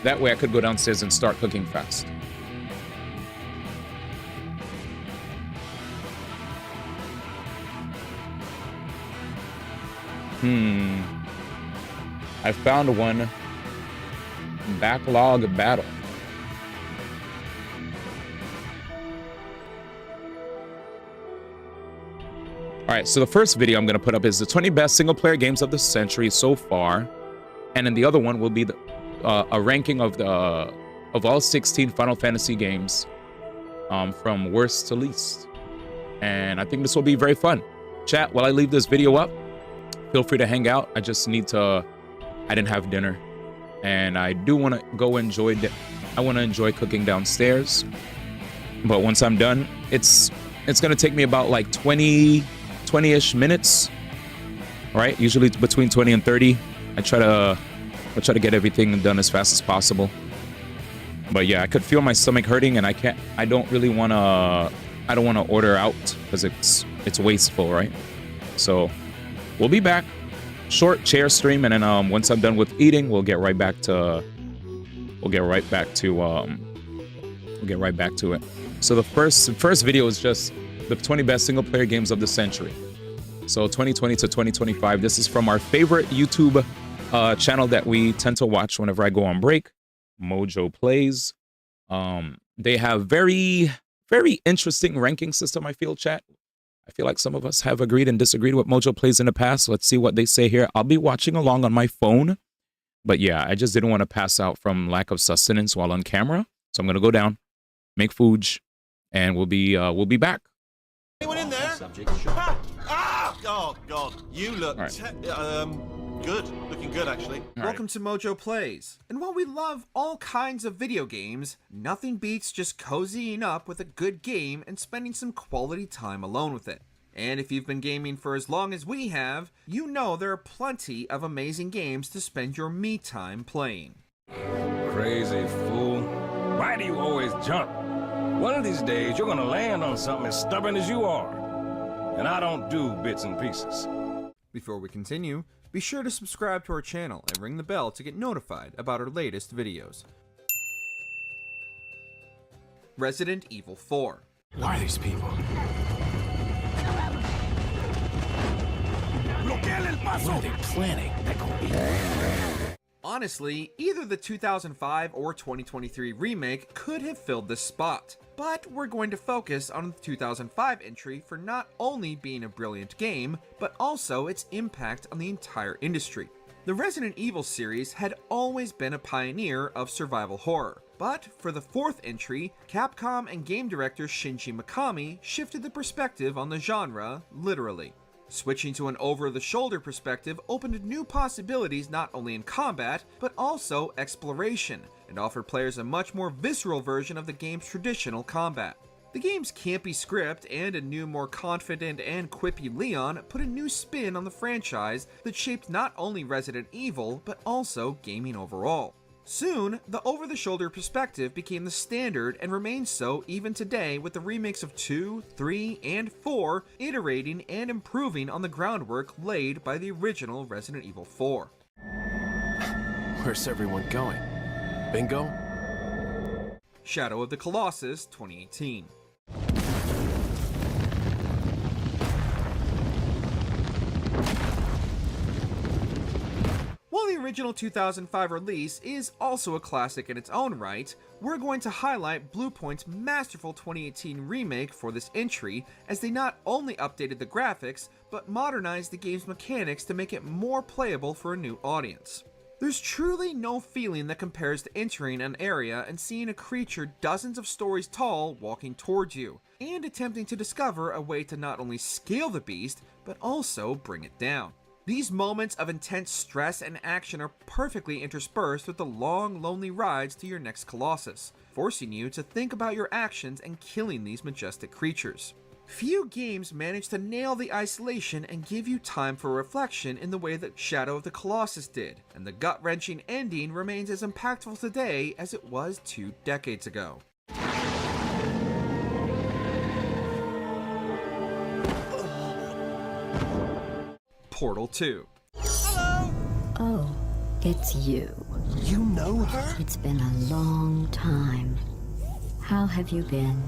That way I could go downstairs and start cooking fast. I found one. Backlog battle. All right, so the first video I'm going to put up is the 20 best single-player games of the century so far. And then the other one will be the, a ranking of all 16 Final Fantasy games from worst to least. And I think this will be very fun. Chat, while I leave this video up, feel free to hang out. I just need to... I didn't have dinner. And I do want to go enjoy... I want to enjoy cooking downstairs. But once I'm done, it's It's gonna take me about like 20-ish minutes, right? Usually it's between 20 and 30. I try to get everything done as fast as possible. But yeah, I could feel my stomach hurting, and I don't wanna order out because it's wasteful, right? So we'll be back. Short chair stream, and then once I'm done with eating, we'll get right back to it. So the first video is just the 20 best single player games of the century. So 2020 to 2025. This is from our favorite YouTube channel that we tend to watch whenever I go on break, Mojo Plays. They have very, very interesting ranking system, I feel, chat. I feel like some of us have agreed and disagreed with Mojo Plays in the past. Let's see what they say here. I'll be watching along on my phone. But yeah, I just didn't want to pass out from lack of sustenance while on camera. So I'm going to go down, make food, and we'll be back. Anyone in there? Oh God, you look good. Looking good, actually. Welcome to Mojo Plays. And while we love all kinds of video games, nothing beats just cozying up with a good game and spending some quality time alone with it. And if you've been gaming for as long as we have, you know there are plenty of amazing games to spend your me time playing. Crazy fool. Why do you always jump? One of these days, you're gonna land on something as stubborn as you are. And I don't do bits and pieces. Before we continue, be sure to subscribe to our channel and ring the bell to get notified about our latest videos. Resident Evil 4. Why are these people? What are they planning? Honestly, either the 2005 or 2023 remake could have filled this spot, but we're going to focus on the 2005 entry for not only being a brilliant game, but also its impact on the entire industry. The Resident Evil series had always been a pioneer of survival horror, but for the fourth entry, Capcom and game director Shinji Mikami shifted the perspective on the genre, literally. Switching to an over-the-shoulder perspective opened new possibilities not only in combat, but also exploration, and offered players a much more visceral version of the game's traditional combat. The game's campy script and a new, more confident and quippy Leon put a new spin on the franchise that shaped not only Resident Evil, but also gaming overall. Soon, the over-the-shoulder perspective became the standard and remains so even today, with the remakes of 2, 3, and 4 iterating and improving on the groundwork laid by the original Resident Evil 4. Where's everyone going? Bingo? Shadow of the Colossus 2018. While the original 2005 release is also a classic in its own right, we're going to highlight Bluepoint's masterful 2018 remake for this entry, as they not only updated the graphics, but modernized the game's mechanics to make it more playable for a new audience. There's truly no feeling that compares to entering an area and seeing a creature dozens of stories tall walking towards you, and attempting to discover a way to not only scale the beast, but also bring it down. These moments of intense stress and action are perfectly interspersed with the long, lonely rides to your next Colossus, forcing you to think about your actions and killing these majestic creatures. Few games manage to nail the isolation and give you time for reflection in the way that Shadow of the Colossus did, and the gut-wrenching ending remains as impactful today as it was 2 decades ago. Portal 2. Oh, it's you. You know her? It's been a long time. How have you been?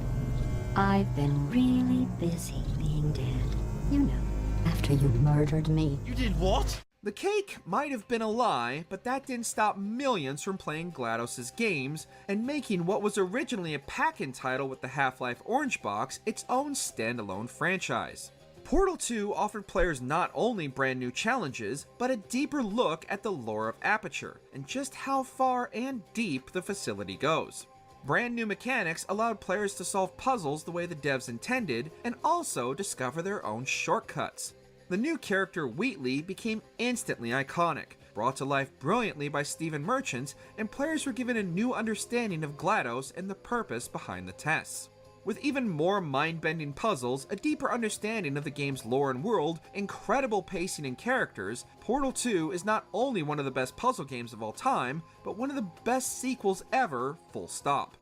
I've been really busy being dead. You know, after you murdered me. You did what? The cake might have been a lie, but that didn't stop millions from playing GLaDOS' games and making what was originally a pack-in title with the Half-Life Orange box its own standalone franchise. Portal 2 offered players not only brand new challenges, but a deeper look at the lore of Aperture, and just how far and deep the facility goes. Brand new mechanics allowed players to solve puzzles the way the devs intended, and also discover their own shortcuts. The new character Wheatley became instantly iconic, brought to life brilliantly by Stephen Merchant, and players were given a new understanding of GLaDOS and the purpose behind the tests. With even more mind-bending puzzles, a deeper understanding of the game's lore and world, incredible pacing and characters, Portal 2 is not only one of the best puzzle games of all time, but one of the best sequels ever, full stop.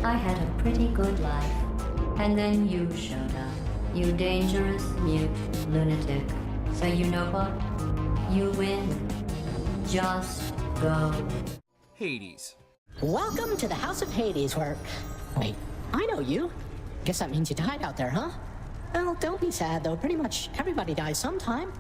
I had a pretty good life, and then you showed up. You dangerous, mute lunatic. So you know what? You win. Just go. Hades. Welcome to the House of Hades, where... Wait, I know you. Guess that means you died out there, huh? Well, don't be sad, though. Pretty much everybody dies sometime.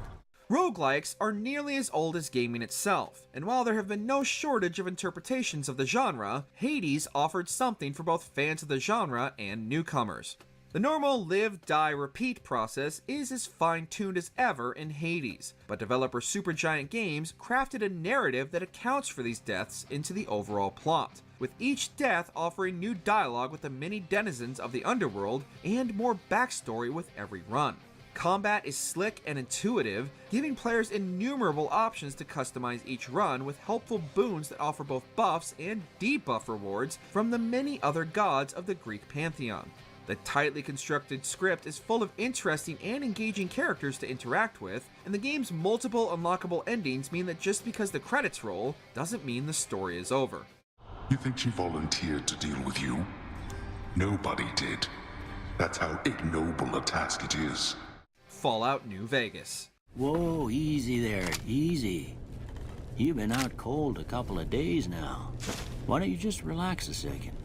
Roguelikes are nearly as old as gaming itself, and while there have been no shortage of interpretations of the genre, Hades offered something for both fans of the genre and newcomers. The normal live, die, repeat process is as fine-tuned as ever in Hades, but developer Supergiant Games crafted a narrative that accounts for these deaths into the overall plot, with each death offering new dialogue with the many denizens of the underworld and more backstory with every run. Combat is slick and intuitive, giving players innumerable options to customize each run with helpful boons that offer both buffs and debuff rewards from the many other gods of the Greek pantheon. The tightly constructed script is full of interesting and engaging characters to interact with, and the game's multiple unlockable endings mean that just because the credits roll doesn't mean the story is over. You think she volunteered to deal with you? Nobody did. That's how ignoble a task it is. Fallout New Vegas. Whoa, easy there, easy. You've been out cold a couple of days now. Why don't you just relax a second?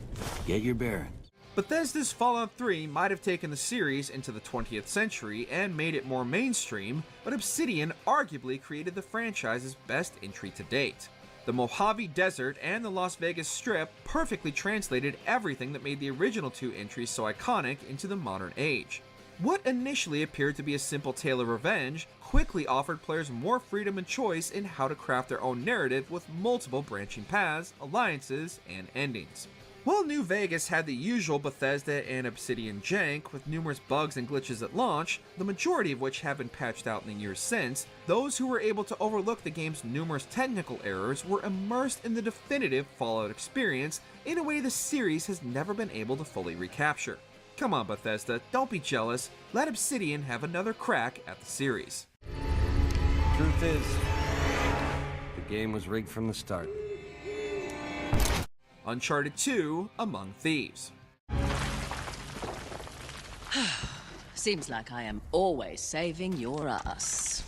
Get your bearings. Bethesda's Fallout 3 might have taken the series into the 20th century and made it more mainstream, but Obsidian arguably created the franchise's best entry to date. The Mojave Desert and the Las Vegas Strip perfectly translated everything that made the original two entries so iconic into the modern age. What initially appeared to be a simple tale of revenge quickly offered players more freedom and choice in how to craft their own narrative with multiple branching paths, alliances, and endings. While New Vegas had the usual Bethesda and Obsidian jank with numerous bugs and glitches at launch, the majority of which have been patched out in the years since, those who were able to overlook the game's numerous technical errors were immersed in the definitive Fallout experience in a way the series has never been able to fully recapture. Come on, Bethesda, don't be jealous. Let Obsidian have another crack at the series. Truth is, the game was rigged from the start. Uncharted 2: Among Thieves. Seems like I am always saving your ass.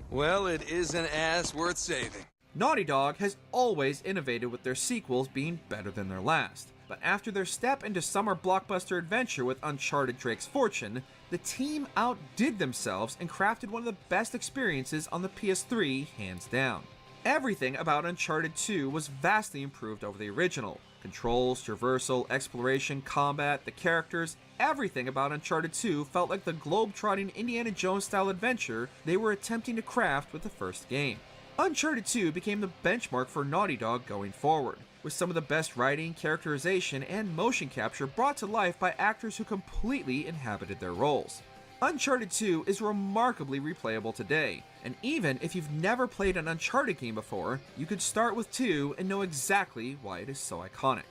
Well, it is an ass worth saving. Naughty Dog has always innovated with their sequels being better than their last, but after their step into summer blockbuster adventure with Uncharted Drake's Fortune, the team outdid themselves and crafted one of the best experiences on the PS3, hands down. Everything about Uncharted 2 was vastly improved over the original. Controls, traversal, exploration, combat, the characters, everything about Uncharted 2 felt like the globe-trotting Indiana Jones-style adventure they were attempting to craft with the first game. Uncharted 2 became the benchmark for Naughty Dog going forward, with some of the best writing, characterization, and motion capture brought to life by actors who completely inhabited their roles. Uncharted 2 is remarkably replayable today, and even if you've never played an Uncharted game before, you could start with 2 and know exactly why it is so iconic.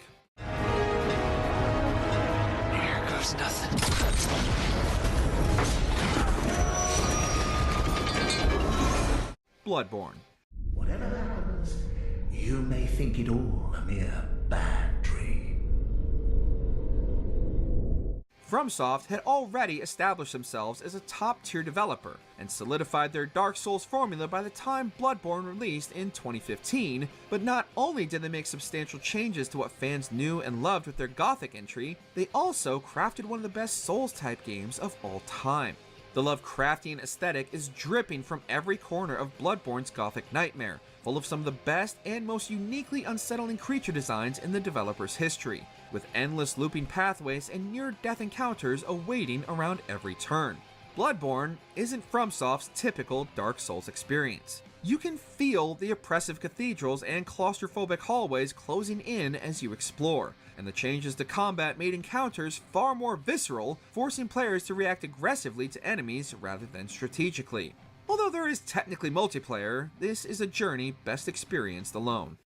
Here goes nothing. Bloodborne. Whatever happens, you may think it all a mere bad dream. FromSoft had already established themselves as a top-tier developer and solidified their Dark Souls formula by the time Bloodborne released in 2015, but not only did they make substantial changes to what fans knew and loved with their Gothic entry, they also crafted one of the best Souls-type games of all time. The Lovecraftian aesthetic is dripping from every corner of Bloodborne's Gothic nightmare, full of some of the best and most uniquely unsettling creature designs in the developer's history, with endless looping pathways and near-death encounters awaiting around every turn. Bloodborne isn't FromSoft's typical Dark Souls experience. You can feel the oppressive cathedrals and claustrophobic hallways closing in as you explore, and the changes to combat made encounters far more visceral, forcing players to react aggressively to enemies rather than strategically. Although there is technically multiplayer, this is a journey best experienced alone.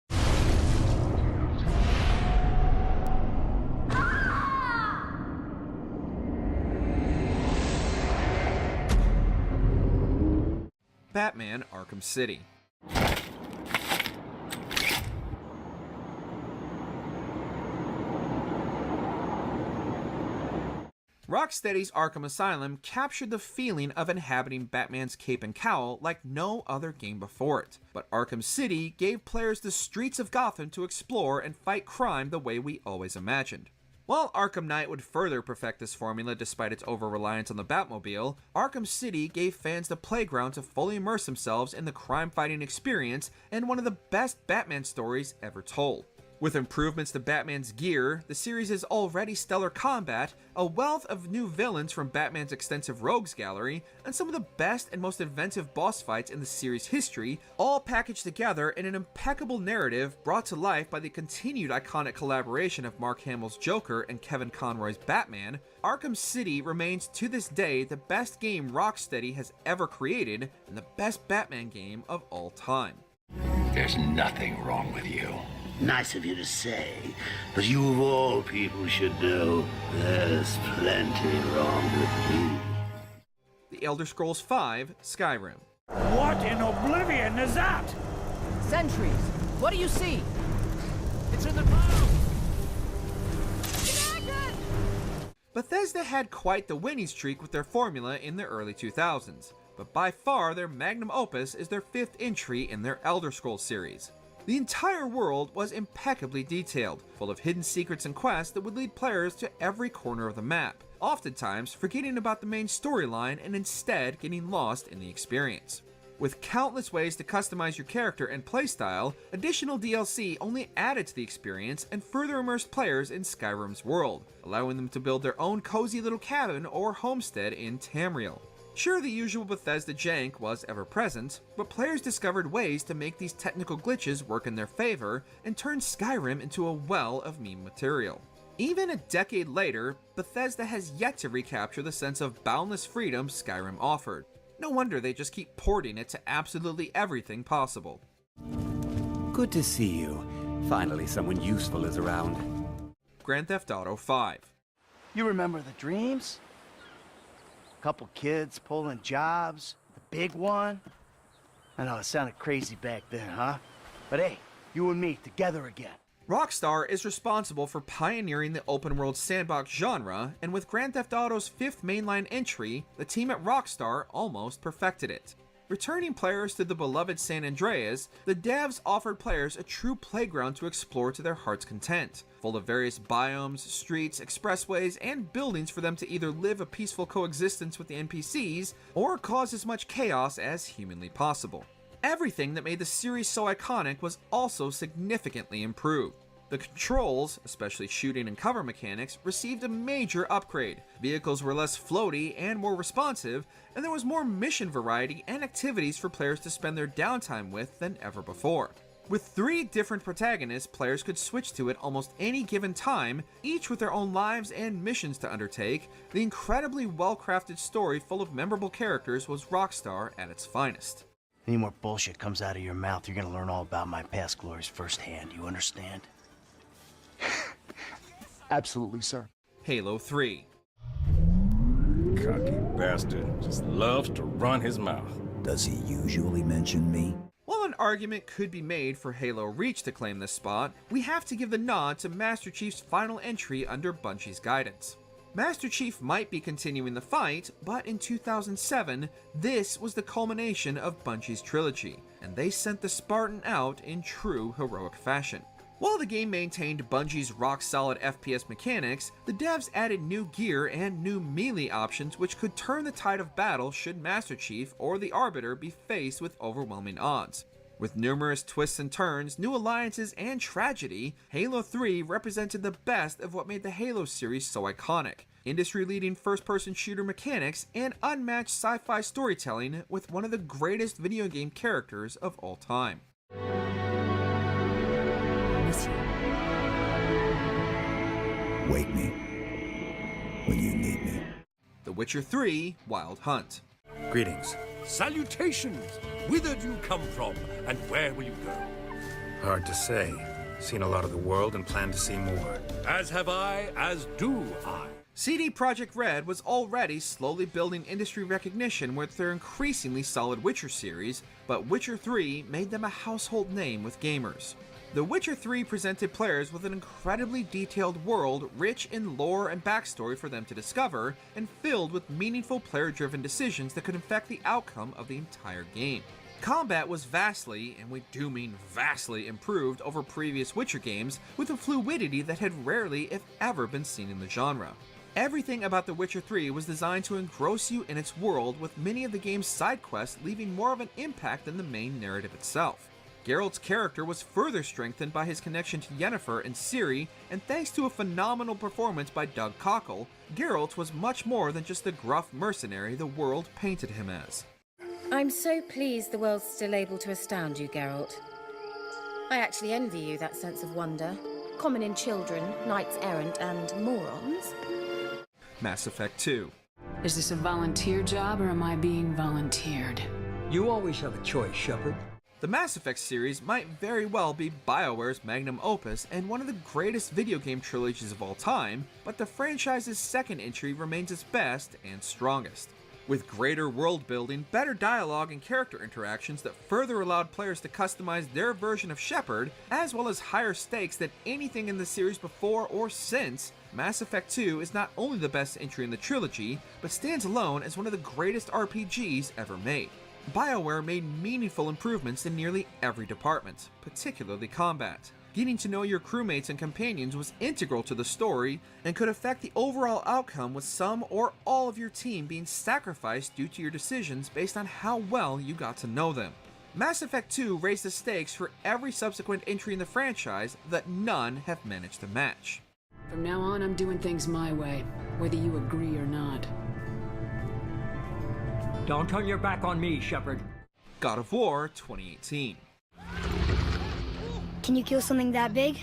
Batman Arkham City. Rocksteady's Arkham Asylum captured the feeling of inhabiting Batman's cape and cowl like no other game before it, but Arkham City gave players the streets of Gotham to explore and fight crime the way we always imagined. While Arkham Knight would further perfect this formula despite its over-reliance on the Batmobile, Arkham City gave fans the playground to fully immerse themselves in the crime-fighting experience and one of the best Batman stories ever told. With improvements to Batman's gear, the series' already stellar combat, a wealth of new villains from Batman's extensive rogues gallery, and some of the best and most inventive boss fights in the series' history, all packaged together in an impeccable narrative brought to life by the continued iconic collaboration of Mark Hamill's Joker and Kevin Conroy's Batman, Arkham City remains to this day the best game Rocksteady has ever created and the best Batman game of all time. There's nothing wrong with you. Nice of you to say, but you of all people should know there's plenty wrong with me. The Elder Scrolls V: Skyrim. What in oblivion is that? Sentries, what do you see? It's in the clouds! Bethesda had quite the winning streak with their formula in the early 2000s, but by far their magnum opus is their 5th entry in their Elder Scrolls series. The entire world was impeccably detailed, full of hidden secrets and quests that would lead players to every corner of the map, oftentimes forgetting about the main storyline and instead getting lost in the experience. With countless ways to customize your character and playstyle, additional DLC only added to the experience and further immersed players in Skyrim's world, allowing them to build their own cozy little cabin or homestead in Tamriel. Sure, the usual Bethesda jank was ever present, but players discovered ways to make these technical glitches work in their favor and turned Skyrim into a well of meme material. Even a decade later, Bethesda has yet to recapture the sense of boundless freedom Skyrim offered. No wonder they just keep porting it to absolutely everything possible. Good to see you. Finally, someone useful is around. Grand Theft Auto 5. You remember the dreams? Couple kids pulling jobs, the big one. I know it sounded crazy back then, huh? But hey, you and me together again. Rockstar is responsible for pioneering the open-world sandbox genre, and with Grand Theft Auto's 5th mainline entry, the team at Rockstar almost perfected it. Returning players to the beloved San Andreas, the devs offered players a true playground to explore to their heart's content, full of various biomes, streets, expressways, and buildings for them to either live a peaceful coexistence with the NPCs or cause as much chaos as humanly possible. Everything that made the series so iconic was also significantly improved. The controls, especially shooting and cover mechanics, received a major upgrade. Vehicles were less floaty and more responsive, and there was more mission variety and activities for players to spend their downtime with than ever before. With 3 different protagonists players could switch to at almost any given time, each with their own lives and missions to undertake, the incredibly well-crafted story full of memorable characters was Rockstar at its finest. Any more bullshit comes out of your mouth, you're gonna learn all about my past glories firsthand, you understand? Absolutely, sir. Halo 3. Cocky bastard just loves to run his mouth. Does he usually mention me? While an argument could be made for Halo Reach to claim this spot, we have to give the nod to Master Chief's final entry under Bungie's guidance. Master Chief might be continuing the fight, but in 2007, this was the culmination of Bungie's trilogy, and they sent the Spartan out in true heroic fashion. While the game maintained Bungie's rock-solid FPS mechanics, the devs added new gear and new melee options which could turn the tide of battle should Master Chief or the Arbiter be faced with overwhelming odds. With numerous twists and turns, new alliances, and tragedy, Halo 3 represented the best of what made the Halo series so iconic. Industry-leading first-person shooter mechanics and unmatched sci-fi storytelling with one of the greatest video game characters of all time. Wake me when you need me. The Witcher 3: Wild Hunt. Greetings. Salutations! Whither do you come from, and where will you go? Hard to say. Seen a lot of the world and plan to see more. As have I, as do I. CD Projekt Red was already slowly building industry recognition with their increasingly solid Witcher series, but Witcher 3 made them a household name with gamers. The Witcher 3 presented players with an incredibly detailed world rich in lore and backstory for them to discover, and filled with meaningful player-driven decisions that could affect the outcome of the entire game. Combat was vastly, and we do mean vastly, improved over previous Witcher games, with a fluidity that had rarely, if ever, been seen in the genre. Everything about The Witcher 3 was designed to engross you in its world, with many of the game's side quests leaving more of an impact than the main narrative itself. Geralt's character was further strengthened by his connection to Yennefer and Ciri, and thanks to a phenomenal performance by Doug Cockle, Geralt was much more than just the gruff mercenary the world painted him as. I'm so pleased the world's still able to astound you, Geralt. I actually envy you that sense of wonder, common in children, knights errant, and morons. Mass Effect 2. Is this a volunteer job, or am I being volunteered? You always have a choice, Shepard. The Mass Effect series might very well be BioWare's magnum opus and one of the greatest video game trilogies of all time, but the franchise's second entry remains its best and strongest. With greater world building, better dialogue, and character interactions that further allowed players to customize their version of Shepard, as well as higher stakes than anything in the series before or since, Mass Effect 2 is not only the best entry in the trilogy, but stands alone as one of the greatest RPGs ever made. BioWare made meaningful improvements in nearly every department, particularly combat. Getting to know your crewmates and companions was integral to the story and could affect the overall outcome, with some or all of your team being sacrificed due to your decisions based on how well you got to know them. Mass Effect 2 raised the stakes for every subsequent entry in the franchise that none have managed to match. From now on, I'm doing things my way, whether you agree or not. Don't turn your back on me, Shepard. God of War 2018. Can you kill something that big?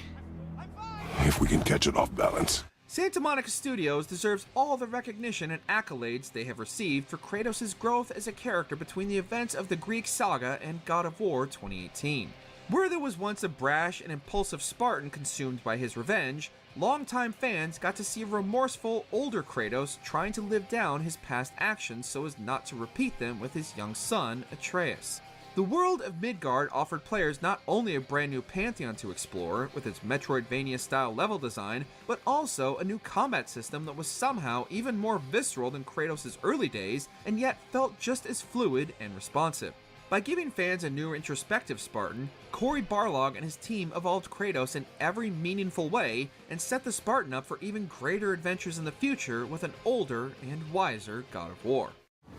If we can catch it off balance. Santa Monica Studios deserves all the recognition and accolades they have received for Kratos' growth as a character between the events of the Greek saga and God of War 2018. Where there was once a brash and impulsive Spartan consumed by his revenge, longtime fans got to see a remorseful, older Kratos trying to live down his past actions so as not to repeat them with his young son, Atreus. The world of Midgard offered players not only a brand new pantheon to explore, with its Metroidvania-style level design, but also a new combat system that was somehow even more visceral than Kratos' early days, and yet felt just as fluid and responsive. By giving fans a new introspective Spartan, Cory Barlog and his team evolved Kratos in every meaningful way and set the Spartan up for even greater adventures in the future with an older and wiser God of War.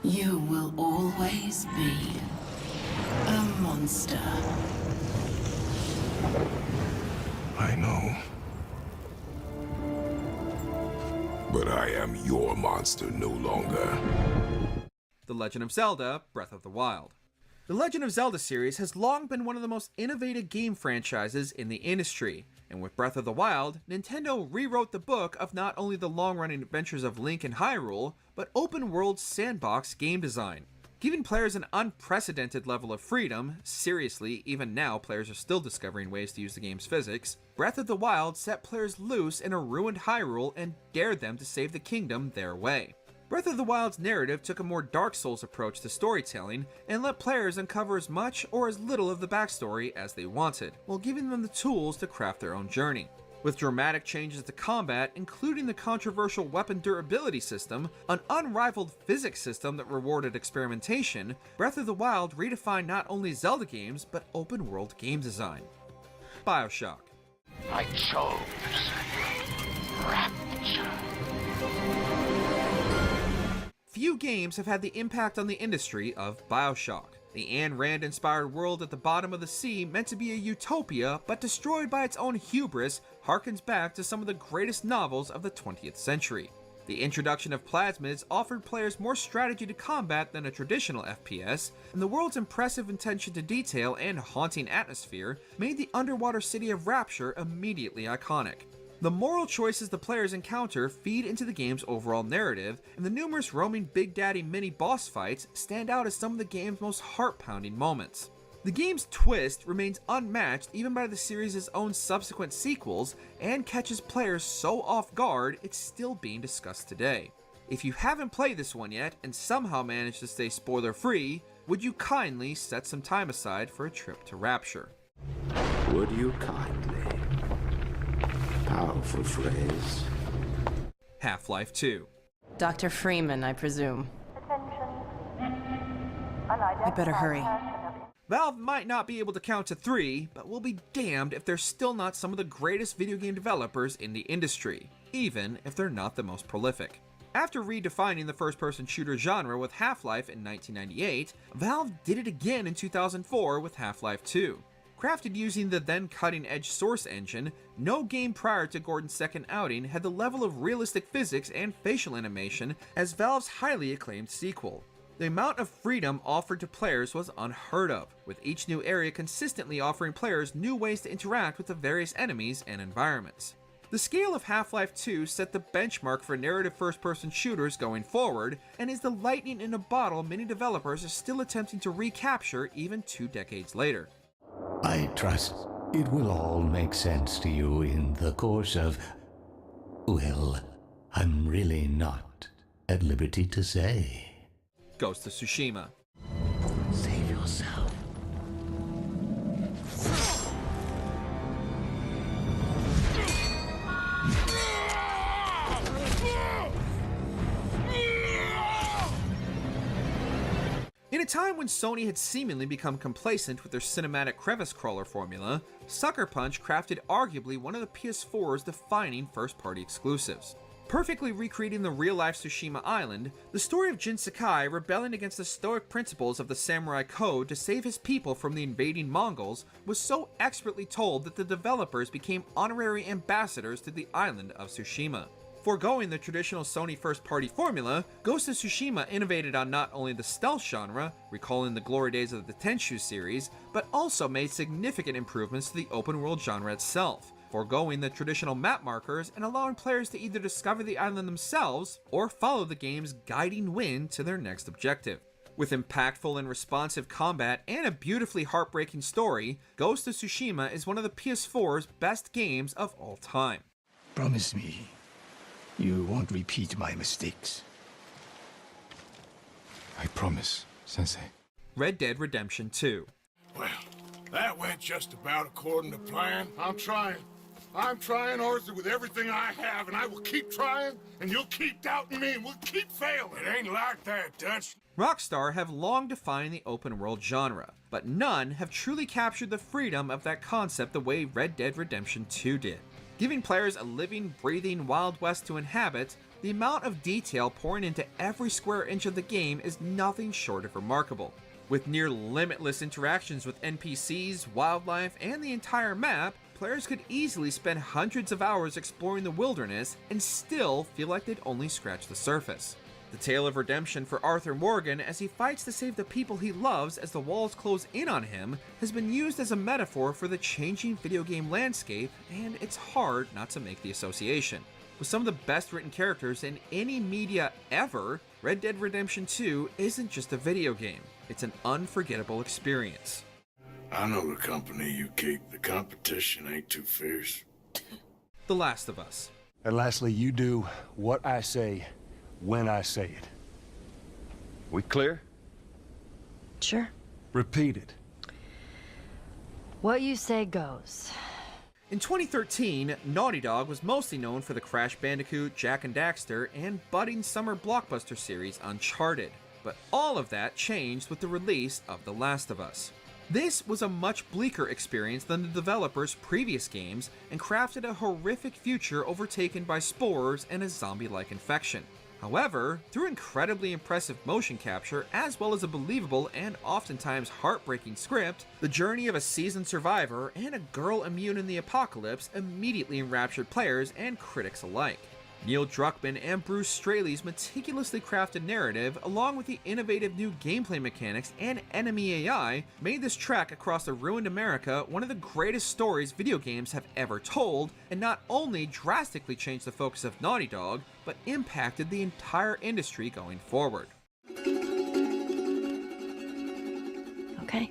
You will always be a monster. I know. But I am your monster no longer. The Legend of Zelda: Breath of the Wild. The Legend of Zelda series has long been one of the most innovative game franchises in the industry, and with Breath of the Wild, Nintendo rewrote the book of not only the long-running adventures of Link in Hyrule, but open-world sandbox game design. Giving players an unprecedented level of freedom, seriously, even now players are still discovering ways to use the game's physics, Breath of the Wild set players loose in a ruined Hyrule and dared them to save the kingdom their way. Breath of the Wild's narrative took a more Dark Souls approach to storytelling and let players uncover as much or as little of the backstory as they wanted, while giving them the tools to craft their own journey. With dramatic changes to combat, including the controversial weapon durability system, an unrivaled physics system that rewarded experimentation, Breath of the Wild redefined not only Zelda games, but open-world game design. BioShock. I chose Rapture. Few games have had the impact on the industry of BioShock. The Ayn Rand-inspired world at the bottom of the sea, meant to be a utopia, but destroyed by its own hubris, harkens back to some of the greatest novels of the 20th century. The introduction of plasmids offered players more strategy to combat than a traditional FPS, and the world's impressive attention to detail and haunting atmosphere made the underwater city of Rapture immediately iconic. The moral choices the players encounter feed into the game's overall narrative, and the numerous roaming Big Daddy mini-boss fights stand out as some of the game's most heart-pounding moments. The game's twist remains unmatched even by the series' own subsequent sequels, and catches players so off guard it's still being discussed today. If you haven't played this one yet and somehow managed to stay spoiler free, would you kindly set some time aside for a trip to Rapture? Would you kindly? Powerful phrase. Half-Life 2. Dr. Freeman, I presume. I better hurry. Valve might not be able to count to 3, but we'll be damned if they're still not some of the greatest video game developers in the industry, even if they're not the most prolific. After redefining the first-person shooter genre with Half-Life in 1998, Valve did it again in 2004 with Half-Life 2. Crafted using the then cutting-edge Source engine, no game prior to Gordon's second outing had the level of realistic physics and facial animation as Valve's highly acclaimed sequel. The amount of freedom offered to players was unheard of, with each new area consistently offering players new ways to interact with the various enemies and environments. The scale of Half-Life 2 set the benchmark for narrative first-person shooters going forward, and is the lightning in a bottle many developers are still attempting to recapture even 2 decades later. I trust it will all make sense to you in the course of... well, I'm really not at liberty to say. Ghost of Tsushima. Save yourself. In a time when Sony had seemingly become complacent with their cinematic crevice crawler formula, Sucker Punch crafted arguably one of the PS4's defining first-party exclusives. Perfectly recreating the real-life Tsushima Island, the story of Jin Sakai rebelling against the stoic principles of the samurai code to save his people from the invading Mongols was so expertly told that the developers became honorary ambassadors to the island of Tsushima. Foregoing the traditional Sony first-party formula, Ghost of Tsushima innovated on not only the stealth genre, recalling the glory days of the Tenchu series, but also made significant improvements to the open-world genre itself, foregoing the traditional map markers and allowing players to either discover the island themselves or follow the game's guiding wind to their next objective. With impactful and responsive combat and a beautifully heartbreaking story, Ghost of Tsushima is one of the PS4's best games of all time. Promise me you won't repeat my mistakes. I promise, Sensei. Red Dead Redemption 2. Well, that went just about according to plan. I'm trying, Arthur, with everything I have, and I will keep trying, and you'll keep doubting me, and we'll keep failing. It ain't like that, Dutch. Rockstar have long defined the open-world genre, but none have truly captured the freedom of that concept the way Red Dead Redemption 2 did. Giving players a living, breathing Wild West to inhabit, the amount of detail pouring into every square inch of the game is nothing short of remarkable. With near limitless interactions with NPCs, wildlife, and the entire map, players could easily spend hundreds of hours exploring the wilderness and still feel like they'd only scratched the surface. The tale of redemption for Arthur Morgan as he fights to save the people he loves as the walls close in on him has been used as a metaphor for the changing video game landscape, and it's hard not to make the association. With some of the best written characters in any media ever, Red Dead Redemption 2 isn't just a video game, it's an unforgettable experience. I know the company you keep. The competition ain't too fierce. The Last of Us. And lastly, you do what I say when I say it. We clear? Sure. Repeat it. What you say goes. In 2013, Naughty Dog was mostly known for the Crash Bandicoot, Jak and Daxter, and budding summer blockbuster series Uncharted. But all of that changed with the release of The Last of Us. This was a much bleaker experience than the developers' previous games and crafted a horrific future overtaken by spores and a zombie-like infection. However, through incredibly impressive motion capture, as well as a believable and oftentimes heartbreaking script, the journey of a seasoned survivor and a girl immune in the apocalypse immediately enraptured players and critics alike. Neil Druckmann and Bruce Straley's meticulously crafted narrative, along with the innovative new gameplay mechanics and enemy AI, made this trek across the ruined America one of the greatest stories video games have ever told, and not only drastically changed the focus of Naughty Dog, but impacted the entire industry going forward. Okay.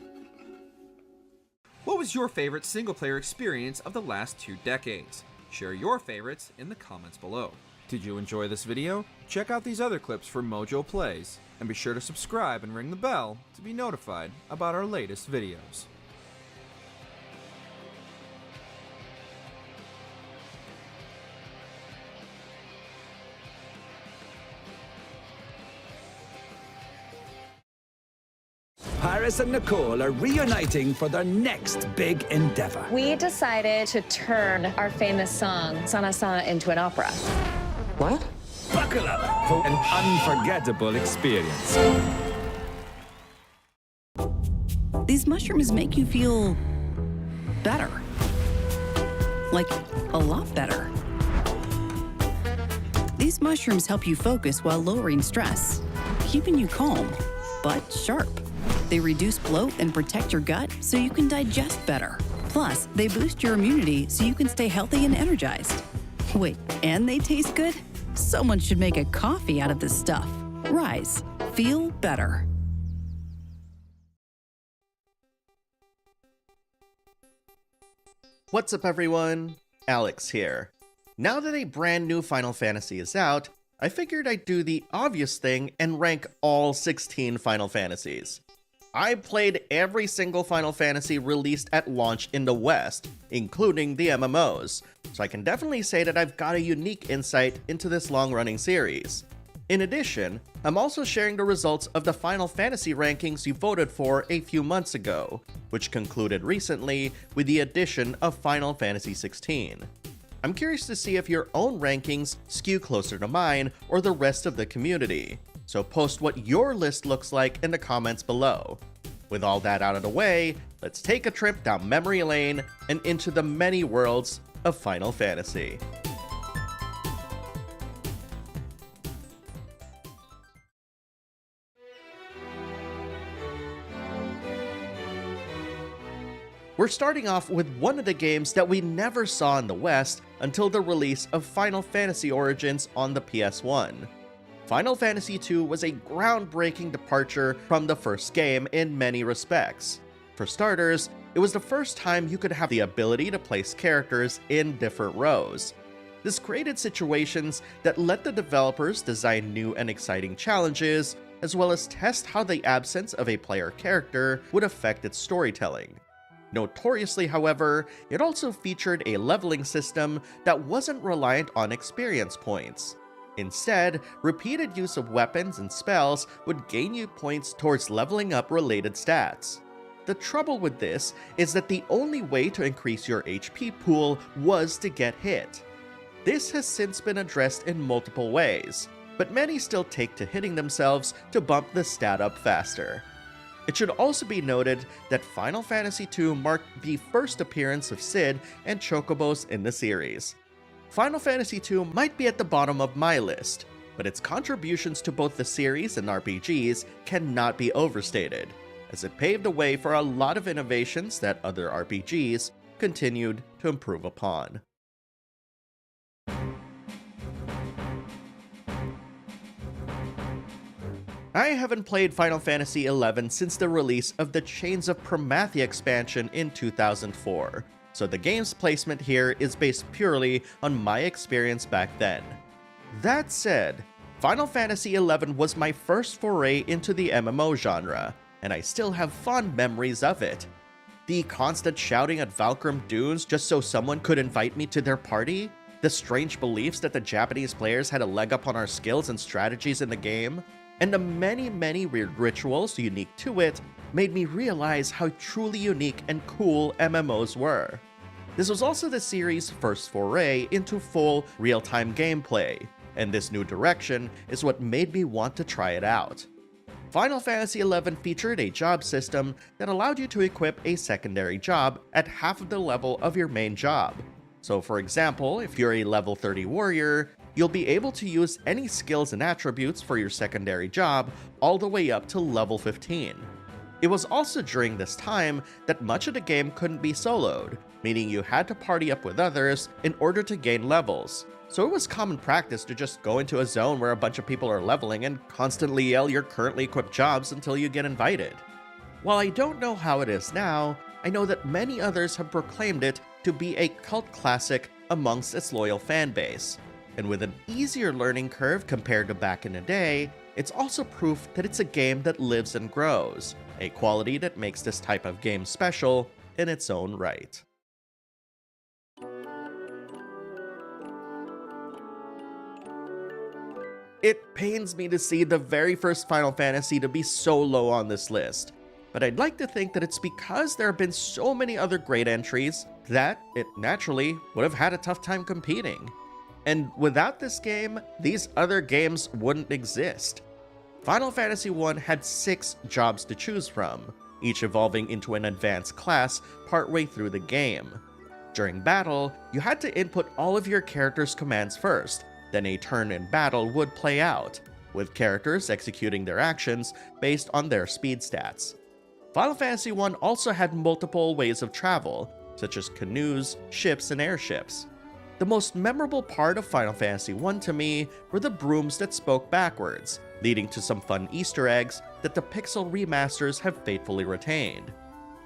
was your favorite single-player experience of the last 2 decades? Share your favorites in the comments below. Did you enjoy this video? Check out these other clips from Mojo Plays, and be sure to subscribe and ring the bell to be notified about our latest videos. Paris and Nicole are reuniting for their next big endeavor. We decided to turn our famous song, Sana Sana, into an opera. What? Buckle up for an unforgettable experience. These mushrooms make you feel better. Like, a lot better. These mushrooms help you focus while lowering stress, keeping you calm, but sharp. They reduce bloat and protect your gut so you can digest better. Plus, they boost your immunity so you can stay healthy and energized. Wait, and they taste good? Someone should make a coffee out of this stuff. Rise. Feel better. What's up everyone? Alex here. Now that a brand new Final Fantasy is out, I figured I'd do the obvious thing and rank all 16 Final Fantasies. I played every single Final Fantasy released at launch in the West, including the MMOs, so I can definitely say that I've got a unique insight into this long-running series. In addition, I'm also sharing the results of the Final Fantasy rankings you voted for a few months ago, which concluded recently with the addition of Final Fantasy XVI. I'm curious to see if your own rankings skew closer to mine or the rest of the community, so post what your list looks like in the comments below. With all that out of the way, let's take a trip down memory lane and into the many worlds of Final Fantasy. We're starting off with one of the games that we never saw in the West until the release of Final Fantasy Origins on the PS1. Final Fantasy II was a groundbreaking departure from the first game in many respects. For starters, it was the first time you could have the ability to place characters in different rows. This created situations that let the developers design new and exciting challenges, as well as test how the absence of a player character would affect its storytelling. Notoriously, however, it also featured a leveling system that wasn't reliant on experience points. Instead, repeated use of weapons and spells would gain you points towards leveling up related stats. The trouble with this is that the only way to increase your HP pool was to get hit. This has since been addressed in multiple ways, but many still take to hitting themselves to bump the stat up faster. It should also be noted that Final Fantasy II marked the first appearance of Cid and Chocobos in the series. Final Fantasy II might be at the bottom of my list, but its contributions to both the series and RPGs cannot be overstated, as it paved the way for a lot of innovations that other RPGs continued to improve upon. I haven't played Final Fantasy XI since the release of the Chains of Promathia expansion in 2004, so the game's placement here is based purely on my experience back then. That said, Final Fantasy XI was my first foray into the MMO genre, and I still have fond memories of it. The constant shouting at Valkyrie dunes just so someone could invite me to their party, the strange beliefs that the Japanese players had a leg up on our skills and strategies in the game, and the many weird rituals unique to it made me realize how truly unique and cool MMOs were. This was also the series' first foray into full real-time gameplay, and this new direction is what made me want to try it out. Final Fantasy XI featured a job system that allowed you to equip a secondary job at half of the level of your main job. So for example, if you're a level 30 warrior, you'll be able to use any skills and attributes for your secondary job all the way up to level 15. It was also during this time that much of the game couldn't be soloed, meaning you had to party up with others in order to gain levels. So it was common practice to just go into a zone where a bunch of people are leveling and constantly yell your currently equipped jobs until you get invited. While I don't know how it is now, I know that many others have proclaimed it to be a cult classic amongst its loyal fanbase. And with an easier learning curve compared to back in the day, it's also proof that it's a game that lives and grows, a quality that makes this type of game special in its own right. It pains me to see the very first Final Fantasy to be so low on this list, but I'd like to think that it's because there have been so many other great entries that it naturally would have had a tough time competing. And without this game, these other games wouldn't exist. Final Fantasy I had 6 jobs to choose from, each evolving into an advanced class partway through the game. During battle, you had to input all of your character's commands first, then a turn in battle would play out, with characters executing their actions based on their speed stats. Final Fantasy I also had multiple ways of travel, such as canoes, ships, and airships. The most memorable part of Final Fantasy I to me were the brooms that spoke backwards, leading to some fun Easter eggs that the Pixel remasters have faithfully retained.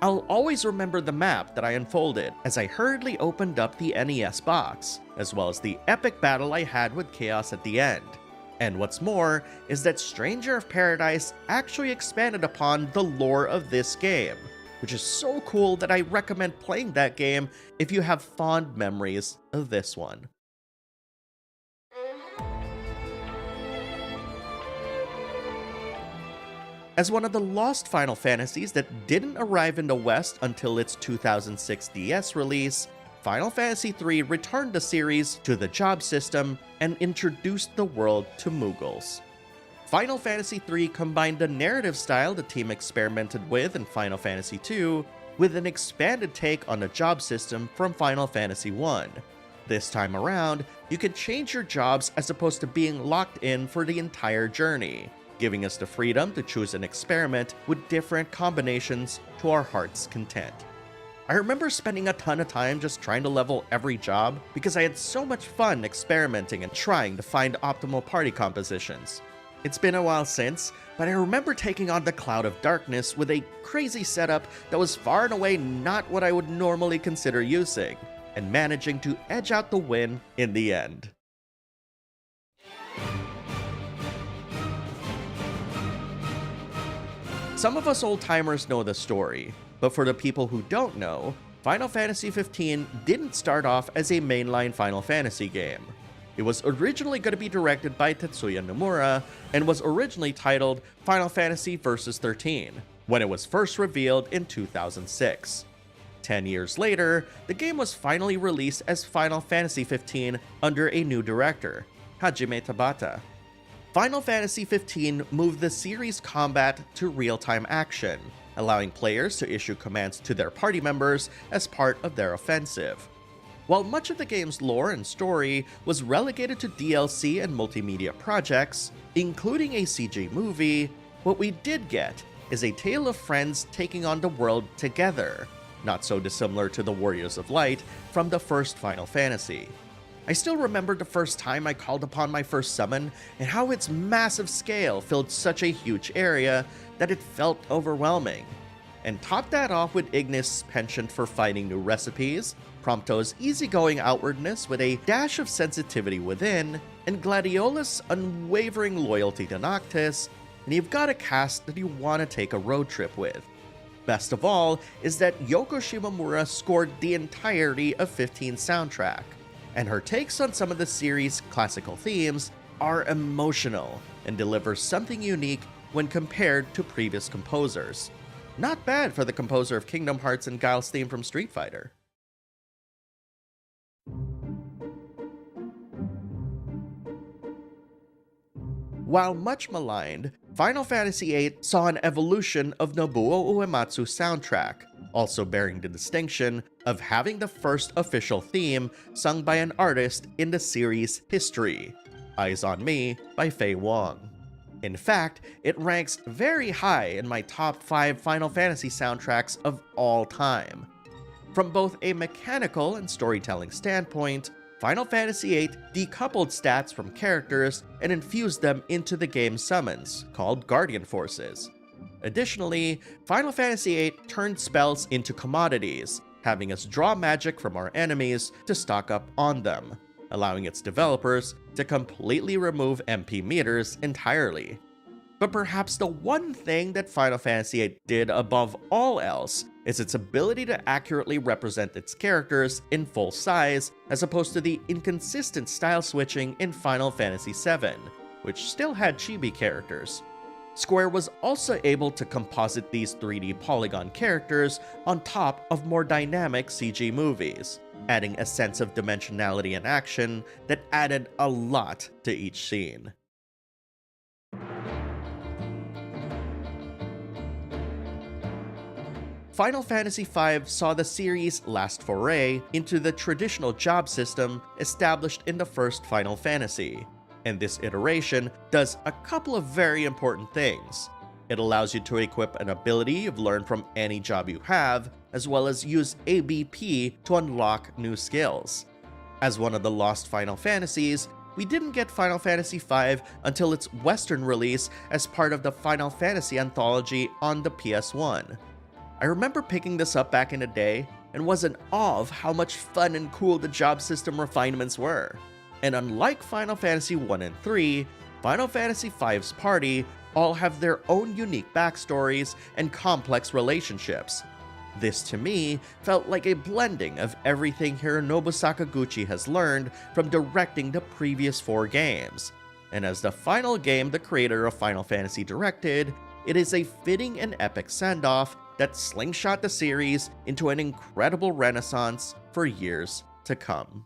I'll always remember the map that I unfolded as I hurriedly opened up the NES box, as well as the epic battle I had with Chaos at the end. And what's more is that Stranger of Paradise actually expanded upon the lore of this game, which is so cool that I recommend playing that game if you have fond memories of this one. As one of the lost Final Fantasies that didn't arrive in the West until its 2006 DS release, Final Fantasy III returned the series to the job system and introduced the world to Muggles. Final Fantasy III combined the narrative style the team experimented with in Final Fantasy II with an expanded take on the job system from Final Fantasy I. This time around, you can change your jobs as opposed to being locked in for the entire journey, giving us the freedom to choose an experiment with different combinations to our heart's content. I remember spending a ton of time just trying to level every job because I had so much fun experimenting and trying to find optimal party compositions. It's been a while since, but I remember taking on the Cloud of Darkness with a crazy setup that was far and away not what I would normally consider using, and managing to edge out the win in the end. Some of us old-timers know the story, but for the people who don't know, Final Fantasy XV didn't start off as a mainline Final Fantasy game. It was originally going to be directed by Tetsuya Nomura, and was originally titled Final Fantasy Versus 13, when it was first revealed in 2006. 10 years later, the game was finally released as Final Fantasy XV under a new director, Hajime Tabata. Final Fantasy XV moved the series' combat to real-time action, allowing players to issue commands to their party members as part of their offensive. While much of the game's lore and story was relegated to DLC and multimedia projects, including a CG movie, what we did get is a tale of friends taking on the world together, not so dissimilar to the Warriors of Light from the first Final Fantasy. I still remember the first time I called upon my first summon and how its massive scale filled such a huge area that it felt overwhelming. And top that off with Ignis' penchant for finding new recipes, Prompto's easygoing outwardness with a dash of sensitivity within, and Gladiolus' unwavering loyalty to Noctis, and you've got a cast that you want to take a road trip with. Best of all is that Yoko Shimomura scored the entirety of 15's soundtrack, and her takes on some of the series' classical themes are emotional and deliver something unique when compared to previous composers. Not bad for the composer of Kingdom Hearts and Guile's theme from Street Fighter. While much maligned, Final Fantasy VIII saw an evolution of Nobuo Uematsu's soundtrack, also bearing the distinction of having the first official theme sung by an artist in the series' history, Eyes on Me by Fei Wong. In fact, it ranks very high in my top 5 Final Fantasy soundtracks of all time. From both a mechanical and storytelling standpoint, Final Fantasy VIII decoupled stats from characters and infused them into the game's summons, called Guardian Forces. Additionally, Final Fantasy VIII turned spells into commodities, having us draw magic from our enemies to stock up on them, allowing its developers to completely remove MP meters entirely. But perhaps the one thing that Final Fantasy VIII did above all else is its ability to accurately represent its characters in full size, as opposed to the inconsistent style switching in Final Fantasy VII, which still had chibi characters. Square was also able to composite these 3D polygon characters on top of more dynamic CG movies, adding a sense of dimensionality and action that added a lot to each scene. Final Fantasy V saw the series' last foray into the traditional job system established in the first Final Fantasy, and this iteration does a couple of very important things. It allows you to equip an ability you've learned from any job you have, as well as use ABP to unlock new skills. As one of the lost Final Fantasies, we didn't get Final Fantasy V until its Western release as part of the Final Fantasy anthology on the PS1. I remember picking this up back in the day and was in awe of how much fun and cool the job system refinements were. And unlike Final Fantasy 1 and 3, Final Fantasy V's party all have their own unique backstories and complex relationships. This to me felt like a blending of everything Hironobu Sakaguchi has learned from directing the previous 4 games. And as the final game the creator of Final Fantasy directed, it is a fitting and epic send-off that slingshot the series into an incredible renaissance for years to come.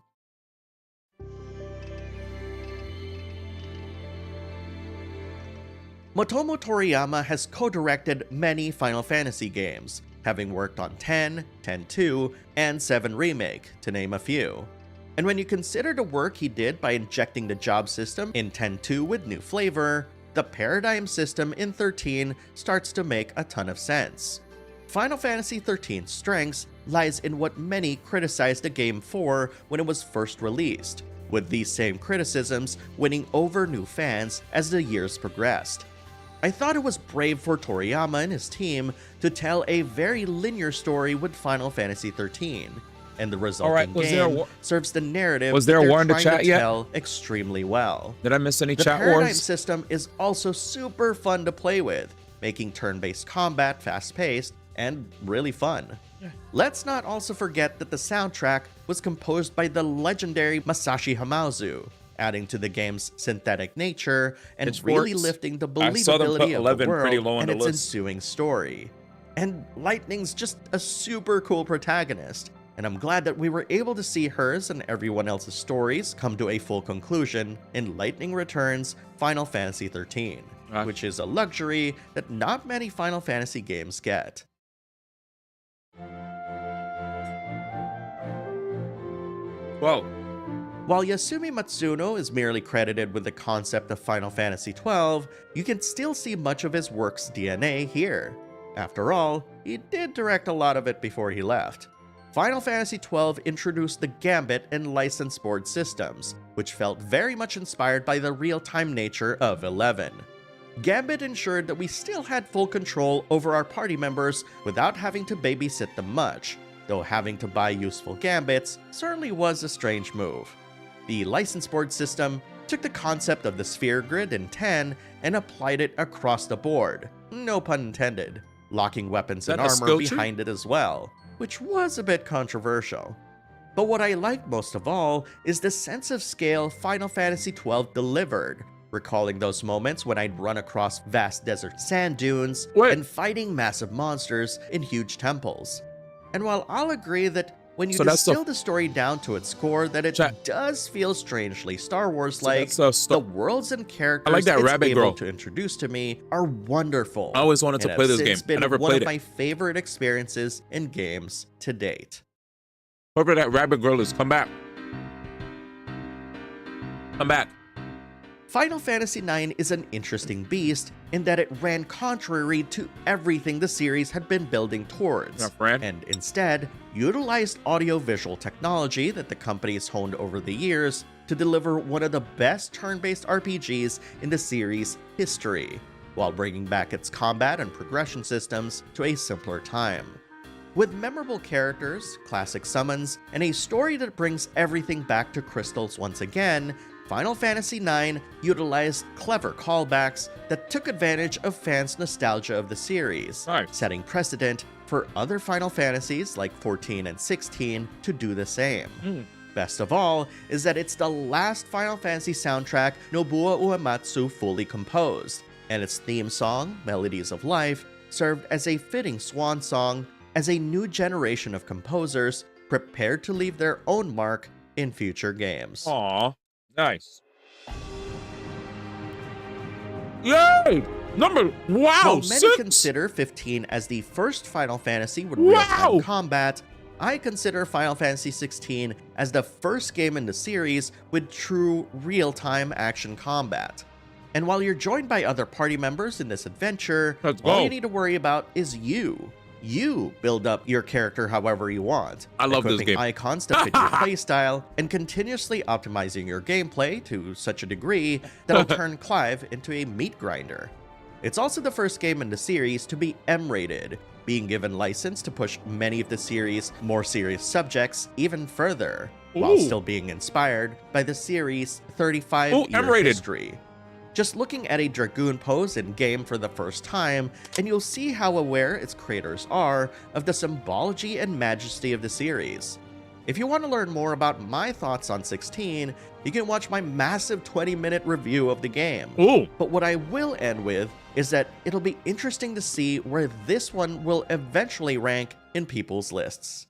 Motomo Toriyama has co-directed many Final Fantasy games, having worked on 10, 10-2, and 7 Remake, to name a few. And when you consider the work he did by injecting the job system in 10-2 with new flavor, the paradigm system in 13 starts to make a ton of sense. Final Fantasy XIII's strengths lies in what many criticized the game for when it was first released, with these same criticisms winning over new fans as the years progressed. I thought it was brave for Toriyama and his team to tell a very linear story with Final Fantasy XIII, and the resulting game serves the narrative was there a war in the trying chat to yet? tell extremely well. Did I miss any The chat paradigm wars? system is also super fun to play with, making turn-based combat fast-paced and really fun. Let's not also forget that the soundtrack was composed by the legendary Masashi Hamauzu, adding to the game's synthetic nature and really lifting the I saw them put believability of 11 the pretty world low on and the its list. ensuing story. And Lightning's just a super cool protagonist, and I'm glad that we were able to see hers and everyone else's stories come to a full conclusion in Lightning Returns Final Fantasy XIII, which is a luxury that not many Final Fantasy games get. Whoa. While Yasumi Matsuno is merely credited with the concept of Final Fantasy XII, you can still see much of his work's DNA here. After all, he did direct a lot of it before he left. Final Fantasy XII introduced the Gambit and license board systems, which felt very much inspired by the real-time nature of 11. Gambit ensured that we still had full control over our party members without having to babysit them much, though having to buy useful gambits certainly was a strange move. The license board system took the concept of the sphere grid in 10 and applied it across the board, no pun intended, locking weapons and armor behind it as well, which was a bit controversial. But what I liked most of all is the sense of scale Final Fantasy XII delivered, recalling those moments when I'd run across vast desert sand dunes and fighting massive monsters in huge temples. And while I'll agree that when you distill the story down to its core, that it does feel strangely Star Wars-like, the worlds and characters it's able to introduce to me are wonderful. I always wanted to play this game. I never played it. One of my favorite experiences in games to date. Whoever that rabbit girl is, come back. Come back. Final Fantasy IX is an interesting beast in that it ran contrary to everything the series had been building towards, and instead utilized audio-visual technology that the company has honed over the years to deliver one of the best turn-based RPGs in the series' history. while bringing back its combat and progression systems to a simpler time. With memorable characters, classic summons, and a story that brings everything back to crystals once again, Final Fantasy IX utilized clever callbacks that took advantage of fans' nostalgia of the series, setting precedent for other Final Fantasies like 14 and 16 to do the same. Best of all is that it's the last Final Fantasy soundtrack Nobuo Uematsu fully composed, and its theme song, Melodies of Life, served as a fitting swan song as a new generation of composers prepared to leave their own mark in future games. Aww, nice. Yay! Wow! While many 6? consider 15 as the first Final Fantasy with real-time combat, I consider Final Fantasy 16 as the first game in the series with true real-time action combat. And while you're joined by other party members in this adventure, all you need to worry about is you. You build up your character however you want, I love this equipping game. icons to fit your playstyle, and continuously optimizing your gameplay to such a degree that'll turn Clive into a meat grinder. It's also the first game in the series to be M-rated, being given license to push many of the series' more serious subjects even further, while still being inspired by the series' 35-year history. Just looking at a Dragoon pose in-game for the first time, and you'll see how aware its creators are of the symbology and majesty of the series. If you want to learn more about my thoughts on 16, you can watch my massive 20-minute review of the game. But what I will end with is that it'll be interesting to see where this one will eventually rank in people's lists.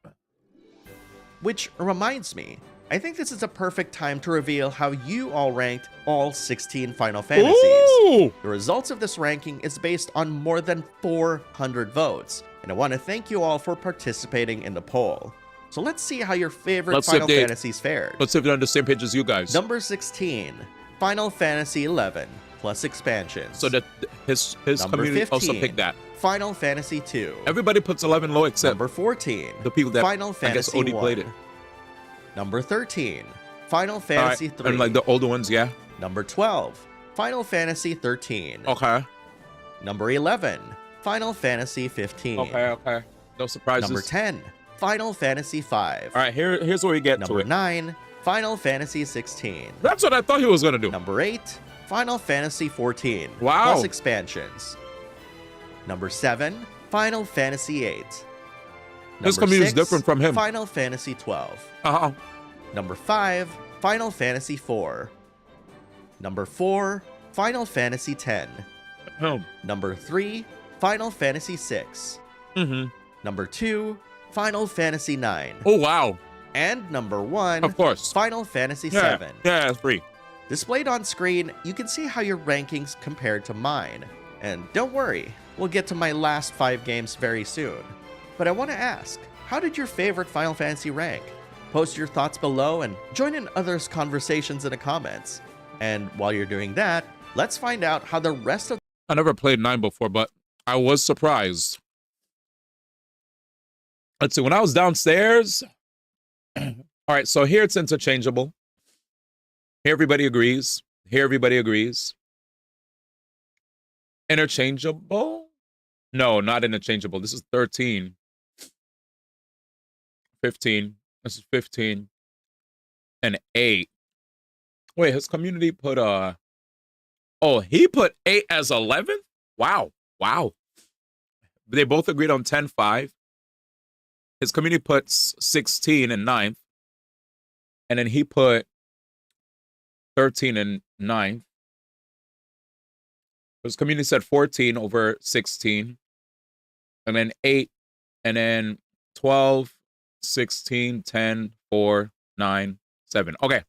Which reminds me, I think this is a perfect time to reveal how you all ranked all 16 Final Fantasies. The results of this ranking is based on more than 400 votes, and I want to thank you all for participating in the poll. So let's see how your favorite Final Fantasies fared. Let's see if they're on the same page as you guys. Number 16, Final Fantasy 11 plus expansions. So that his community 15, also picked that. Final Fantasy 2. Everybody puts 11 low except Number 14, the people that Final I guess Fantasy OD 1. played it. Number 13, Final Fantasy 3. And like the older ones, yeah. Number 12, Final Fantasy 13. Okay. Number 11, Final Fantasy 15. Okay. No surprises. Number 10, Final Fantasy 5. All right, here's where we get Number to it. 9, Final Fantasy 16. That's what I thought he was gonna do. Number 8, Final Fantasy 14. Wow. Plus expansions. Number 7, Final Fantasy 8. This community is different from him. Final Fantasy 12. Number 5, Final Fantasy 4. Number 4, Final Fantasy 10. Number 3, Final Fantasy 6. Number 2, Final Fantasy 9. Oh, wow. And number 1, of course, Final Fantasy 7. Yeah, 3. Displayed on screen, you can see how your rankings compared to mine. And don't worry, we'll get to my last 5 games very soon. But I want to ask, how did your favorite Final Fantasy rank? Post your thoughts below and join in others' conversations in the comments. And while you're doing that, let's find out how the rest of... I never played 9 before, but I was surprised. Let's see, when I was downstairs... All right, so here it's interchangeable. Here everybody agrees. Here everybody agrees. Interchangeable? No, not interchangeable. This is 13. 15. This is 15. And 8. Wait, his community put oh, he put 8 as 11th? Wow. They both agreed on 10-5. His community puts 16 and 9th. And then he put 13 and 9th. His community said 14 over 16. And then 8. And then 12, 16, 10, 4, 9, 7. Okay.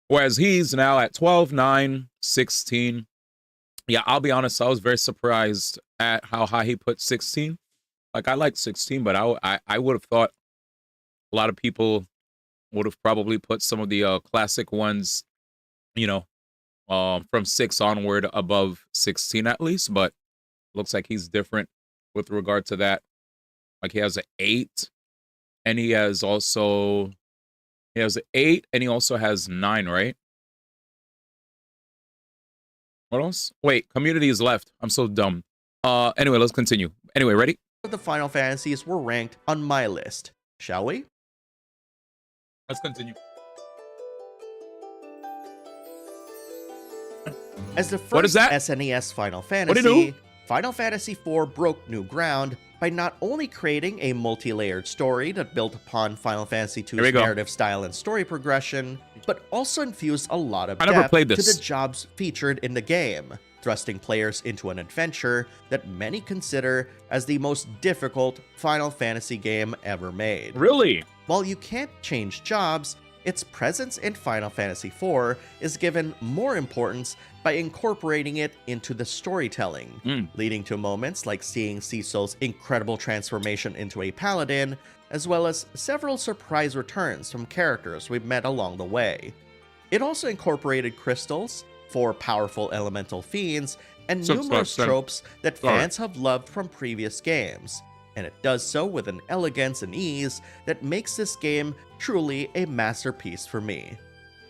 Whereas he's now at 12, 9, 16. Yeah, I'll be honest. I was very surprised at how high he put 16. Like, I like 16, but I would have thought a lot of people would have probably put some of the classic ones, you know, from 6 onward above 16 at least. But looks like he's different with regard to that. Like, he has an 8. And he has also... He has an 8, and he also has 9, right? What else? Wait, community is left. I'm so dumb. Anyway, let's continue. Anyway, ready? The Final Fantasies were ranked on my list. Shall we? Let's continue. As the What is first that? SNES Final What'd it Fantasy, do? Final Fantasy IV broke new ground by not only creating a multi-layered story that built upon Final Fantasy Here we II's go. narrative style and story progression, but also infused a lot of I never depth played to this. the jobs featured in the game, thrusting players into an adventure that many consider as the most difficult Final Fantasy game ever made. Really? While you can't change jobs, its presence in Final Fantasy IV is given more importance by incorporating it into the storytelling, leading to moments like seeing Cecil's incredible transformation into a paladin, as well as several surprise returns from characters we've met along the way. It also incorporated crystals, 4 powerful elemental fiends, and numerous tropes that fans have loved from previous games, and it does so with an elegance and ease that makes this game truly a masterpiece for me.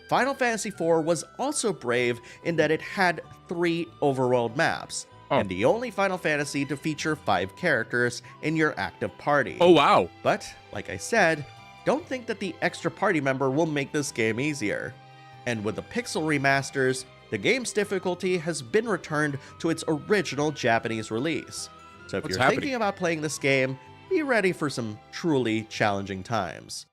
Final Fantasy IV was also brave in that it had 3 overworld maps, and the only Final Fantasy to feature 5 characters in your active party. Oh, wow. But, like I said, don't think that the extra party member will make this game easier. And with the pixel remasters, the game's difficulty has been returned to its original Japanese release. So if What's you're happening? thinking about playing this game, be ready for some truly challenging times.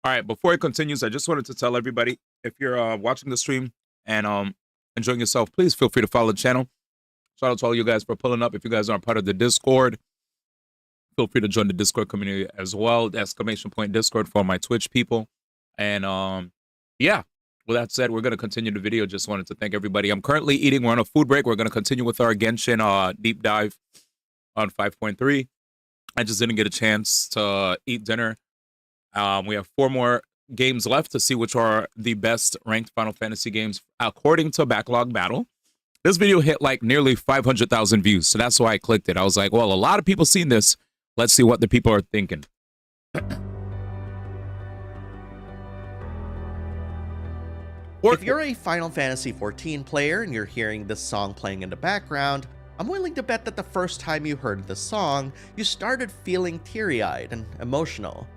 All right, before it continues, I just wanted to tell everybody, if you're watching the stream and enjoying yourself, please feel free to follow the channel. Shout out to all you guys for pulling up. If you guys aren't part of the Discord, feel free to join the Discord community as well. The ! Discord for my Twitch people. And yeah, with that said, we're going to continue the video. Just wanted to thank everybody. I'm currently eating. We're on a food break. We're going to continue with our Genshin deep dive on 5.3. I just didn't get a chance to eat dinner. We have 4 more games left to see which are the best ranked Final Fantasy games according to Backlog Battle. This video hit like nearly 500,000 views, so that's why I clicked it. I was like, well, a lot of people seen this. Let's see what the people are thinking. If you're a Final Fantasy XIV player and you're hearing this song playing in the background, I'm willing to bet that the first time you heard the song, you started feeling teary-eyed and emotional.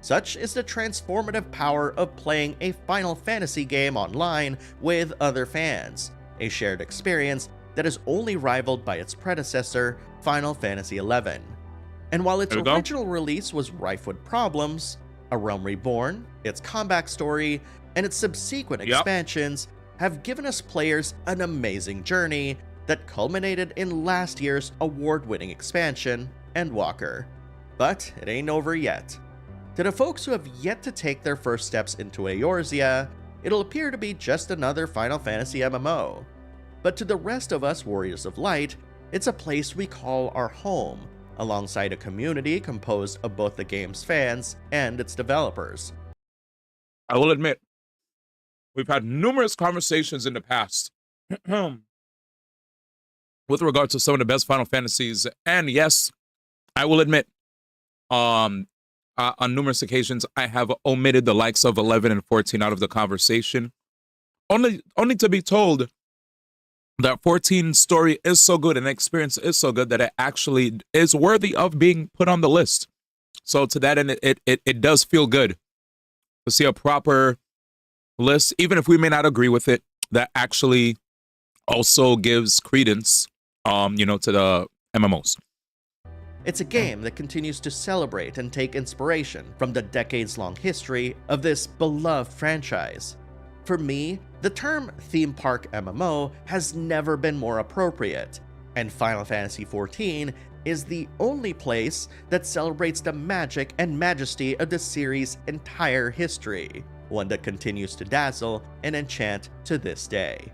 Such is the transformative power of playing a Final Fantasy game online with other fans, a shared experience that is only rivaled by its predecessor, Final Fantasy XI. And while its original release was rife with problems, A Realm Reborn, its comeback story, and its subsequent expansions have given us players an amazing journey that culminated in last year's award-winning expansion, Endwalker. But it ain't over yet. To the folks who have yet to take their first steps into Eorzea, it'll appear to be just another Final Fantasy MMO. But to the rest of us Warriors of Light, it's a place we call our home, alongside a community composed of both the game's fans and its developers. I will admit, we've had numerous conversations in the past with regard to some of the best Final Fantasies, and yes, I will admit, on numerous occasions, I have omitted the likes of 11 and 14 out of the conversation, only to be told that 14's story is so good and the experience is so good that it actually is worthy of being put on the list. So to that end, it does feel good to see a proper list, even if we may not agree with it, that actually also gives credence, to the MMOs. It's a game that continues to celebrate and take inspiration from the decades-long history of this beloved franchise. For me, the term theme park MMO has never been more appropriate, and Final Fantasy XIV is the only place that celebrates the magic and majesty of the series' entire history, one that continues to dazzle and enchant to this day.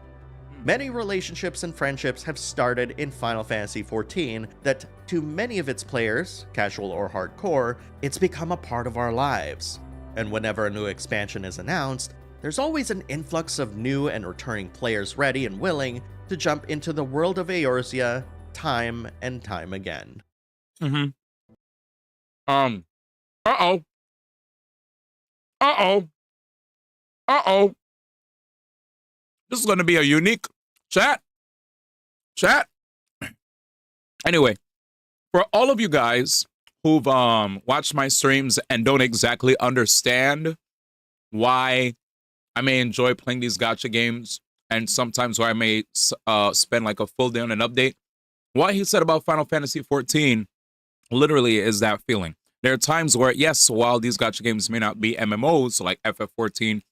Many relationships and friendships have started in Final Fantasy XIV that, to many of its players, casual or hardcore, it's become a part of our lives. And whenever a new expansion is announced, there's always an influx of new and returning players ready and willing to jump into the world of Eorzea time and time again. This is going to be a unique Chat. Anyway, for all of you guys who've watched my streams and don't exactly understand why I may enjoy playing these gacha games, and sometimes why I may spend like a full day on an update, what he said about Final Fantasy XIV literally is that feeling. There are times where, yes, while these gacha games may not be MMOs like FF14,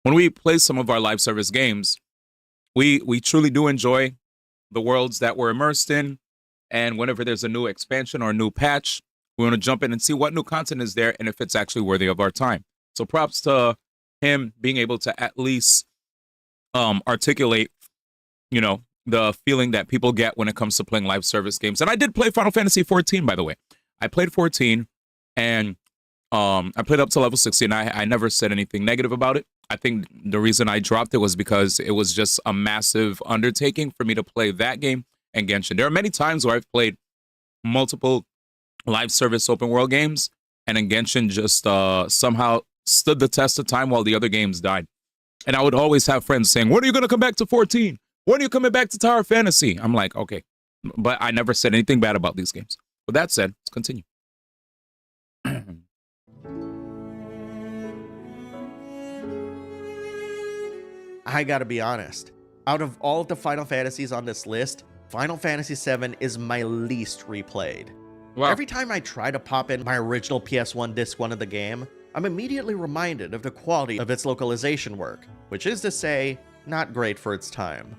when we play some of our live service games, we truly do enjoy the worlds that we're immersed in. And whenever there's a new expansion or a new patch, we want to jump in and see what new content is there and if it's actually worthy of our time. So props to him being able to at least articulate, you know, the feeling that people get when it comes to playing live service games. And I did play Final Fantasy XIV, by the way. I played 14 and I played up to level 60 and I never said anything negative about it. I think the reason I dropped it was because it was just a massive undertaking for me to play that game and Genshin. There are many times where I've played multiple live service open world games and then Genshin just somehow stood the test of time while the other games died. And I would always have friends saying, when are you going to come back to 14? When are you coming back to Tower of Fantasy? I'm like, okay. But I never said anything bad about these games. With that said, let's continue. I gotta be honest. Out of all of the Final Fantasies on this list, Final Fantasy VII is my least replayed. Wow. Every time I try to pop in my original PS1 Disc 1 of the game, I'm immediately reminded of the quality of its localization work, which is to say, not great for its time.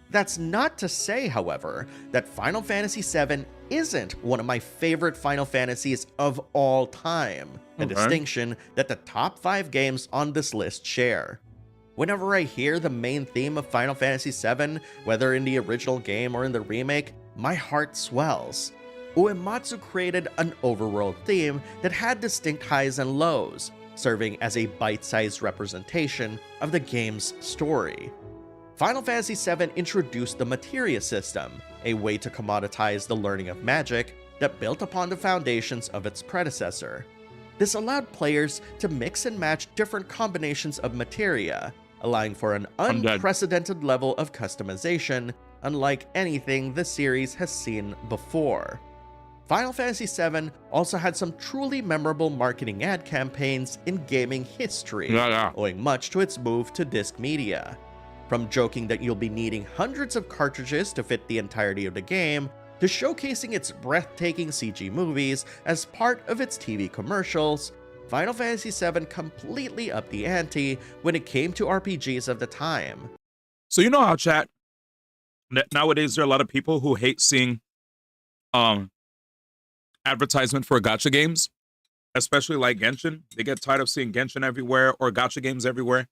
That's not to say, however, that Final Fantasy VII isn't one of my favorite Final Fantasies of all time, a distinction that the top 5 games on this list share. Whenever I hear the main theme of Final Fantasy VII, whether in the original game or in the remake, my heart swells. Uematsu created an overworld theme that had distinct highs and lows, serving as a bite-sized representation of the game's story. Final Fantasy VII introduced the Materia system, a way to commoditize the learning of magic that built upon the foundations of its predecessor. This allowed players to mix and match different combinations of materia, allowing for an unprecedented level of customization, unlike anything the series has seen before. Final Fantasy VII also had some truly memorable marketing ad campaigns in gaming history, owing much to its move to disc media. From joking that you'll be needing hundreds of cartridges to fit the entirety of the game, to showcasing its breathtaking CG movies as part of its TV commercials, Final Fantasy VII completely upped the ante when it came to RPGs of the time. So you know how, chat, nowadays there are a lot of people who hate seeing advertisement for gacha games, especially like Genshin. They get tired of seeing Genshin everywhere or gacha games everywhere.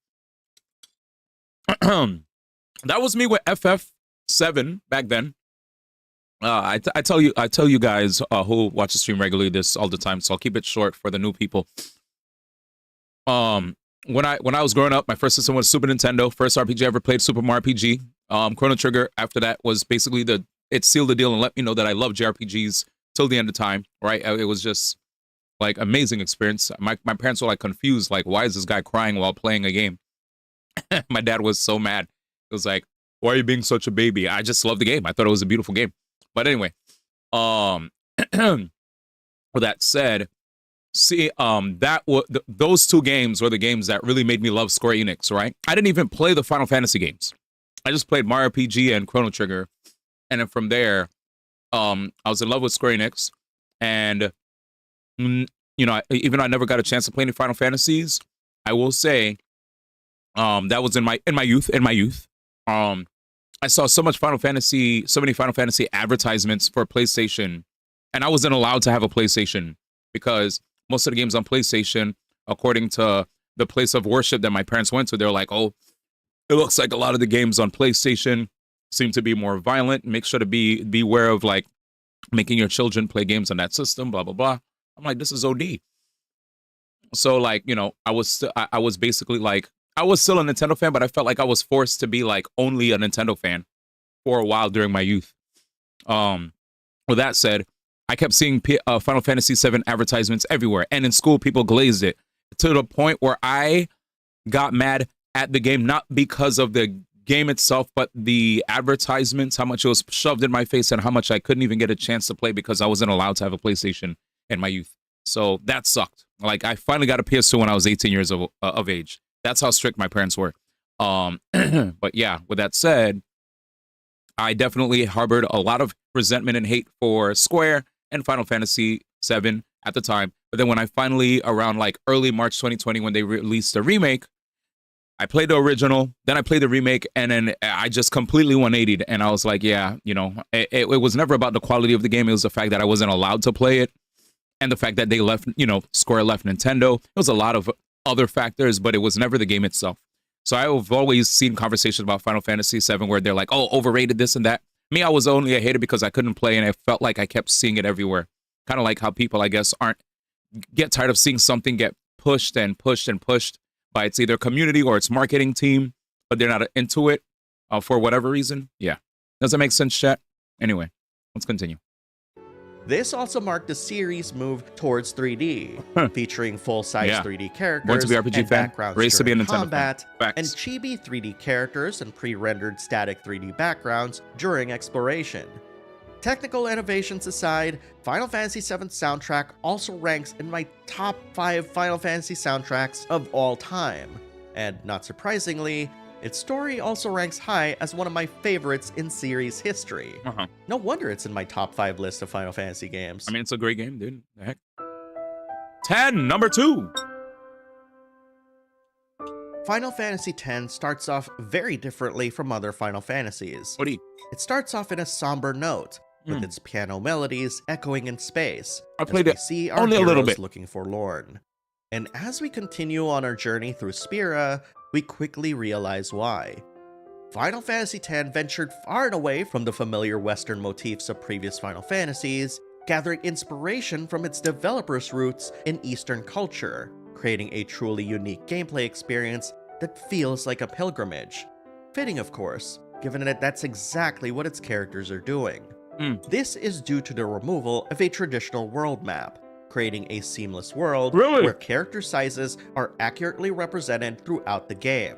That was me with FF7 back then. I tell you guys who watch the stream regularly this all the time, so I'll keep it short for the new people. When I was growing up, my first system was Super Nintendo. First RPG I ever played, Super Mario RPG. Chrono Trigger after that was basically it sealed the deal and let me know that I love JRPGs till the end of time. Right? It was just like amazing experience. My parents were like confused, like, why is this guy crying while playing a game? My dad was so mad. It was like, why are you being such a baby? I just love the game. I thought it was a beautiful game. But anyway, with that said, see, those two games were the games that really made me love Square Enix, right? I didn't even play the Final Fantasy games. I just played Mario RPG and Chrono Trigger. And then from there, I was in love with Square Enix. And, you know, even though I never got a chance to play any Final Fantasies, I will say, that was in my youth. I saw so many Final Fantasy advertisements for PlayStation, and I wasn't allowed to have a PlayStation because most of the games on PlayStation, according to the place of worship that my parents went to, they're like, oh, it looks like a lot of the games on PlayStation seem to be more violent. Make sure to beware of like making your children play games on that system, blah, blah, blah. I'm like, this is OD. So like, you know, I was basically like, I was still a Nintendo fan, but I felt like I was forced to be like only a Nintendo fan for a while during my youth. With that said, I kept seeing Final Fantasy VII advertisements everywhere. And in school, people glazed it to the point where I got mad at the game, not because of the game itself, but the advertisements, how much it was shoved in my face and how much I couldn't even get a chance to play because I wasn't allowed to have a PlayStation in my youth. So that sucked. Like, I finally got a PS2 when I was 18 years of age. That's how strict my parents were. But yeah, with that said, I definitely harbored a lot of resentment and hate for Square and Final Fantasy VII at the time. But then when I finally, around like early March 2020, when they released the remake, I played the original, then I played the remake, and then I just completely 180'd. And I was like, yeah, you know, it was never about the quality of the game. It was the fact that I wasn't allowed to play it. And the fact that they left, you know, Square left Nintendo. It was a lot of other factors, but it was never the game itself. So I've always seen conversations about Final Fantasy VII where they're like, oh, overrated this and that. Me, I was only a hater because I couldn't play, and I felt like I kept seeing it everywhere. Kind of like how people, I guess, get tired of seeing something get pushed and pushed and pushed by its either community or its marketing team, but they're not into it for whatever reason. Yeah. Does that make sense, chat? Anyway, let's continue. This also marked the series' move towards 3D, featuring full-size 3D characters to be RPG and fan, backgrounds raised to be a during Nintendo combat, fan. and chibi 3D characters and pre-rendered static 3D backgrounds during exploration. Technical innovations aside, Final Fantasy VII's soundtrack also ranks in my top 5 Final Fantasy soundtracks of all time, and not surprisingly, its story also ranks high as one of my favorites in series history. No wonder it's in my top 5 list of Final Fantasy games. I mean, it's a great game, dude. The heck? 10, number 2. Final Fantasy X starts off very differently from other Final Fantasies. It starts off in a somber note, with its piano melodies echoing in space. I played it see our only a little heroes bit. looking forlorn. And as we continue on our journey through Spira, we quickly realize why. Final Fantasy X ventured far and away from the familiar Western motifs of previous Final Fantasies, gathering inspiration from its developers' roots in Eastern culture, creating a truly unique gameplay experience that feels like a pilgrimage. Fitting, of course, given that that's exactly what its characters are doing. This is due to the removal of a traditional world map, creating a seamless world where character sizes are accurately represented throughout the game.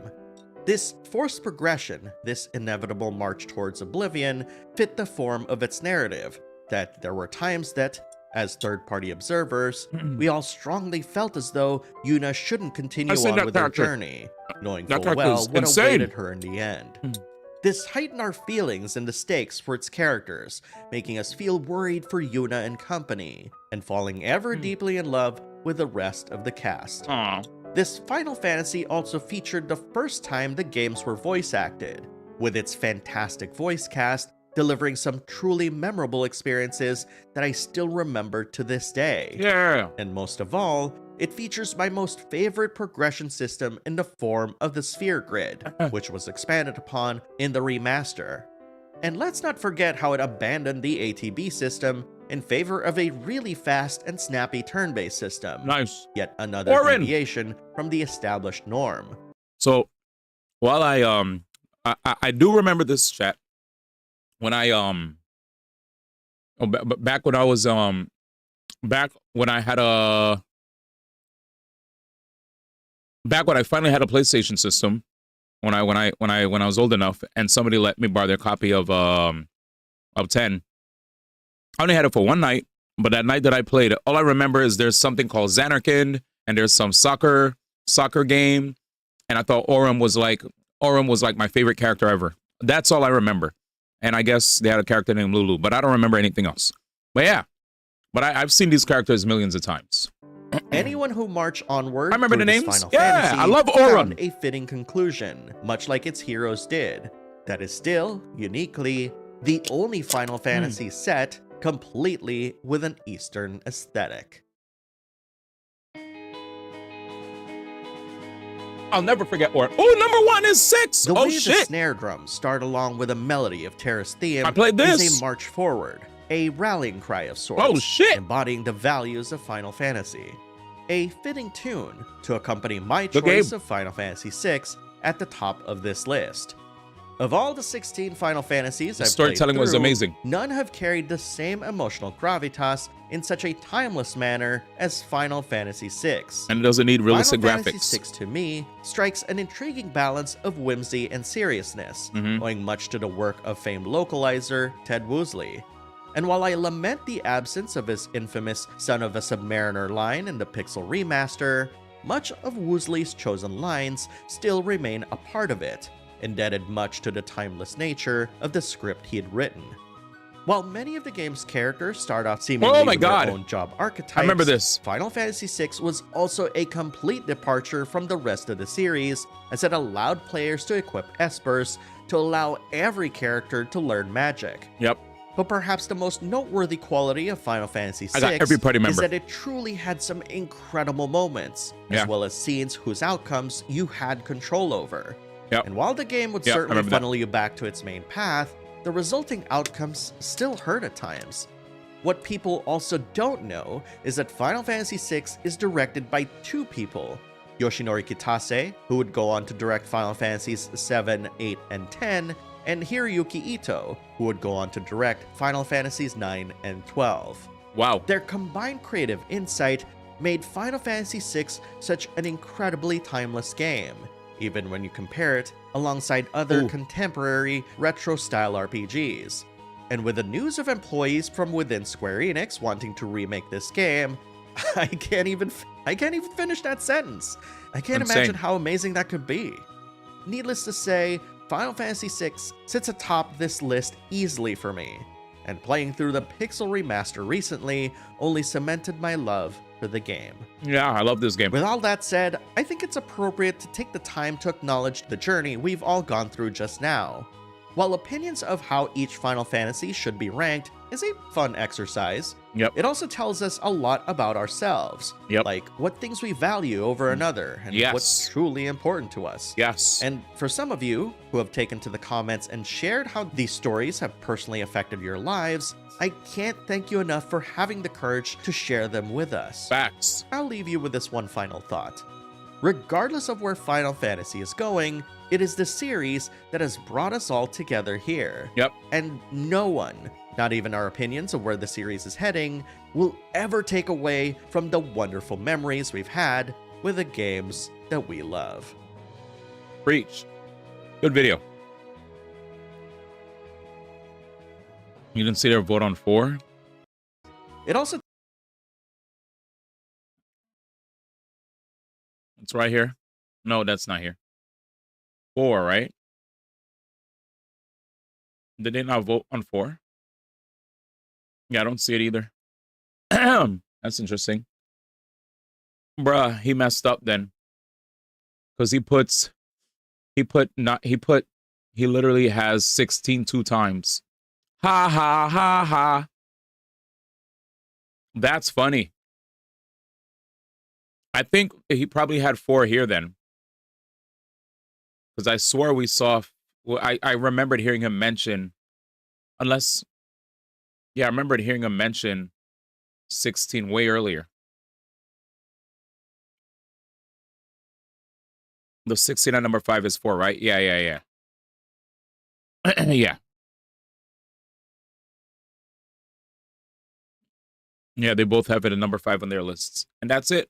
This forced progression, this inevitable march towards oblivion, fit the form of its narrative, that there were times that, as third-party observers, we all strongly felt as though Yuna shouldn't continue on with her journey, knowing full well what awaited her in the end. This heightened our feelings and the stakes for its characters, making us feel worried for Yuna and company, and falling ever deeply in love with the rest of the cast. This Final Fantasy also featured the first time the games were voice acted, with its fantastic voice cast delivering some truly memorable experiences that I still remember to this day. And most of all, it features my most favorite progression system in the form of the sphere grid, which was expanded upon in the remaster. And let's not forget how it abandoned the ATB system in favor of a really fast and snappy turn-based system. Nice. Yet another deviation from the established norm. So, while I do remember this, chat, when I back when I was back when I had a back when I finally had a PlayStation system, when I was old enough, and somebody let me borrow their copy of 10. I only had it for one night, but that night that I played it, all I remember is there's something called Xanarkand, and there's some soccer game, and I thought Aurum was like my favorite character ever. That's all I remember. And I guess they had a character named Lulu, but I don't remember anything else. But yeah, I've seen these characters millions of times. Anyone who march onward, I remember the names. Final Yeah, Fantasy I love Aurum. found a fitting conclusion, much like its heroes did. That is still, uniquely, the only Final Fantasy set completely with an Eastern aesthetic. I'll never forget Aurum. Oh, number 1 is 6. The Oh way the shit! snare drums start along with a melody of Terra's theme I played this. is a march forward, a rallying cry of sorts, Oh shit! embodying the values of Final Fantasy. A fitting tune to accompany my choice of Final Fantasy VI at the top of this list. Of all the 16 Final Fantasies The I've storytelling played was through, amazing. none have carried the same emotional gravitas in such a timeless manner as Final Fantasy VI. And it doesn't need realistic Final graphics. Fantasy VI, to me, strikes an intriguing balance of whimsy and seriousness, owing much to the work of famed localizer Ted Woosley. And while I lament the absence of his infamous Son of a Submariner line in the Pixel remaster, much of Woosley's chosen lines still remain a part of it, indebted much to the timeless nature of the script he had written. While many of the game's characters start off seemingly with their own job archetypes, I remember this. Final Fantasy VI was also a complete departure from the rest of the series, as it allowed players to equip espers to allow every character to learn magic. Yep. But perhaps the most noteworthy quality of Final Fantasy VI I got every party is member. that it truly had some incredible moments, Yeah. as well as scenes whose outcomes you had control over. Yep. And while the game would Yep, I certainly remember that. funnel you back to its main path, the resulting outcomes still hurt at times. What people also don't know is that Final Fantasy VI is directed by two people, Yoshinori Kitase, who would go on to direct Final Fantasies 7, 8, and 10, and Hiroyuki Ito, who would go on to direct Final Fantasies 9 and 12. Wow. Their combined creative insight made Final Fantasy VI such an incredibly timeless game, even when you compare it alongside other contemporary retro-style RPGs. And with the news of employees from within Square Enix wanting to remake this game, I can't even finish that sentence. I can't Insane. imagine how amazing that could be. Needless to say, Final Fantasy VI sits atop this list easily for me, and playing through the Pixel remaster recently only cemented my love for the game. Yeah, I love this game. With all that said, I think it's appropriate to take the time to acknowledge the journey we've all gone through just now. While opinions of how each Final Fantasy should be ranked is a fun exercise, it also tells us a lot about ourselves, like what things we value over another and what's truly important to us. Yes. And for some of you who have taken to the comments and shared how these stories have personally affected your lives, I can't thank you enough for having the courage to share them with us. Facts. I'll leave you with this one final thought. Regardless of where Final Fantasy is going, it is the series that has brought us all together here. Yep. And no one, not even our opinions of where the series is heading, will ever take away from the wonderful memories we've had with the games that we love. Preach. Good video. You didn't see their vote on 4? It also... It's right here. No, that's not here. 4, right? Did they not vote on 4? Yeah, I don't see it either. That's interesting. Bruh, he messed up then. Because he literally has 16 two times. Ha ha ha ha. That's funny. I think he probably had 4 here then. Because I swore we saw... I remembered hearing him mention... Unless... Yeah, I remembered hearing him mention 16 way earlier. The 16 at number 5 is 4, right? Yeah. Yeah. Yeah, they both have it at number 5 on their lists. And that's it.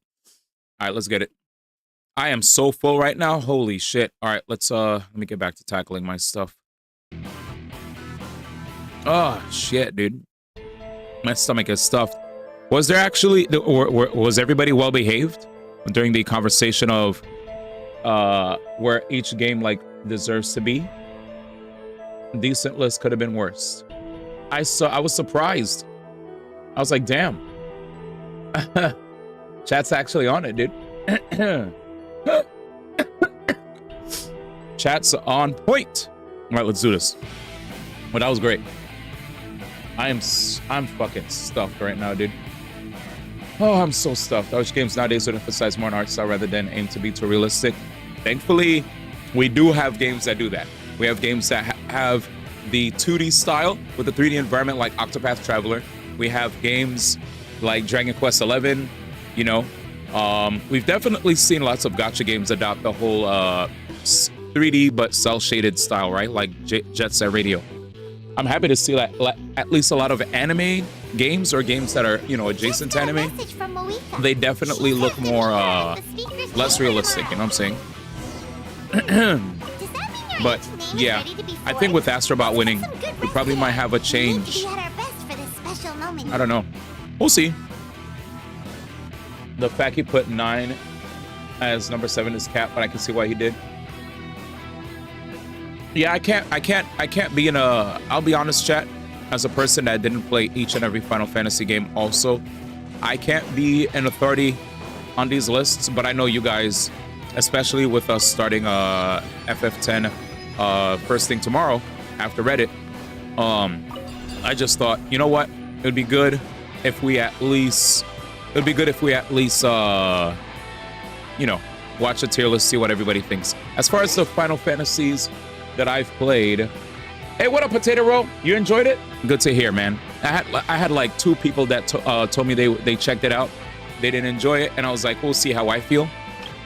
All right, let's get it. I am so full right now. Holy shit. All right, let me get back to tackling my stuff. Oh, shit, dude. My stomach is stuffed. Was there actually, was everybody well behaved during the conversation of where each game like deserves to be? Decent list could have been worse. I was surprised. I was like, damn. Chat's actually on it, dude. Chat's on point. All right, let's do this. Well, that was great. I'm fucking stuffed right now, dude. Oh, I'm so stuffed. Which games nowadays would emphasize more on art style rather than aim to be too realistic? Thankfully, we do have games that do that. We have games that have the 2D style with the 3D environment like Octopath Traveler. We have games like Dragon Quest XI, you know. We've definitely seen lots of gacha games adopt the whole 3D but cell shaded style, right? Like Jet Set Radio. I'm happy to see that at least a lot of anime games or games that are, you know, adjacent to anime, they definitely look more less realistic, you know what I'm saying? But yeah, I think with Astrobot winning, we probably might have a change. I don't know. We'll see. The fact he put 9 as number 7 is cap, but I can see why he did. Yeah, I can't be in a, I'll be honest, chat, as a person that didn't play each and every Final Fantasy game also, I can't be an authority on these lists, but I know you guys, especially with us starting FF10 first thing tomorrow after Reddit, I just thought, you know what, it would be good if we at least, you know, watch a tier list, see what everybody thinks. As far as the Final Fantasies that I've played, hey, what up, Potato Roll? You enjoyed it? Good to hear, man. I had like 2 people that told me they checked it out. They didn't enjoy it, and I was like, we'll see how I feel,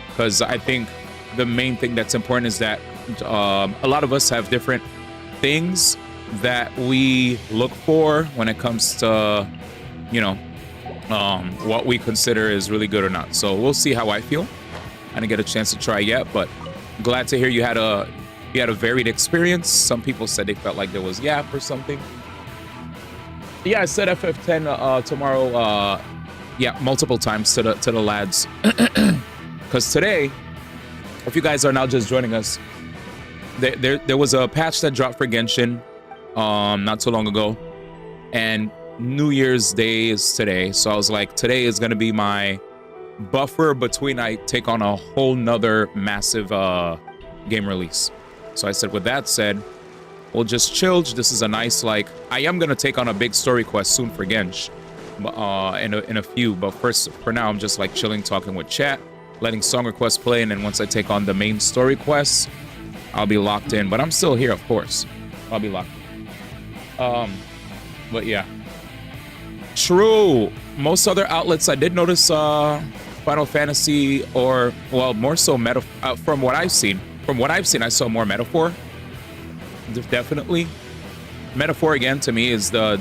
because I think the main thing that's important is that a lot of us have different things that we look for when it comes to, you know, what we consider is really good or not. So we'll see how I feel. I didn't get a chance to try yet, but glad to hear you had a varied experience. Some people said they felt like there was yap or something. Yeah, I said FF10 tomorrow. Yeah, multiple times to the lads, because today, if you guys are now just joining us, there was a patch that dropped for Genshin not too long ago, and New Year's Day is today. So I was like, today is gonna be my buffer between I take on a whole nother massive game release. So I said, with that said, we'll just chill. This is a nice, like, I am gonna take on a big story quest soon for Gensh, in a few, but for now I'm just like chilling, talking with chat, letting song requests play, and then once I take on the main story quests, I'll be locked in. But I'm still here, of course. I'll be locked in. But yeah, true. Most other outlets, I did notice Final Fantasy, or well, more so from what I've seen, I saw more Metaphor. Definitely Metaphor again to me is that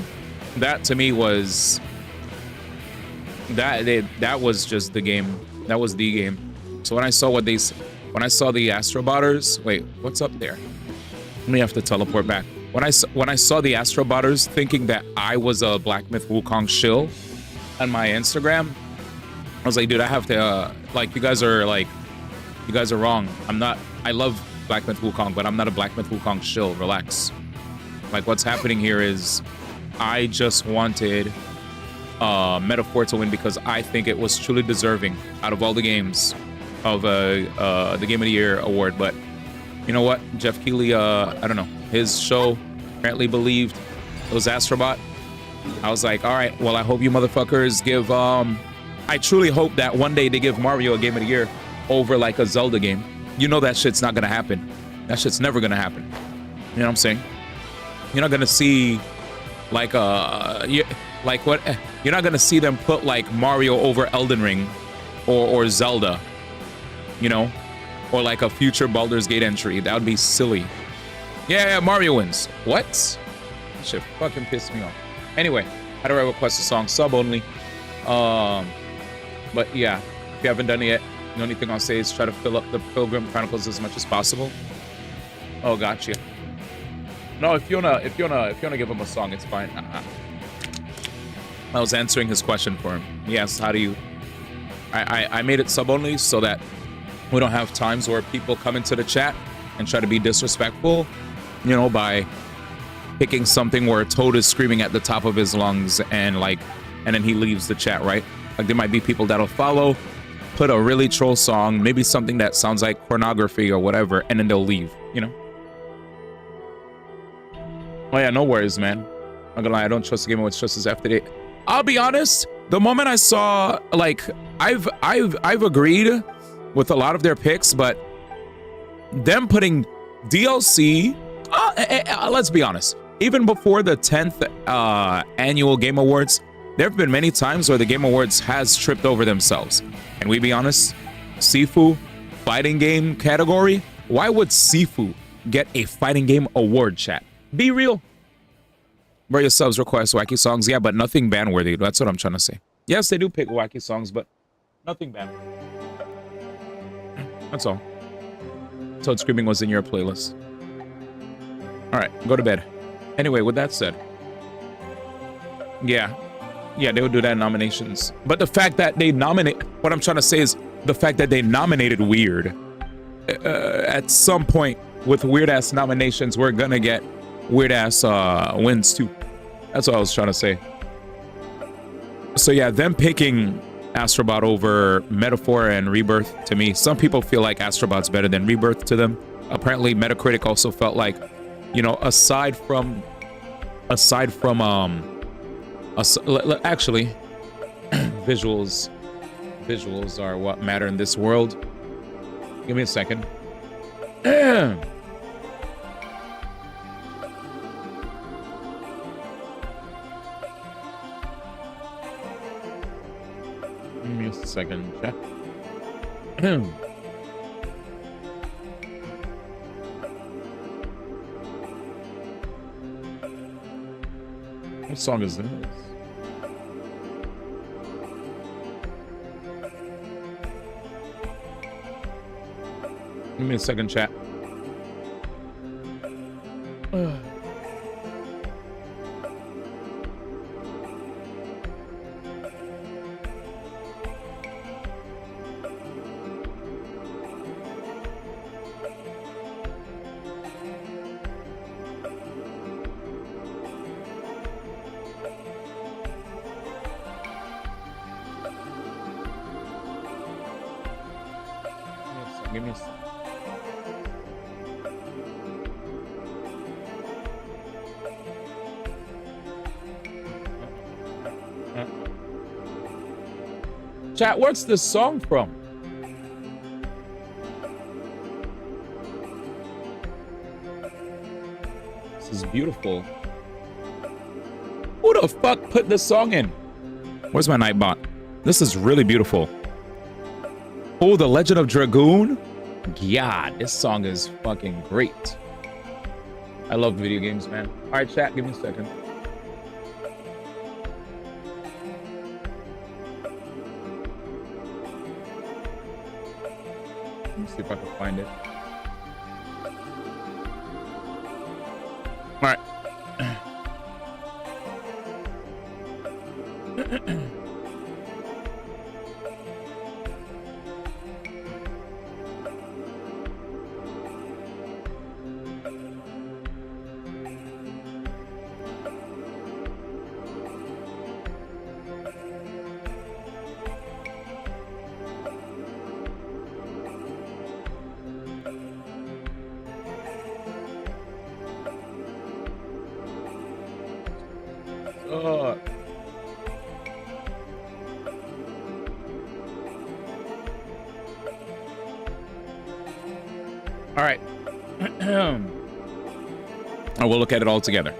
was just the game. That was the game. So when I saw the Astrobotters, wait, what's up there? Let me have to teleport back. When I saw the Astrobotters, thinking that I was a Black Myth Wukong shill on my Instagram, I was like, dude, I have to like, you guys are wrong. I'm not. I love Black Myth Wukong, but I'm not a Black Myth Wukong shill. Relax. Like, what's happening here is I just wanted Metaphor to win because I think it was truly deserving out of all the games of the Game of the Year award. But you know what, Jeff Keighley, I don't know, his show apparently believed it was Astrobot. I was like, all right, well, I hope you motherfuckers give I truly hope that one day they give Mario a Game of the Year over like a Zelda game. You know that shit's not gonna happen. That shit's never gonna happen. You know what I'm saying? You're not gonna see like you're not gonna see them put like Mario over Elden Ring or Zelda, you know, or like a future Baldur's Gate entry. That would be silly. Yeah, Mario wins. What? That shit fucking pissed me off. Anyway, how do I request a song? Sub only. But yeah, if you haven't done it yet, the only thing I'll say is try to fill up the Pilgrim Chronicles as much as possible. Oh, gotcha. No, if you wanna give him a song, it's fine. I was answering his question for him. He asked, how do you... I made it sub only so that we don't have times where people come into the chat and try to be disrespectful, you know, by picking something where Toad is screaming at the top of his lungs and then he leaves the chat, right? Like, there might be people that'll follow, put a really troll song, maybe something that sounds like pornography or whatever, and then they'll leave, you know? Oh yeah, no worries, man. I'm not gonna lie, I don't trust the game with trust is after date. I'll be honest, the moment I saw, like, I've agreed with a lot of their picks, but them putting DLC, let's be honest, even before the 10th annual Game Awards, there have been many times where the Game Awards has tripped over themselves. And we be honest, Sifu fighting game category Why would Sifu get a fighting game award, chat? Be real. Bro, your subs request wacky songs. Yeah, but nothing ban-worthy. That's what I'm trying to say. Yes, they do pick wacky songs, but nothing ban. That's all. Toad Screaming was in your playlist. All right, go to bed. Anyway, with that said, yeah, they would do that in nominations. But the fact that they nominate, what I'm trying to say is the fact that they nominated Weird. At some point with weird-ass nominations, we're gonna get weird-ass wins too. That's what I was trying to say. So yeah, them picking Astrobot over Metaphor and Rebirth, to me, some people feel like Astrobot's better than Rebirth to them. Apparently, Metacritic also felt like, you know, aside from actually, visuals are what matter in this world. Give me a second. Give me a second, chat. What song is this? Give me a second, chat. Give me a second. Chat, what's this song from? This is beautiful. Who the fuck put this song in? Where's my Nightbot? This is really beautiful. Oh, The Legend of Dragoon? God, this song is fucking great. I love video games, man. All right, chat, give me a second. Let me see if I can find it. All right. All right. I will look at it all together.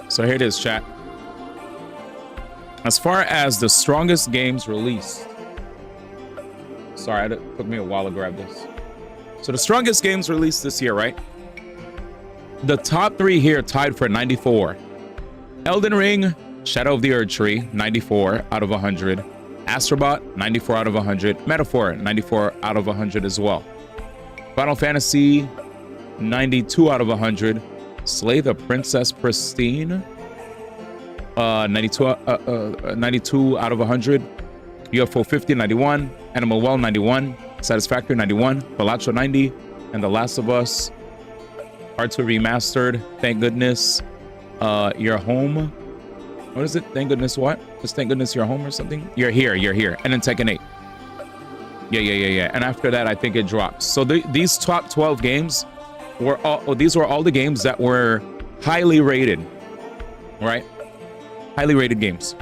So here it is, chat. As far as the strongest games released. Sorry, it took me a while to grab this. So the strongest games released this year, right? The top three here tied for 94. Elden Ring, Shadow of the Erdtree, 94 out of 100. Astrobot, 94 out of 100. Metaphor, 94 out of 100 as well. Final Fantasy, 92 out of 100. Slay the Princess Pristine, 92 out of 100. UFO 50, 91. Animal Well, 91. Satisfactory, 91. Palacho, 90. And The Last of Us Part 2 Remastered, thank goodness. Your Home. What is it? Thank goodness what? Just thank goodness you're home or something? You're here. And then Tekken 8. Yeah. And after that, I think it dropped. So these top 12 games were all, these were all the games that were highly rated, right? Highly rated games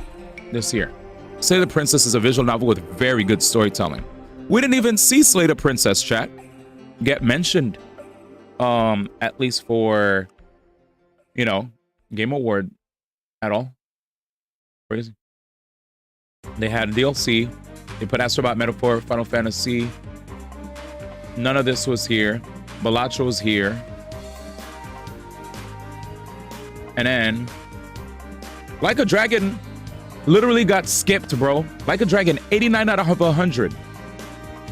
this year. Slay the Princess is a visual novel with very good storytelling. We didn't even see Slay the Princess, chat, get mentioned, at least for, you know, Game Award at all. Crazy. They had DLC. They put Astrobot, Metaphor, Final Fantasy, None of this was here. Balacho was here. And then Like a Dragon literally got skipped, bro. Like a Dragon, 89 out of 100.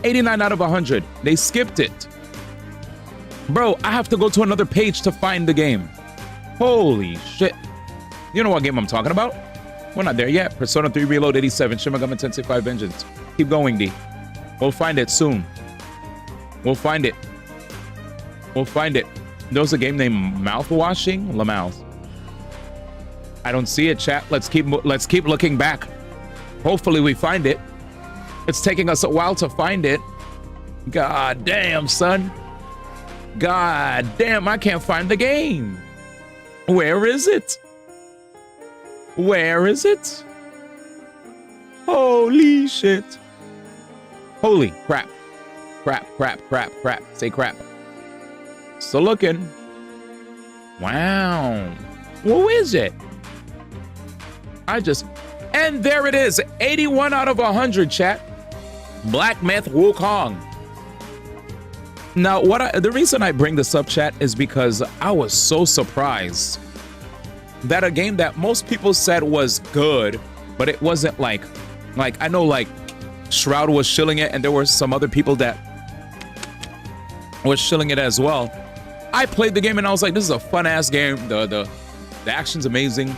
89 out of 100. They skipped it. Bro, I have to go to another page to find the game. Holy shit. You know what game I'm talking about? We're not there yet. Persona 3 Reload 87. Shin Megami Tensei 5 Vengeance. Keep going, D. We'll find it soon. We'll find it. We'll find it. There's a game named Mouthwashing? Lamouth. I don't see it, chat. Let's keep looking back. Hopefully we find it. It's taking us a while to find it. God damn, son. God damn, I can't find the game. Where is it? Where is it? Holy shit. Holy crap. Crap, crap, crap, crap. Say crap. Still looking. Wow. Who is it? And there it is. 81 out of 100, chat. Black Myth Wukong. Now, the reason I bring this up, chat, is because I was so surprised that a game that most people said was good, but it wasn't like I know like Shroud was shilling it and there were some other people that was shilling it as well. I played the game and I was like, this is a fun ass game. The action's amazing.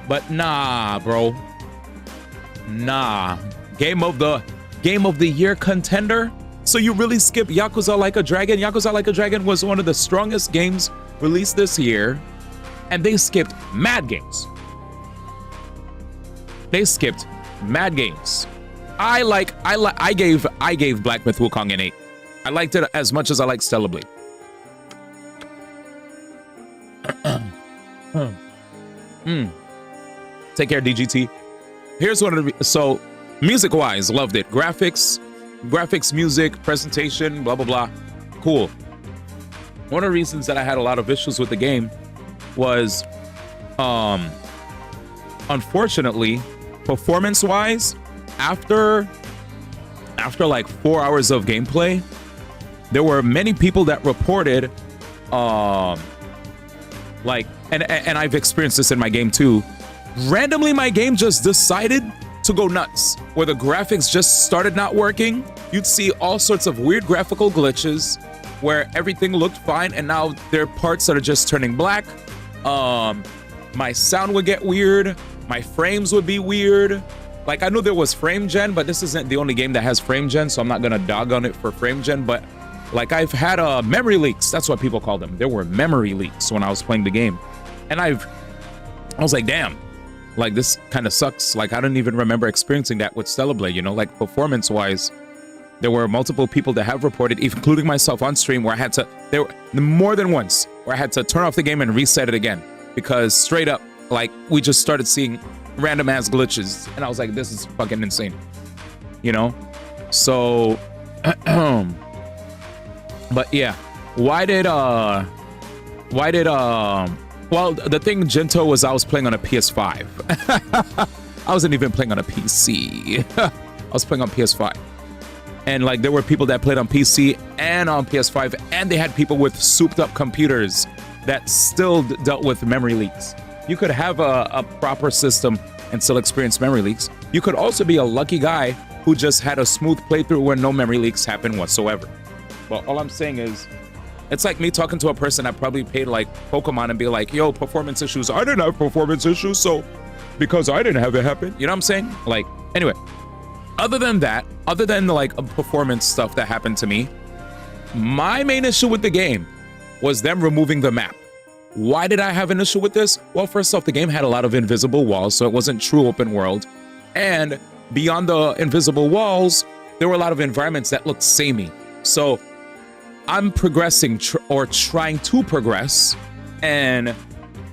But nah, bro. Nah. Game of the year contender? So you really skip Yakuza Like a Dragon? Yakuza Like a Dragon was one of the strongest games released this year, and they skipped mad games. They skipped mad games. I gave Black Myth Wukong an 8. I liked it as much as I liked Stellar Blade. Take care, DGT. Here's one of the so music-wise, loved it. Graphics, music, presentation, blah blah blah. Cool. One of the reasons that I had a lot of issues with the game was, unfortunately, performance-wise, after like 4 hours of gameplay, there were many people that reported, like, and I've experienced this in my game too. Randomly, my game just decided to go nuts, where the graphics just started not working. You'd see all sorts of weird graphical glitches where everything looked fine, and now there are parts that are just turning black. My sound would get weird. My frames would be weird. Like, I knew there was frame gen, but this isn't the only game that has frame gen, so I'm not gonna dog on it for frame gen. But like, I've had memory leaks. That's what people call them. There were memory leaks when I was playing the game, and I was like, damn. Like, this kind of sucks. Like, I don't even remember experiencing that with Stellar Blade, you know? Like, performance-wise, there were multiple people that have reported, including myself on stream, where I had to, there were more than once, where I had to turn off the game and reset it again. Because straight up, like, we just started seeing random-ass glitches. And I was like, this is fucking insane. You know? So, but yeah. Well, the thing, Gento, was I was playing on a PS5. I wasn't even playing on a PC. I was playing on PS5. And like, there were people that played on PC and on PS5, and they had people with souped up computers that still dealt with memory leaks. You could have a proper system and still experience memory leaks. You could also be a lucky guy who just had a smooth playthrough where no memory leaks happen whatsoever. But all I'm saying is, it's like me talking to a person that probably played like Pokemon and be like, yo, performance issues. I didn't have performance issues, so because I didn't have it happen. You know what I'm saying? Like, anyway, other than like performance stuff that happened to me, my main issue with the game was them removing the map. Why did I have an issue with this? Well, first off, the game had a lot of invisible walls, so it wasn't true open world. And beyond the invisible walls, there were a lot of environments that looked samey. So I'm progressing or trying to progress, and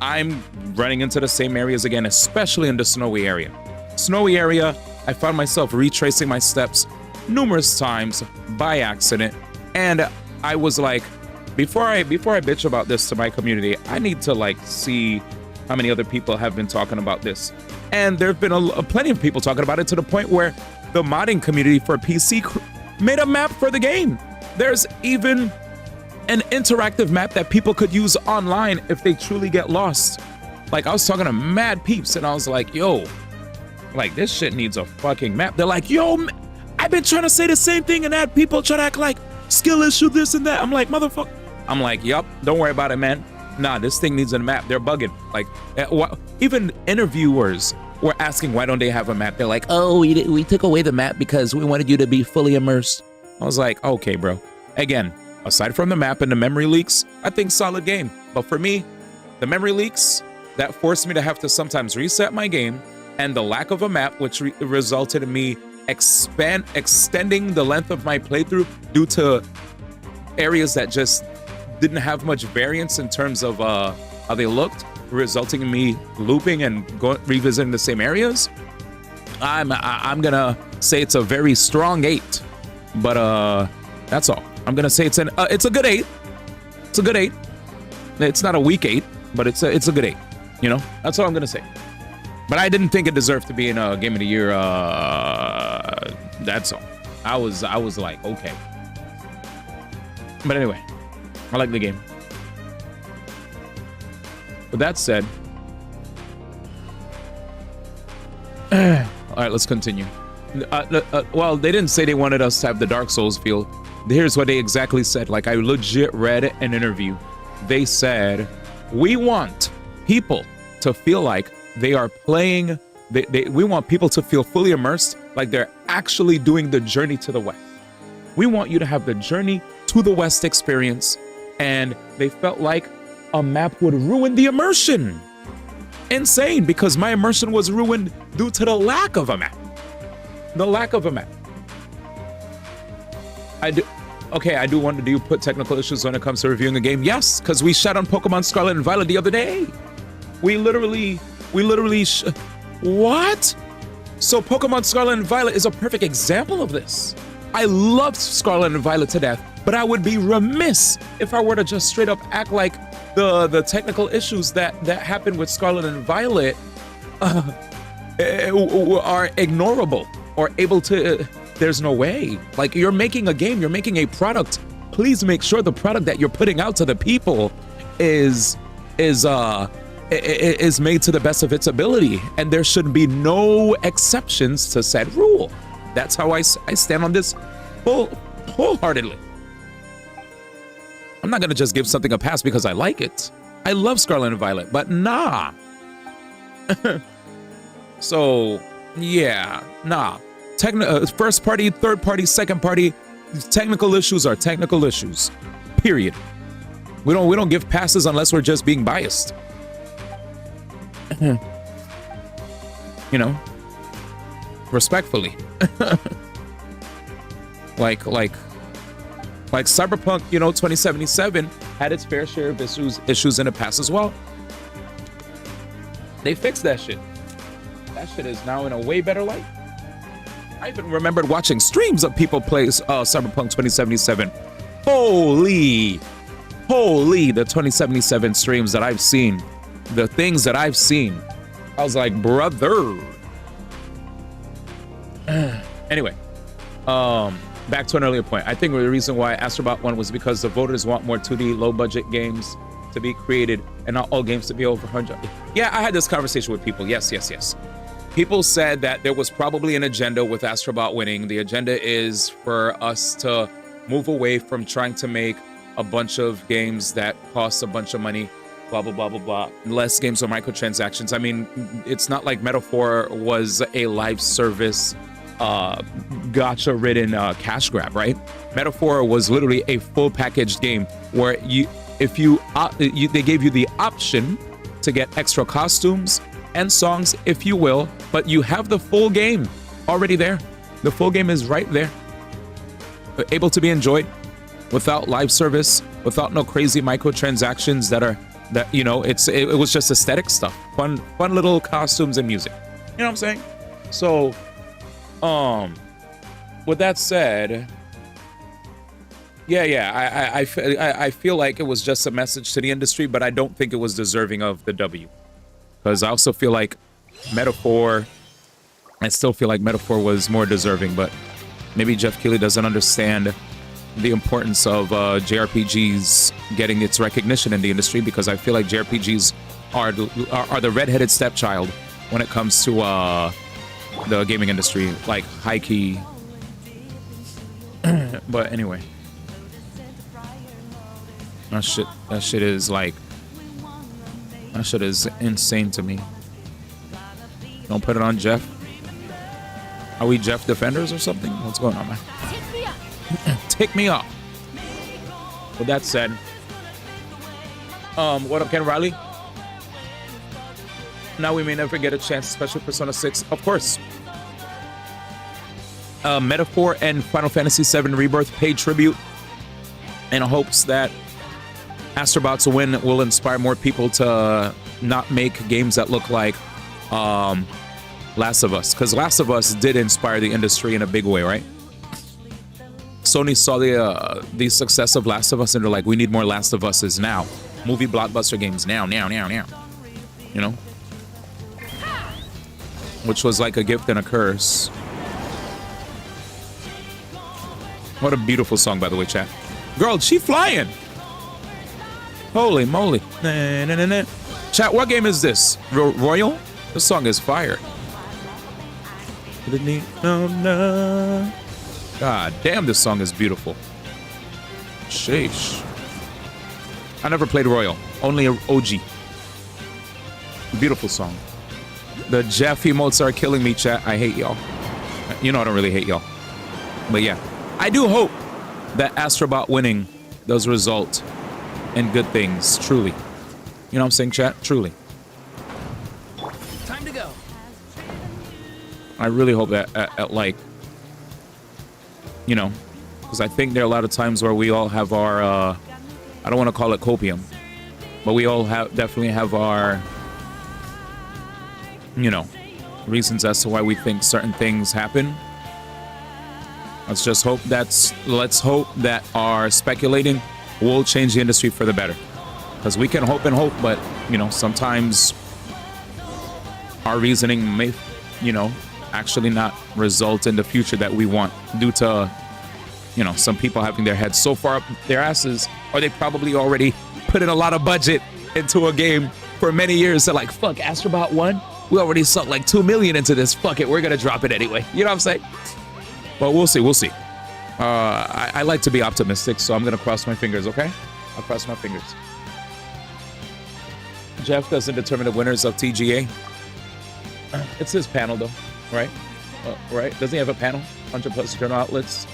I'm running into the same areas again, especially in the snowy area. Snowy area, I found myself retracing my steps numerous times by accident, and I was like, before I bitch about this to my community, I need to like see how many other people have been talking about this. And there have been plenty of people talking about it, to the point where the modding community for PC made a map for the game. There's even an interactive map that people could use online if they truly get lost. Like, I was talking to mad peeps and I was like, yo, like, this shit needs a fucking map. They're like, yo, I've been trying to say the same thing and had people try to act like skill issue, this and that. I'm like, motherfucker. I'm like, yup, don't worry about it, man. Nah, this thing needs a map. They're bugging. Like, even interviewers were asking, why don't they have a map? They're like, oh, we took away the map because we wanted you to be fully immersed. I was like, okay, bro. Again, aside from the map and the memory leaks, I think solid game. But for me, the memory leaks, that forced me to have to sometimes reset my game, and the lack of a map, which resulted in me extending the length of my playthrough due to areas that just didn't have much variance in terms of how they looked, resulting in me looping and revisiting the same areas. I'm gonna say it's a very strong 8, but that's all. I'm gonna say it's a good 8. It's a good 8. It's not a weak 8, but it's a good 8. You know, that's all I'm gonna say. But I didn't think it deserved to be in a Game of the Year. That's all. I was like, okay. But anyway, I like the game. With that said, all right, let's continue. Well, they didn't say they wanted us to have the Dark Souls feel. Here's what they exactly said. Like, I legit read an interview. They said, we want people to feel like they are playing. We want people to feel fully immersed, like they're actually doing the journey to the West. We want you to have the journey to the West experience, and they felt like a map would ruin the immersion. Insane, because my immersion was ruined due to the lack of a map. The lack of a map. I do wonder, do you put technical issues when it comes to reviewing a game? Yes, because we shot on Pokemon Scarlet and Violet the other day. We literally what? So Pokemon Scarlet and Violet is a perfect example of this. I loved Scarlet and Violet to death, but I would be remiss if I were to just straight up act like the technical issues that happened with Scarlet and Violet are ignorable or able to. There's no way. Like, you're making a game, you're making a product. Please make sure the product that you're putting out to the people is made to the best of its ability, and there should be no exceptions to said rule. That's how I stand on this wholeheartedly. I'm not gonna just give something a pass because I like it. I love Scarlet and Violet, but nah. So yeah, nah. First party, third party, second party, technical issues are technical issues. Period. We don't give passes unless we're just being biased. You know, respectfully. like Cyberpunk, 2077 had its fair share of issues in the past as well. They fixed that shit. That shit is now in a way better light. I even remembered watching streams of people play Cyberpunk 2077. Holy, the 2077 streams that I've seen, the things that I've seen. I was like, brother. Anyway, back to an earlier point. I think the reason why Astrobot won was because the voters want more 2D low-budget games to be created and not all games to be over 100. Yeah, I had this conversation with people. Yes. People said that there was probably an agenda with Astrobot winning. The agenda is for us to move away from trying to make a bunch of games that cost a bunch of money, blah, blah, blah, blah, blah. Less games or microtransactions. I mean, it's not like Metaphor was a live service, gotcha-ridden cash grab, right? Metaphor was literally a full packaged game where they gave you the option to get extra costumes and songs, if you will, but you have the full game already there. The full game is right there, able to be enjoyed without live service, without no crazy microtransactions it was just aesthetic stuff, fun little costumes and music. You know what I'm saying? So, with that said, I feel like it was just a message to the industry, but I don't think it was deserving of the W. Because I also feel like Metaphor was more deserving, but maybe Jeff Keighley doesn't understand the importance of JRPGs getting its recognition in the industry, because I feel like JRPGs are the redheaded stepchild when it comes to the gaming industry, like high key. But anyway, that shit is like, that shit is insane to me. Don't put it on Jeff. Are we Jeff defenders or something? What's going on, man? Take me up. With that said, what up, Ken Riley? Now we may never get a chance, especially Persona 6. Of course. Metaphor and Final Fantasy VII Rebirth paid tribute in hopes that Astrobot's win will inspire more people to not make games that look like Last of Us. Because Last of Us did inspire the industry in a big way, right? Sony saw the success of Last of Us and they're like, we need more Last of Us's now. Movie blockbuster games now. You know? Which was like a gift and a curse. What a beautiful song, by the way, chat. Girl, she flying. Holy moly. Chat, what game is this? Royal? This song is fire. God damn, this song is beautiful. Sheesh. I never played Royal, only OG. Beautiful song. The Jeff emotes are killing me, chat. I hate y'all. You know I don't really hate y'all. But yeah, I do hope that Astrobot winning does result in good things, truly. You know what I'm saying, chat? Truly. Time to go. I really hope that, like, you know, because I think there are a lot of times where we all have our, I don't want to call it copium, but we all definitely have our, you know, reasons as to why we think certain things happen. Let's hope that our speculating will change the industry for the better. Because we can hope and hope, but, you know, sometimes our reasoning may, you know, actually not result in the future that we want due to, you know, some people having their heads so far up their asses, or they probably already put in a lot of budget into a game for many years. They're like, fuck, Astrobot 1? We already sunk like 2 million into this. Fuck it, we're gonna drop it anyway. You know what I'm saying? But we'll see. I like to be optimistic, so I'm gonna cross my fingers, okay? I'll cross my fingers. Jeff doesn't determine the winners of TGA. It's his panel, though, right? Right? Doesn't he have a panel? 100 plus journal outlets.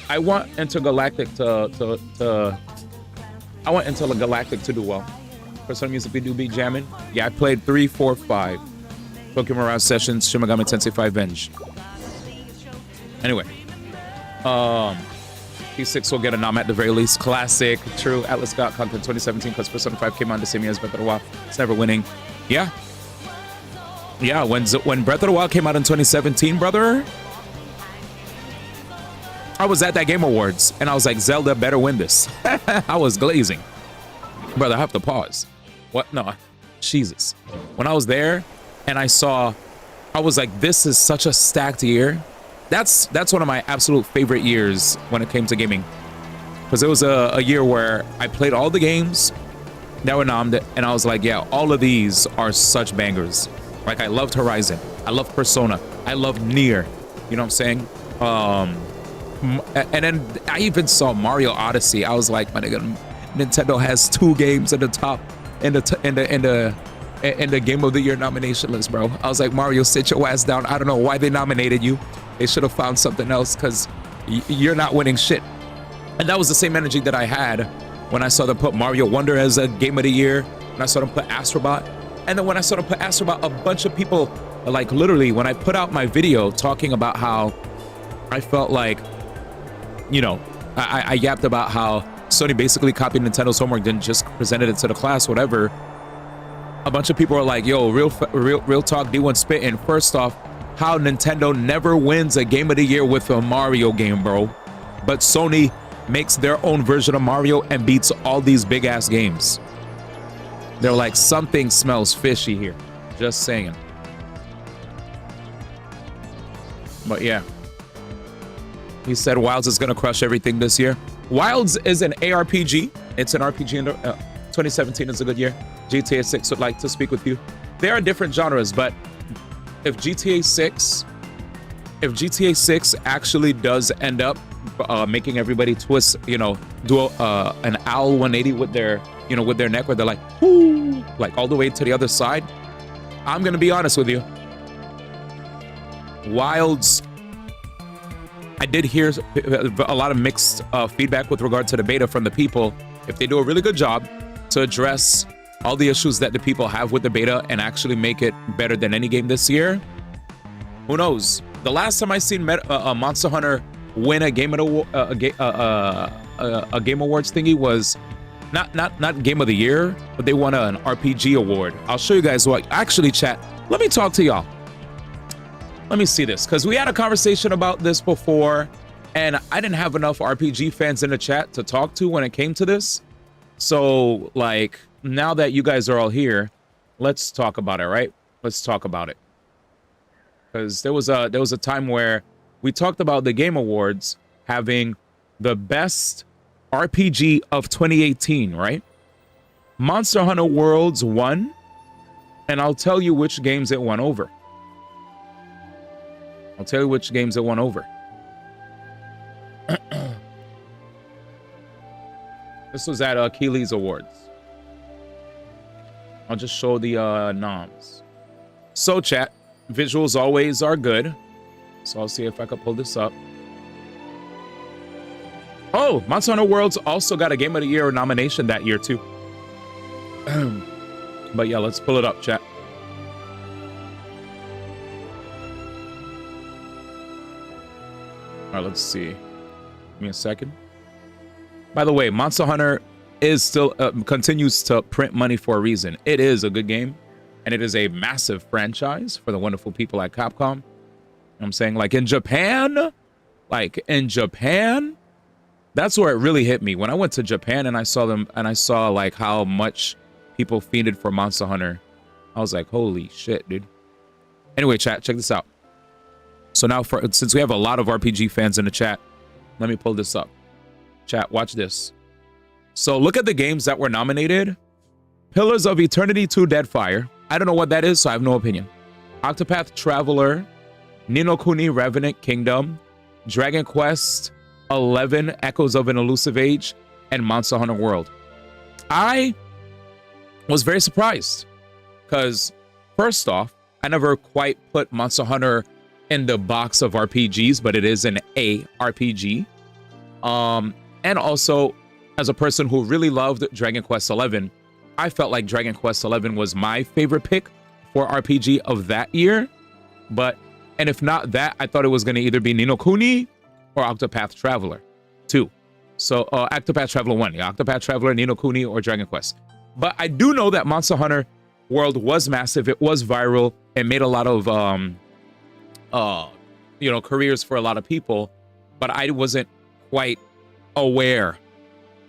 I want Intergalactic to do well. For some music, we do be jamming. Yeah, I played 3, 4, 5. Pokemon Mirage Sessions, Shin Megami Tensei 5 Venge. Anyway, P6 will get a nom at the very least. Classic, true. Atlas got content 2017 because Persona 5 came out the same year as Breath of the Wild. It's never winning. Yeah, when Breath of the Wild came out in 2017, brother, I was at that Game Awards and I was like, Zelda better win this. I was glazing. Brother, I have to pause. What? No, Jesus. When I was there and I was like, this is such a stacked year. That's one of my absolute favorite years when it came to gaming. Because it was a year where I played all the games that were nommed, and I was like, yeah, all of these are such bangers. Like, I loved Horizon. I loved Persona. I loved Nier. You know what I'm saying? And then I even saw Mario Odyssey. I was like, my nigga, Nintendo has 2 games at the top in the Game of the Year nomination list, bro. I was like, Mario, sit your ass down. I don't know why they nominated you. They should have found something else because you're not winning shit. And that was the same energy that I had when I saw them put Mario Wonder as a Game of the Year, when I saw them put Astrobot. And then when I saw them put Astrobot, a bunch of people, like literally, when I put out my video talking about how I felt like, you know, I yapped about how Sony basically copied Nintendo's homework, didn't just presented it to the class, whatever. A bunch of people are like, yo, real talk, D1 spitting. First off, how Nintendo never wins a Game of the Year with a Mario game, bro. But Sony makes their own version of Mario and beats all these big ass games. They're like, something smells fishy here. Just saying. But yeah. He said Wilds is gonna crush everything this year. Wilds is an ARPG. It's an RPG. In 2017 is a good year. GTA 6 would like to speak with you. There are different genres, but if GTA 6 actually does end up making everybody twist, you know, do an owl 180 with their, you know, with their neck, where they're like, whoo, like all the way to the other side. I'm gonna be honest with you. Wilds, I did hear a lot of mixed feedback with regard to the beta from the people. If they do a really good job to address all the issues that the people have with the beta and actually make it better than any game this year, who knows? The last time I seen Monster Hunter win a Game Awards thingy was not Game of the Year, but they won an RPG award. I'll show you guys what. Actually, chat, let me talk to y'all. Let me see this, because we had a conversation about this before, and I didn't have enough RPG fans in the chat to talk to when it came to this. So, like, now that you guys are all here, let's talk about it, right? Let's talk about it. Because there was a time where we talked about the Game Awards having the best RPG of 2018, right? Monster Hunter Worlds won, and I'll tell you which games it won over. I'll tell you which games it won over. This was at Keeley's Awards. I'll just show the noms. So chat, visuals always are good. So I'll see if I can pull this up. Oh, Monster Hunter Worlds also got a Game of the Year nomination that year too. But yeah, let's pull it up, chat. All right, let's see. Give me a second. By the way, Monster Hunter is still continues to print money for a reason. It is a good game, and it is a massive franchise for the wonderful people at Capcom. You know what I'm saying? Like in Japan, that's where it really hit me. When I went to Japan and I saw them, and I saw like how much people fiended for Monster Hunter, I was like, holy shit, dude. Anyway, chat, check this out. So now, since we have a lot of RPG fans in the chat, let me pull this up. Chat, watch this. So look at the games that were nominated. Pillars of Eternity 2 Deadfire. I don't know what that is, so I have no opinion. Octopath Traveler, Ni no Kuni Revenant Kingdom, Dragon Quest 11 Echoes of an Elusive Age, and Monster Hunter World. I was very surprised because, first off, I never quite put Monster Hunter in the box of RPGs, but it is an RPG. And also, as a person who really loved Dragon Quest 11, I felt like Dragon Quest 11 was my favorite pick for RPG of that year. And if not that, I thought it was going to either be Ni no Kuni or Octopath Traveler 2. So Octopath Traveler 1, yeah, Octopath Traveler, Ni no Kuni, or Dragon Quest. But I do know that Monster Hunter World was massive. It was viral. It made a lot of careers for a lot of people, but I wasn't quite aware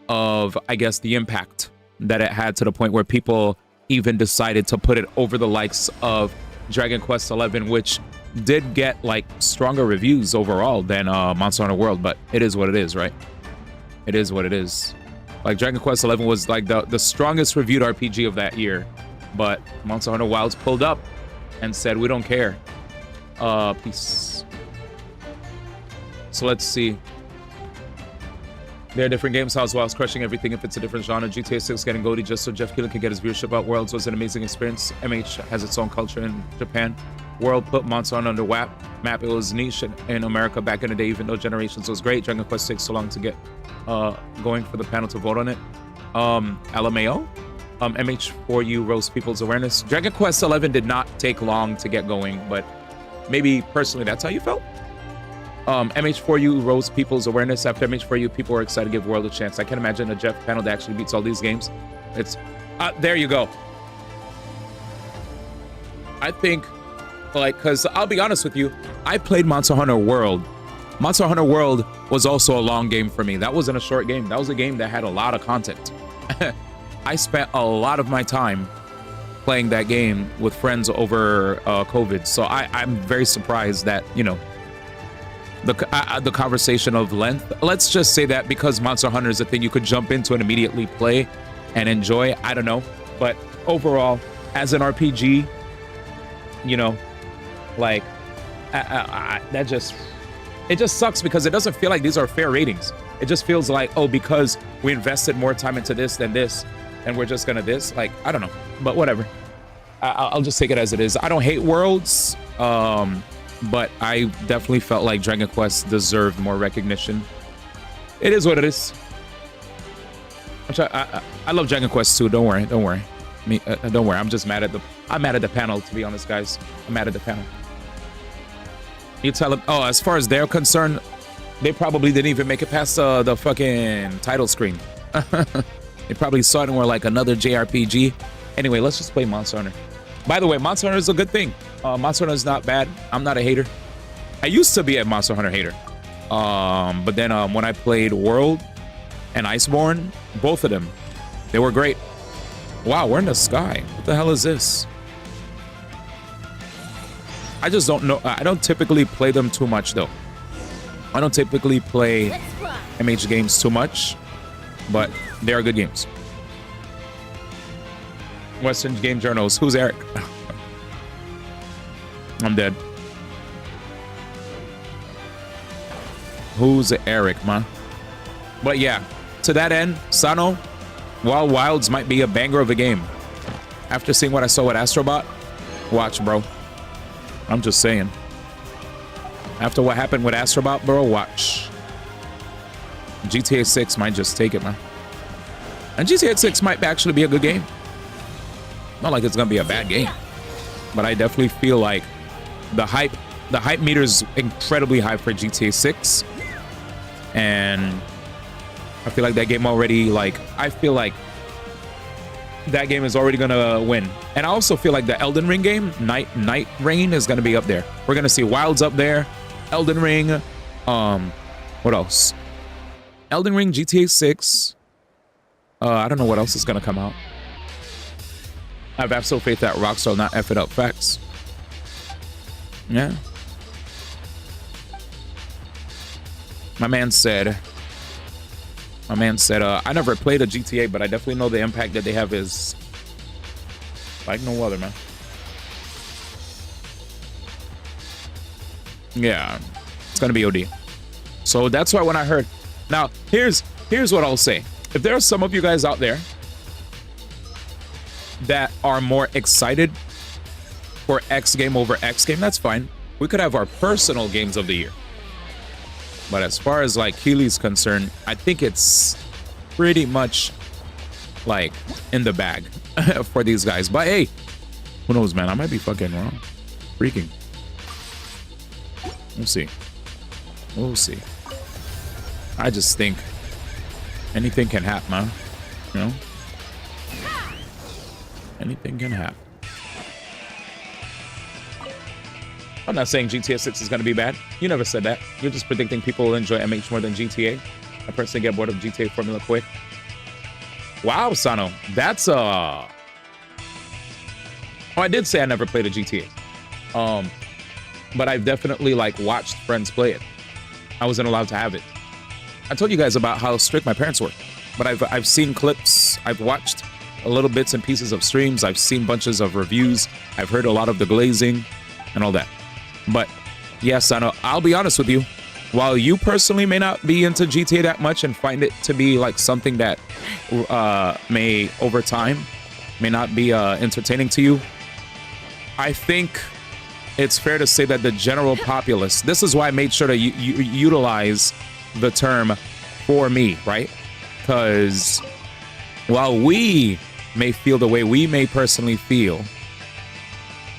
of, I guess, the impact that it had to the point where people even decided to put it over the likes of Dragon Quest 11, which did get like stronger reviews overall than Monster Hunter World. But it is what it is, right? It is what it is. Like Dragon Quest 11 was like the strongest reviewed RPG of that year, but Monster Hunter Wilds pulled up and said, we don't care. Peace. So let's see. There are different games. House Wilds crushing everything if it's a different genre. GTA 6 getting goldie just so Jeff Keelan can get his viewership out. Worlds was an amazing experience. MH has its own culture in Japan. World put Monster Hunter on the map. It was niche in America back in the day, even though Generations was great. Dragon Quest takes so long to get going for the panel to vote on it. LMAO. MH4U rose people's awareness. Dragon Quest 11 did not take long to get going, but maybe personally that's how you felt. MH4U rose people's awareness. After MH4U, people were excited to give World a chance. I can't imagine a Jeff panel that actually beats all these games. It's there you go. I think, like, because I'll be honest with you, I played Monster Hunter World. Monster Hunter World was also a long game for me. That wasn't a short game. That was a game that had a lot of content. I spent a lot of my time playing that game with friends over COVID. So I'm very surprised that, you know, the conversation of length. Let's just say that because Monster Hunter is a thing you could jump into and immediately play and enjoy. I don't know, but overall, as an RPG, you know, like that just sucks because it doesn't feel like these are fair ratings. It just feels like, oh, because we invested more time into this than this, and we're just gonna this. Like, I don't know, but whatever. I'll just take it as it is. I don't hate Worlds, but I definitely felt like Dragon Quest deserved more recognition. It is what it is. I love Dragon Quest too. Don't worry. Don't worry. I'm just mad at the panel, to be honest, guys. I'm mad at the panel. You tell them, oh, as far as they're concerned, they probably didn't even make it past the fucking title screen. They probably saw it and were like, another JRPG. Anyway, let's just play Monster Hunter. By the way, Monster Hunter is a good thing. Monster Hunter is not bad. I'm not a hater. I used to be a Monster Hunter hater. But then when I played World and Iceborne, both of them, they were great. Wow, we're in the sky. What the hell is this? I just don't know. I don't typically play them too much, though. I don't typically play MH games too much, but they are good games. Western Game Journals. Who's Eric? I'm dead. Who's Eric, man? But yeah, to that end, Sano, Wild Wilds might be a banger of a game. After seeing what I saw with Astrobot, watch, bro. I'm just saying. After what happened with Astrobot, bro, watch. GTA 6 might just take it, man. And GTA 6 might actually be a good game. Not like it's gonna be a bad game, but I definitely feel like the hype meter is incredibly high for GTA 6, and I feel like that game already, like, I feel like that game is already gonna win. And I also feel like the Elden Ring game, Night Rain, is gonna be up there. We're gonna see Wilds up there, Elden Ring, what else? Elden Ring, GTA 6. I don't know what else is gonna come out. I have absolute faith that Rockstar will not F it up. Facts. Yeah. My man said, I never played a GTA, but I definitely know the impact that they have is like no other, man. Yeah, it's gonna be OD. So that's why when I heard, now here's what I'll say. If there are some of you guys out there that are more excited for X game over X game, that's fine. We could have our personal games of the year. But as far as like Keely's concerned, I think it's pretty much like in the bag for these guys. But hey, who knows, man? I might be fucking wrong. Freaking. We'll see. We'll see. I just think anything can happen, man. You know? Anything can happen. I'm not saying GTA 6 is going to be bad. You never said that. You're just predicting people will enjoy MH more than GTA. I personally get bored of GTA formula quick. Wow, Sano. That's Oh, I did say I never played a GTA. But I've definitely like watched friends play it. I wasn't allowed to have it. I told you guys about how strict my parents were. But I've seen clips. I've watched a little bits and pieces of streams. I've seen bunches of reviews. I've heard a lot of the glazing and all that. But yes, I'll be honest with you. While you personally may not be into GTA that much and find it to be like something that may over time may not be entertaining to you, I think it's fair to say that the general populace, this is why I made sure to utilize the term for me, right? Because while we may feel the way we may personally feel,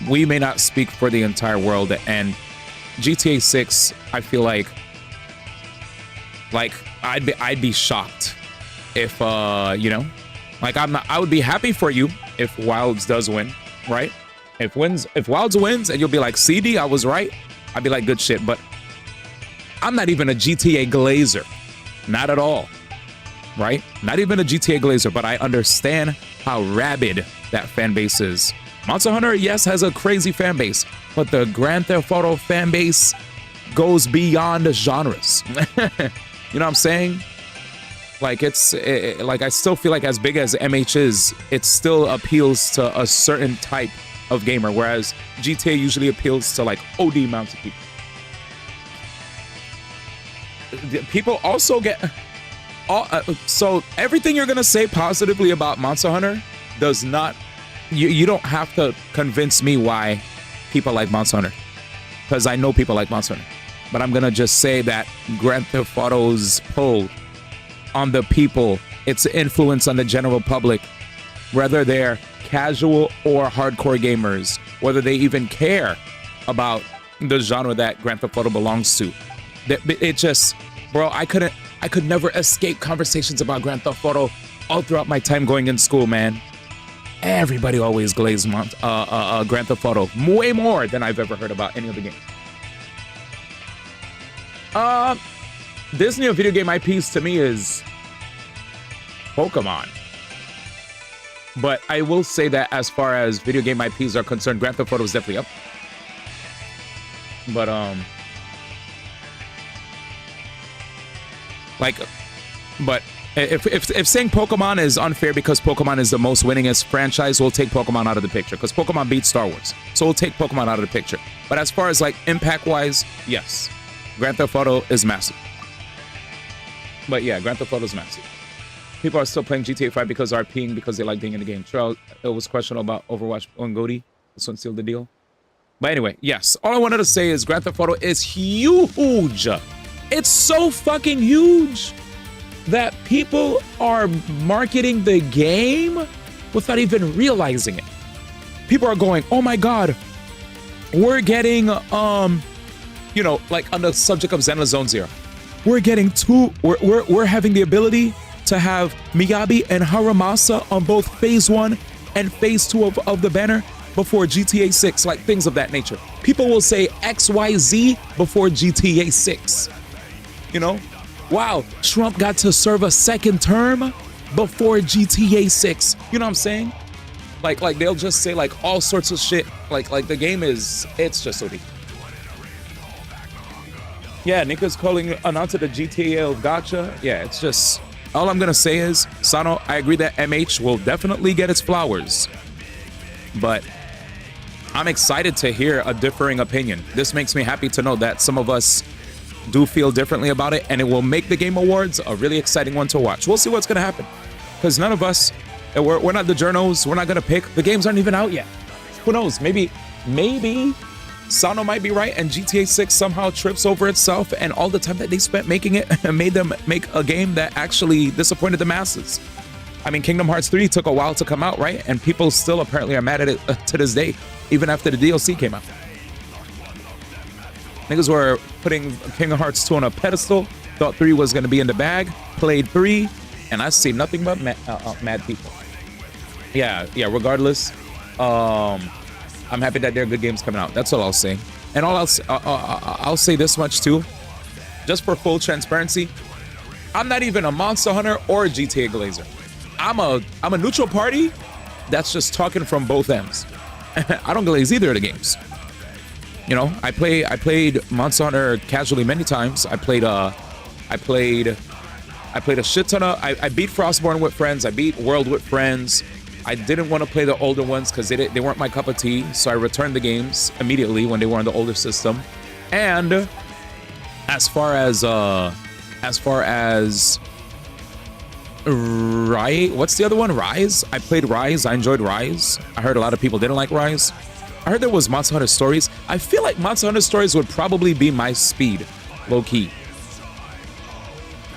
we may not speak for the entire world. And GTA 6, I feel like I'd be shocked if you know, like I would be happy for you if Wilds does win, right? If Wilds wins and you'll be like, CD, I was right, I'd be like, good shit. But I'm not even a GTA glazer, not at all, right? Not even a GTA glazer, but I understand how rabid that fan base is. Monster Hunter, yes, has a crazy fan base, but the Grand Theft Auto fan base, goes beyond the genres. You know what I'm saying? Like like I still feel like as big as MH is, it still appeals to a certain type of gamer, whereas GTA usually appeals to like OD amounts of people. People also get so everything you're gonna say positively about Monster Hunter does not, you don't have to convince me why people like Monster Hunter, because I know people like Monster Hunter. But I'm gonna just say that Grand Theft Auto's pull on the people, its influence on the general public, whether they're casual or hardcore gamers, whether they even care about the genre that Grand Theft Auto belongs to. It just, bro, I could never escape conversations about Grand Theft Auto all throughout my time going in school, man. Everybody always glazed Grand Theft Auto way more than I've ever heard about any other game. Disney video game IPs to me is Pokemon. But I will say that as far as video game IPs are concerned, Grand Theft Auto is definitely up. But if saying Pokemon is unfair because Pokemon is the most winningest franchise, we'll take Pokemon out of the picture because Pokemon beat Star Wars. So we'll take Pokemon out of the picture. But as far as like impact wise, yes, Grand Theft Auto is massive. But yeah, Grand Theft Auto is massive. People are still playing GTA 5 because RPing because they like being in the game. True, it was questionable about Overwatch on Goaty. This one sealed the deal. But anyway, yes, all I wanted to say is Grand Theft Auto is huge. It's so fucking huge that people are marketing the game without even realizing it. People are going, oh my God, we're getting, you know, like on the subject of Xenoblade Zone Zero, we're getting we're having the ability to have Miyabi and Haramasa on both phase 1 and phase 2 of the banner before GTA 6, like things of that nature. People will say XYZ before GTA 6. You know? Wow, Trump got to serve a second term before GTA 6. You know what I'm saying? Like they'll just say like all sorts of shit. Like the game is, it's just so deep. Yeah, Nika's calling announced the GTA of Gacha. Yeah, it's just, all I'm gonna say is, Sano, I agree that MH will definitely get its flowers. But I'm excited to hear a differing opinion. This makes me happy to know that some of us do feel differently about it, and it will make the Game Awards a really exciting one to watch. We'll see what's gonna happen, because none of us, we're not the journos, we're not gonna pick. The games aren't even out yet. Who knows? Maybe Sano might be right, and GTA 6 somehow trips over itself, and all the time that they spent making it made them make a game that actually disappointed the masses. I mean, Kingdom Hearts 3 took a while to come out, right? And people still apparently are mad at it to this day, even after the DLC came out. Niggas were putting Kingdom Hearts 2 on a pedestal, thought 3 was going to be in the bag, played 3, and I see nothing but mad people. Yeah, regardless, I'm happy that there are good games coming out. That's all I'll say. And I'll say this much too, just for full transparency, I'm not even a Monster Hunter or a GTA glazer. I'm a neutral party that's just talking from both ends. I don't glaze either of the games. You know, I played Monster Hunter casually many times. I played a shit ton of, I beat Frostborn with friends. I beat World with friends. I didn't want to play the older ones because they weren't my cup of tea. So I returned the games immediately when they were on the older system. And as far as what's the other one? Rise? I played Rise. I enjoyed Rise. I heard a lot of people didn't like Rise. I heard there was Monster Hunter Stories. I feel like Monster Hunter Stories would probably be my speed, low-key.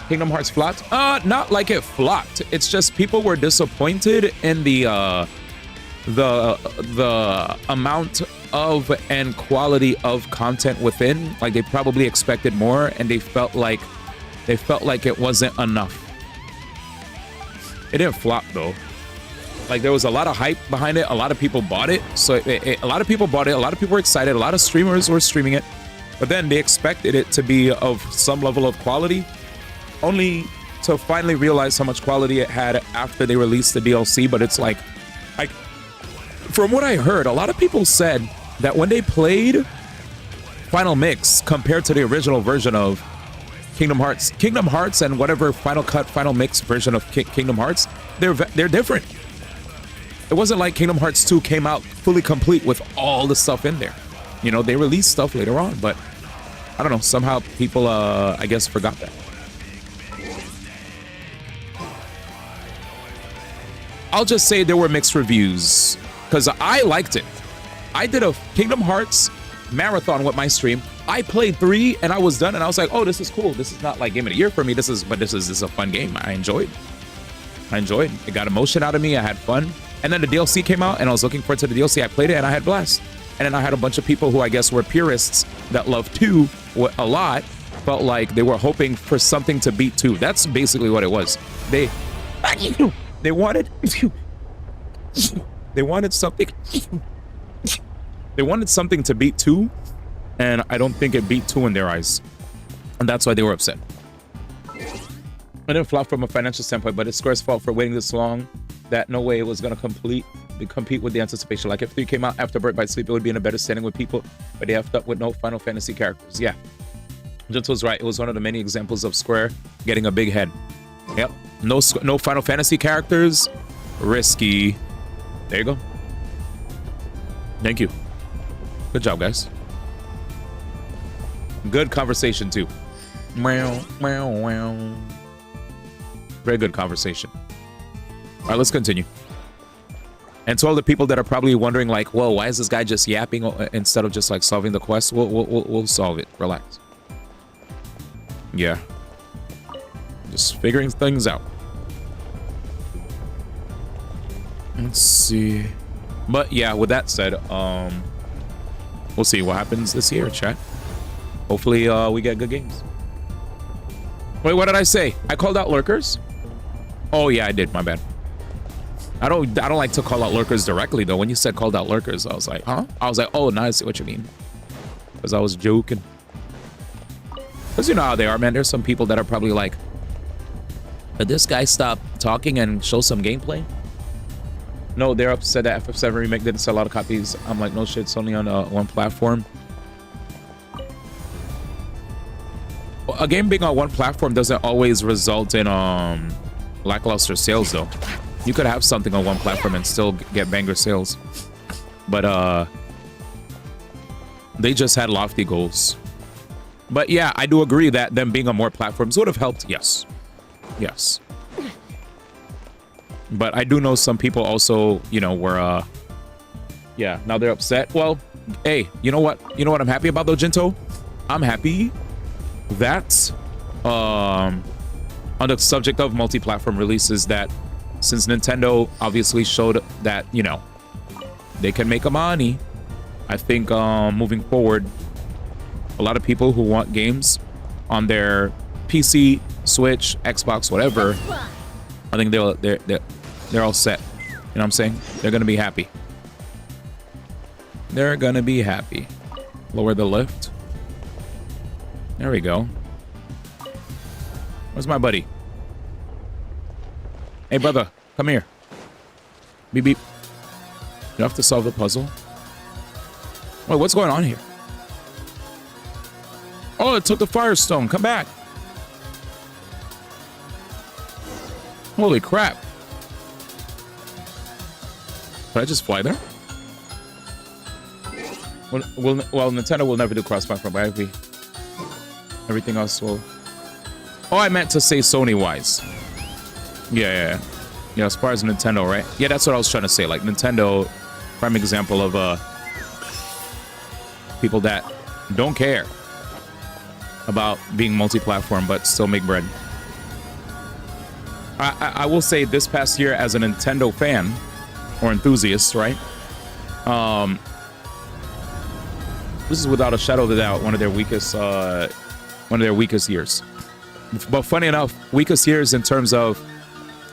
Kingdom Hearts flopped? Not like it flopped. It's just people were disappointed in the amount of and quality of content within. Like they probably expected more, and they felt like it wasn't enough. It didn't flop though. Like there was a lot of hype behind it. A lot of people bought it. So a lot of people bought it. A lot of people were excited. A lot of streamers were streaming it. But then they expected it to be of some level of quality, only to finally realize how much quality it had after they released the DLC. But it's like from what I heard, a lot of people said that when they played final mix compared to the original version of Kingdom Hearts. Kingdom Hearts and whatever Final Cut, Final Mix version of Kingdom Hearts, they're different. It wasn't like Kingdom Hearts 2 came out fully complete with all the stuff in there. You know, they released stuff later on, but I don't know, somehow people, I guess, forgot that. I'll just say there were mixed reviews, because I liked it. I did a Kingdom Hearts marathon with my stream. I played 3 and I was done, and I was like, oh, this is cool. This is not like Game of the Year for me. This is a fun game. I enjoyed. It got emotion out of me. I had fun. And then the DLC came out, and I was looking forward to the DLC. I played it, and I had blast. And then I had a bunch of people who I guess were purists that loved 2 a lot, felt like they were hoping for something to beat 2. That's basically what it was. They wanted something. They wanted something to beat 2, and I don't think it beat 2 in their eyes. And that's why they were upset. I didn't flop from a financial standpoint, but it's Square's fault for waiting this long that no way it was going to compete with the anticipation. Like if 3 came out after Birth by Sleep, it would be in a better standing with people, but they effed up with no Final Fantasy characters. Yeah. Gentle was right. It was one of the many examples of Square getting a big head. Yep. No Final Fantasy characters. Risky. There you go. Thank you. Good job, guys. Good conversation, too. Meow, meow, meow. Very good conversation. All right, let's continue. And to all the people that are probably wondering, like, whoa, why is this guy just yapping instead of just, like, solving the quest? We'll solve it. Relax. Yeah. Just figuring things out. Let's see. But, yeah, with that said, we'll see what happens this year, chat. Hopefully, we get good games. Wait, what did I say? I called out lurkers? Oh, yeah, I did. My bad. I don't like to call out lurkers directly, though. When you said called out lurkers, I was like, huh? I was like, oh, now I see what you mean. Because I was joking. Because you know how they are, man. There's some people that are probably like, did this guy stop talking and show some gameplay? No, they're upset that FF7 Remake didn't sell a lot of copies. I'm like, no shit, it's only on one platform. A game being on one platform doesn't always result in lackluster sales, though. You could have something on one platform and still get banger sales. But they just had lofty goals. But yeah, I do agree that them being on more platforms would have helped. Yes. Yes. But I do know some people also, you know, were yeah, now they're upset. Well, hey, you know what? You know what I'm happy about though, Jinto? I'm happy that on the subject of multi-platform releases, that since Nintendo obviously showed that, you know, they can make a money, I think moving forward, a lot of people who want games on their PC, Switch, Xbox, whatever, I think they're all set. You know what I'm saying? They're gonna be happy. They're gonna be happy. Lower the lift. There we go. Where's my buddy? Hey, brother, come here. Beep, beep. You have to solve the puzzle. Wait, what's going on here? Oh, it took the Firestone. Come back. Holy crap. Did I just fly there? Well, Nintendo will never do cross-platform, but everything else will... Oh, I meant to say Sony-wise. Yeah, as far as Nintendo, right? Yeah, that's what I was trying to say. Like, Nintendo, prime example of people that don't care about being multi-platform, but still make bread. I will say this past year as a Nintendo fan or enthusiast, right? This is without a shadow of a doubt one of their weakest years. But funny enough, weakest years in terms of,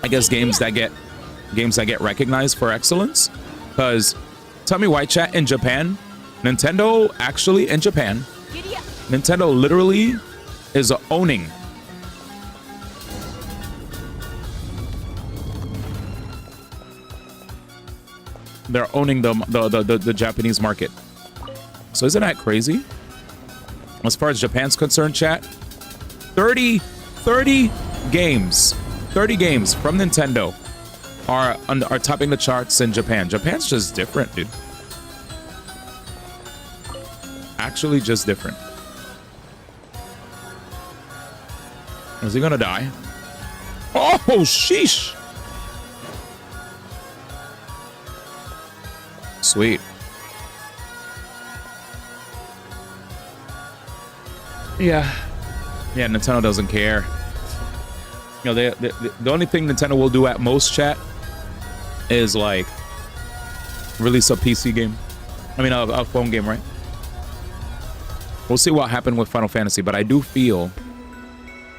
I guess, games that get recognized for excellence. Because tell me why, chat, in Japan, Nintendo actually in Japan, Nintendo literally is owning they're owning the Japanese market. So isn't that crazy? As far as Japan's concerned, chat, 30 games from Nintendo are topping the charts in Japan. Japan's just different, dude. Actually just different. Is he gonna die? Oh, sheesh. Sweet. Yeah, Nintendo doesn't care. You know, the only thing Nintendo will do at most, chat, is like release a PC game. I mean, a phone game, right? We'll see what happened with Final Fantasy, but I do feel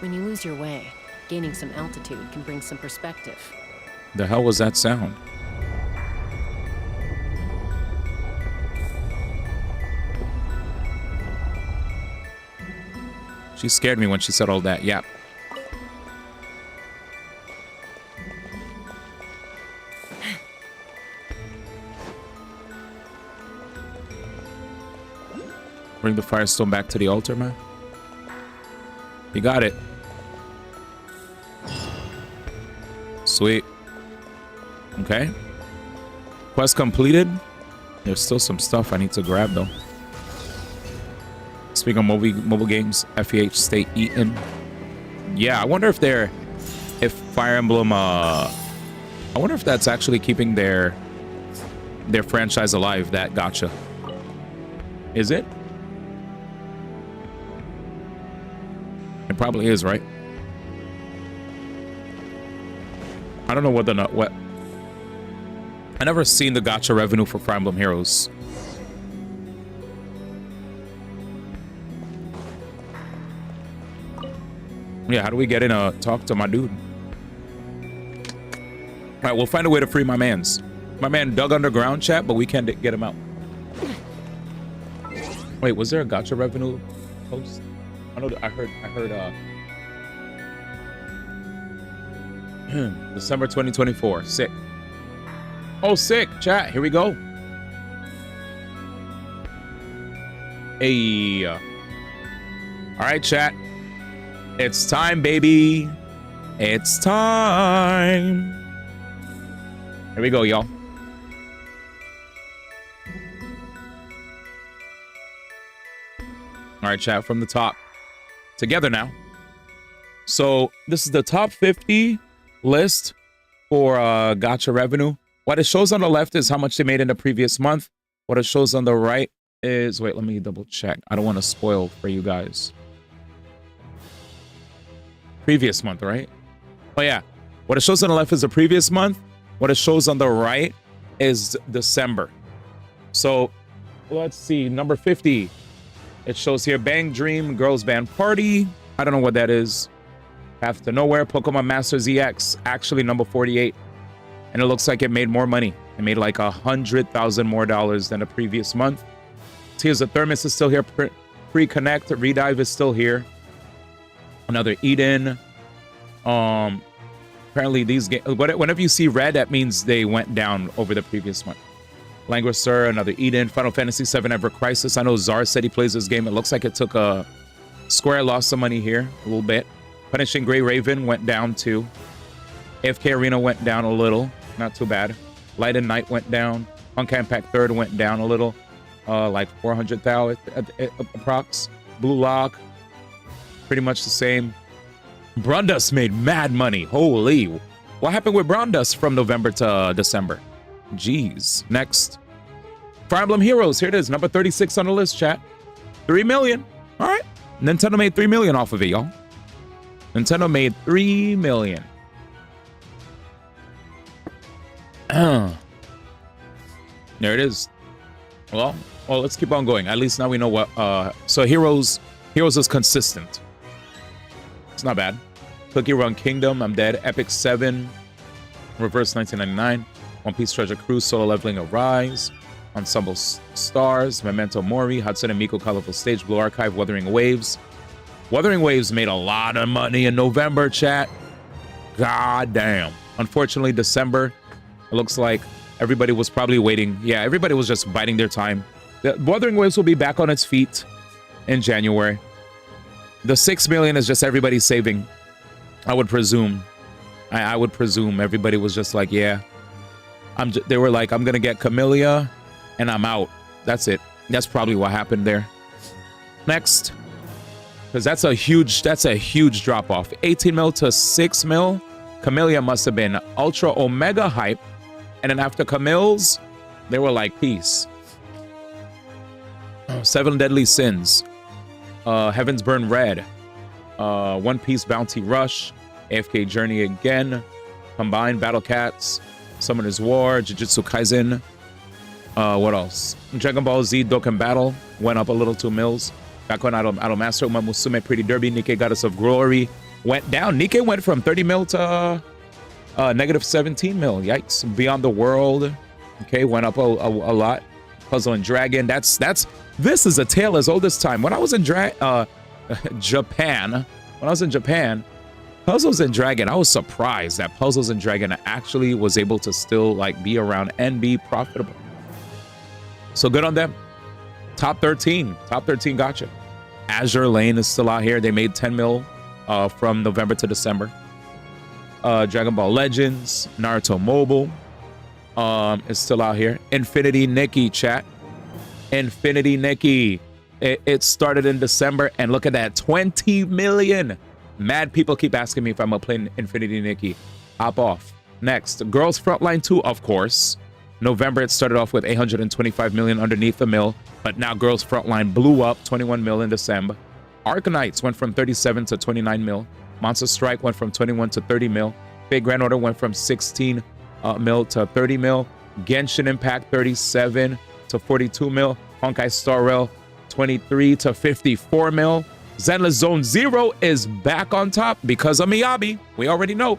When you lose your way, gaining some altitude can bring some perspective. the hell was that sound? She scared me when she said all that. Yeah. Bring the Firestone back to the altar, man. You got it. Sweet. Okay. Quest completed. There's still some stuff I need to grab, though. Speaking of mobile games, FEH Stay Eaten. Yeah, I wonder if Fire Emblem, I wonder if that's actually keeping their franchise alive, that gacha. Is it? It probably is, right? I don't know what. I never seen the gacha revenue for Fire Emblem Heroes. Yeah, how do we get in a talk to my dude? All right, we'll find a way to free my mans. My man dug underground, chat, but we can't get him out. Wait, was there a gacha revenue post? I know. I heard. December 2024. Sick. Oh, sick. Chat. Here we go. Hey. All right, chat. It's time, baby. It's time. Here we go, y'all. All right, chat, from the top. Together now. So this is the top 50 list for gacha revenue. What it shows on the left is how much they made in the previous month. What it shows on the right is... Wait, let me double check. I don't want to spoil for you guys. Previous month, right? Oh, yeah. What it shows on the left is the previous month. What it shows on the right is December. So let's see. Number 50. It shows here Bang Dream Girls Band Party. I don't know what that is. Path to Nowhere. Pokemon Masters EX. Actually, number 48. And it looks like it made more money. It made like $100,000 more than the previous month. Tears of Thermos is still here. Pre-Connect. Redive is still here. Another Eden. Apparently these games, whenever you see red, that means they went down over the previous month. Languisher, another Eden. Final Fantasy VII Ever Crisis. I know Czar said he plays this game. It looks like it took a... Square lost some money here, a little bit. Punishing Grey Raven went down too. AFK Arena went down a little. Not too bad. Light and Night went down. Honkai Impact 3rd went down a little. Like 400,000 approx. Blue Lock. Pretty much the same. Brundust made mad money. Holy. What happened with Brundust from November to December? Jeez. Next. Fire Emblem Heroes. Here it is. Number 36 on the list, chat. 3 million. All right. Nintendo made 3 million off of it, y'all. Nintendo made 3 million. There it is. Well, let's keep on going. At least now we know what... So Heroes is consistent. It's not bad. Cookie Run Kingdom, I'm Dead. Epic 7, Reverse 1999. One Piece Treasure Cruise, Solo Leveling Arise. Ensemble Stars, Memento Mori, Hatsune Miku Colorful Stage, Blue Archive, Wuthering Waves. Wuthering Waves made a lot of money in November, chat. God damn. Unfortunately, December, it looks like everybody was probably waiting. Yeah, everybody was just biding their time. The Wuthering Waves will be back on its feet in January. The 6 million is just everybody saving. I would presume. I would presume everybody was just like, yeah. They were like, I'm gonna get Camellia, and I'm out. That's it. That's probably what happened there. Next, because that's a huge drop off. 18 mil to 6 mil. Camellia must have been ultra omega hype, and then after Camille's, they were like, peace. 7 Deadly Sins. Heaven's Burn Red. One Piece Bounty Rush. AFK Journey again. Combined Battle Cats. Summoner's War. Jujutsu Kaisen. What else? Dragon Ball Z Dokkan Battle. Went up a little 2 mils. Back on Idol Master. Uma Musume Pretty Derby. Nikkei Goddess of Glory. Went down. Nikkei went from 30 mil to negative 17 mil. Yikes. Beyond the World. Okay, went up a lot. Puzzle and Dragon. This is a tale as old as time. When I was in Japan, Puzzles and Dragon, I was surprised that Puzzles and Dragon actually was able to still like be around and be profitable. So good on them. Top 13 gotcha. Azure Lane is still out here. They made 10 mil from November to December. Dragon Ball Legends, Naruto Mobile is still out here. Infinity Nikki, chat. Infinity Nikki. It started in December, and look at that, 20 million. Mad people keep asking me if I'm gonna play Infinity Nikki. Hop off. Next, Girls Frontline 2, of course. November, it started off with 825 million underneath the mill, but now Girls Frontline blew up, 21 mil in December. Arkanites went from 37 to 29 mil. Monster Strike went from 21 to 30 mil. Fate Grand Order went from 16 mil to 30 mil. Genshin Impact 37 to 42 mil. Honkai Star Rail 23 to 54 mil. Zenless Zone Zero is back on top because of Miyabi. We already know.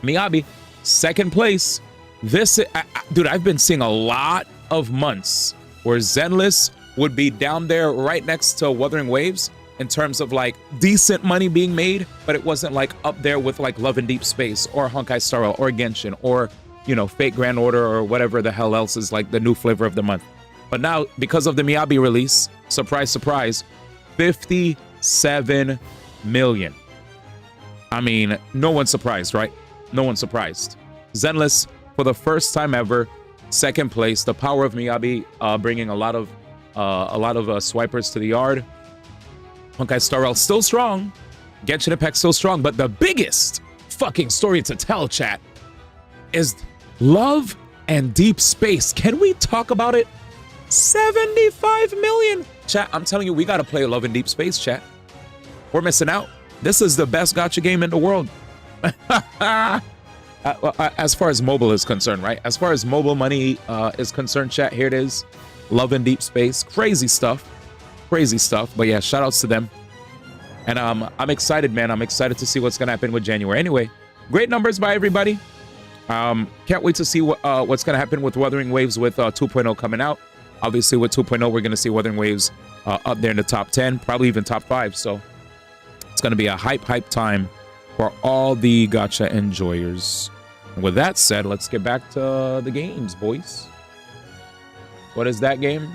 Miyabi, second place. Dude, I've been seeing a lot of months where Zenless would be down there right next to Wuthering Waves in terms of like decent money being made, but it wasn't like up there with like Love and Deep Space or Honkai Star Rail or Genshin or, you know, Fate Grand Order or whatever the hell else is like the new flavor of the month. But now, because of the Miyabi release, surprise, surprise, 57 million. I mean, no one's surprised, right? No one's surprised. Zenless, for the first time ever, second place. The power of Miyabi bringing a lot of swipers to the yard. Honkai Star Rail still strong. Genshin Impact still strong. But the biggest fucking story to tell, chat, is Love and Deep Space. Can we talk about it? 75 million. Chat, I'm telling you, we got to play Love and Deep Space, chat. We're missing out. This is the best gacha game in the world. As far as mobile is concerned, right? As far as mobile money is concerned, chat, here it is. Love and Deep Space. Crazy stuff. Crazy stuff. But yeah, shout outs to them. And I'm excited, man. I'm excited to see what's going to happen with January. Anyway, great numbers by everybody. Can't wait to see what's going to happen with Wuthering Waves with 2.0 coming out. Obviously, with 2.0, we're going to see Wuthering Waves up there in the top 10, probably even top 5. So it's going to be a hype time for all the gacha enjoyers. And with that said, let's get back to the games, boys. What is that game?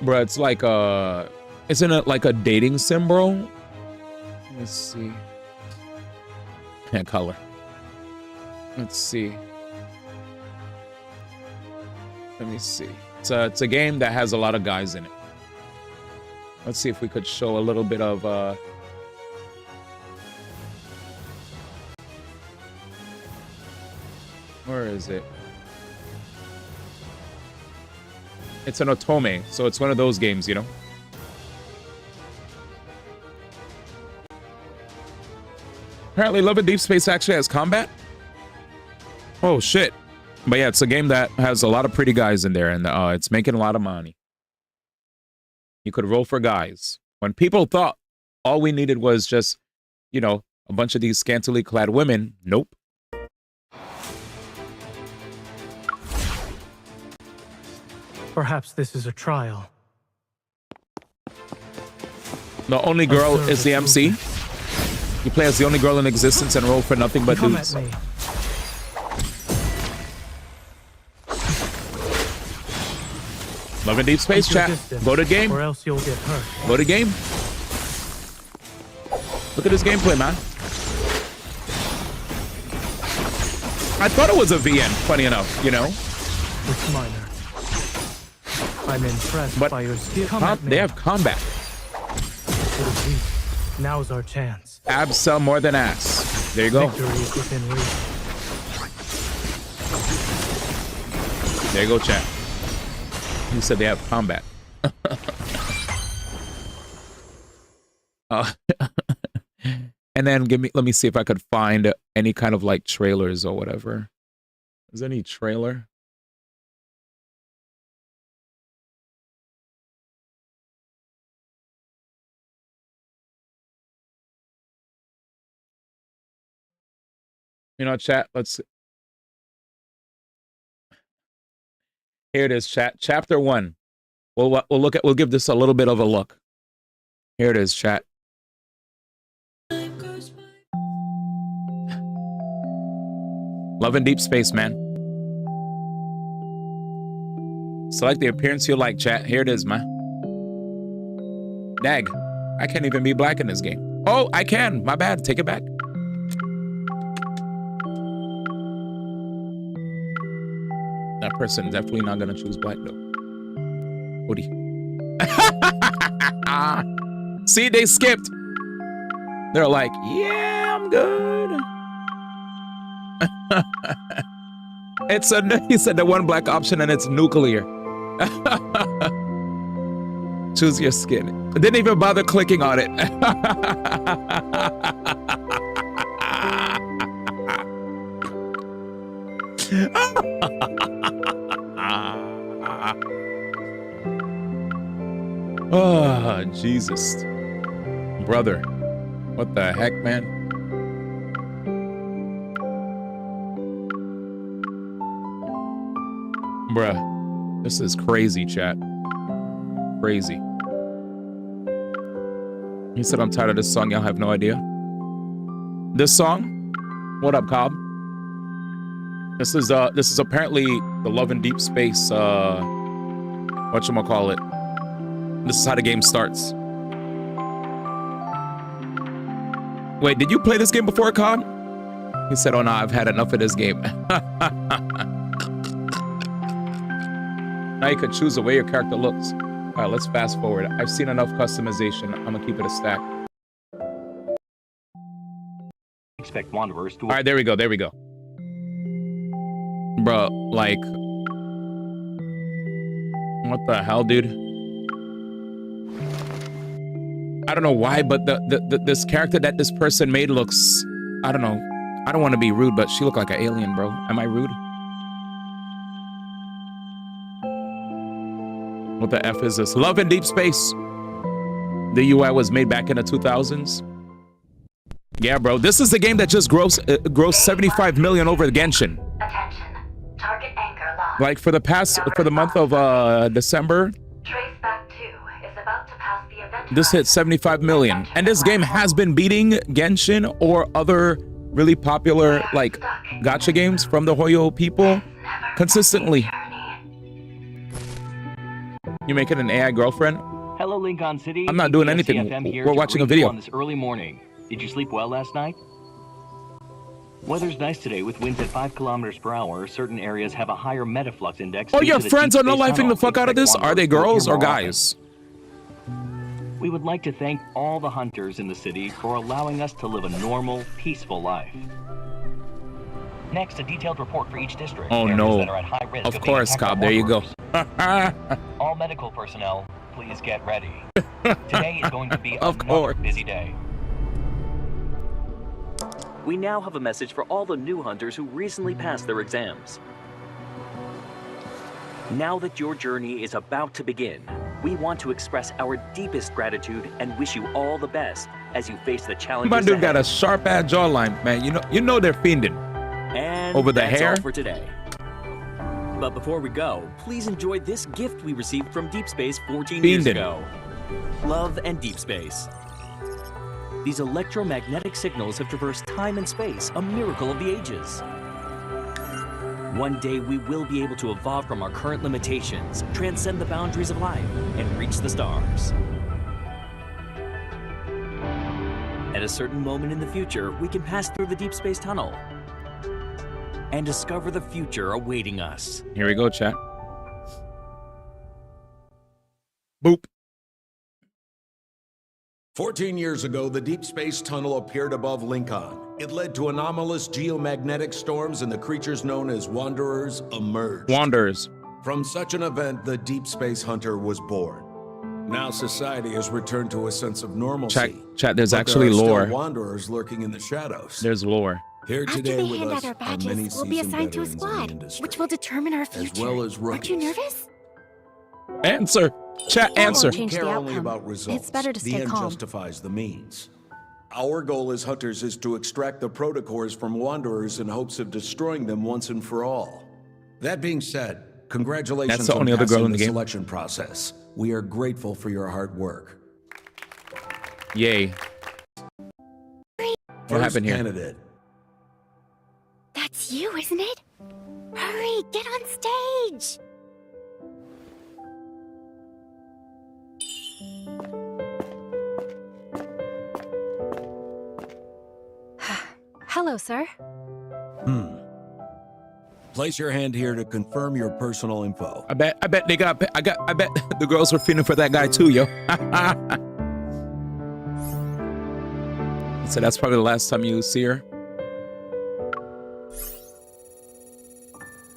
Bro, it's like isn't it like a dating sim, bro? Let's see. Yeah, color. Let's see. Let me see. It's a game that has a lot of guys in it. Let's see if we could show a little bit of where is it? It's an otome, so it's one of those games, you know. Apparently Love and Deep Space actually has combat. Oh shit. But yeah, it's a game that has a lot of pretty guys in there, and it's making a lot of money. You could roll for guys. When people thought all we needed was just, you know, a bunch of these scantily clad women, nope. Perhaps this is a trial. The only girl is the MC. You play as the only girl in existence and roll for nothing but dudes. Love and Deep Space, Keep your chat. distance, Go to game. or else you'll get hurt. Go to game. Look at this gameplay, man. I thought it was a VN, funny enough, you know? It's minor. I'm impressed by your skill. They have combat. It'll be. Now's our chance. Abs sell more than ass. There you go. Victory is within reach. There you go, chat. He said they have combat. And then let me see if I could find any kind of like trailers or whatever. Is there any trailer? You know, chat, let's see. Here it is, chat. Chapter 1. We'll give this a little bit of a look. Here it is, chat. Love and Deep Space, man. Select the appearance you like, chat. Here it is, man. Dag. I can't even be black in this game. Oh, I can. My bad. Take it back. That person definitely not gonna choose black though. Woody. See, they skipped. They're like, yeah, I'm good. He said the one black option and it's nuclear. Choose your skin. Didn't even bother clicking on it. Oh, Jesus. Brother. What the heck, man? Bruh. This is crazy, chat. Crazy. He said, I'm tired of this song. Y'all have no idea. This song? What up, Cobb? This is apparently the Love and Deep Space, whatchamacallit. This is how the game starts. Wait, did you play this game before, Cobb? He said, oh no, I've had enough of this game. Now you could choose the way your character looks. All right, let's fast forward. I've seen enough customization. I'm gonna keep it a stack. Expect wanderers to. All right, there we go. There we go. Bro, like, what the hell, dude? I don't know why, but this character that this person made looks, I don't know. I don't want to be rude, but she looked like an alien, bro. Am I rude? What the F is this? Love and Deep Space. The UI was made back in the 2000s. Yeah, bro. This is the game that just grossed 75 million over Genshin. Attention. Target anchor locked. Like for the month of December. Traceback 2 is about to pass the event. This hit 75 million. And this game has been beating Genshin or other really popular like gacha games from the Hoyo people consistently. You making an AI girlfriend? Hello, Lincoln City. I'm not doing anything. We're watching a video. On this early morning. Did you sleep well last night? Weather's nice today with winds at 5 kilometers per hour. Certain areas have a higher metaflux index. Oh, your friends are not lifing the fuck out of this? Are they girls or guys? We would like to thank all the hunters in the city for allowing us to live a normal, peaceful life. Next, a detailed report for each district. Oh no. That are at high risk of course, Cobb. There you go. All medical personnel, please get ready. Today is going to be another busy day. We now have a message for all the new hunters who recently passed their exams. Now that your journey is about to begin, we want to express our deepest gratitude and wish you all the best as you face the challenges My dude ahead. got a sharp ass jawline, man. You know they're fiending. And over the that's hair. all for today. But before we go, please enjoy this gift we received from Deep Space 14 years ago. Love and Deep Space. These electromagnetic signals have traversed time and space, a miracle of the ages. One day we will be able to evolve from our current limitations, transcend the boundaries of life, and reach the stars. At a certain moment in the future, we can pass through the deep space tunnel and discover the future awaiting us. Here we go, chat. Boop. 14 years ago, the deep space tunnel appeared above Lincoln. It led to anomalous geomagnetic storms, and the creatures known as Wanderers emerged. Wanderers. From such an event, the Deep Space Hunter was born. Now society has returned to a sense of normalcy. Chat, there's but actually there are lore. Still wanderers lurking in the shadows. There's lore. Here After today they with hand us out our are many badges, we'll be seasoned assigned to a veterans in the squad, industry, which will determine our future. as well as Aren't you rookies. nervous? Answer. Chat, answer. We care only about results. better to the stay end calm. justifies the means. Our goal as hunters is to extract the protocores from wanderers in hopes of destroying them once and for all. That being said, congratulations That's the on only other girl passing in the game. selection process. We are grateful for your hard work. Yay. What happened here? Candidate. That's you, isn't it? Hurry, get on stage! Hello, sir. Place your hand here to confirm your personal info. I bet they got I bet the girls were feeling for that guy too, yo. So that's probably the last time you see her.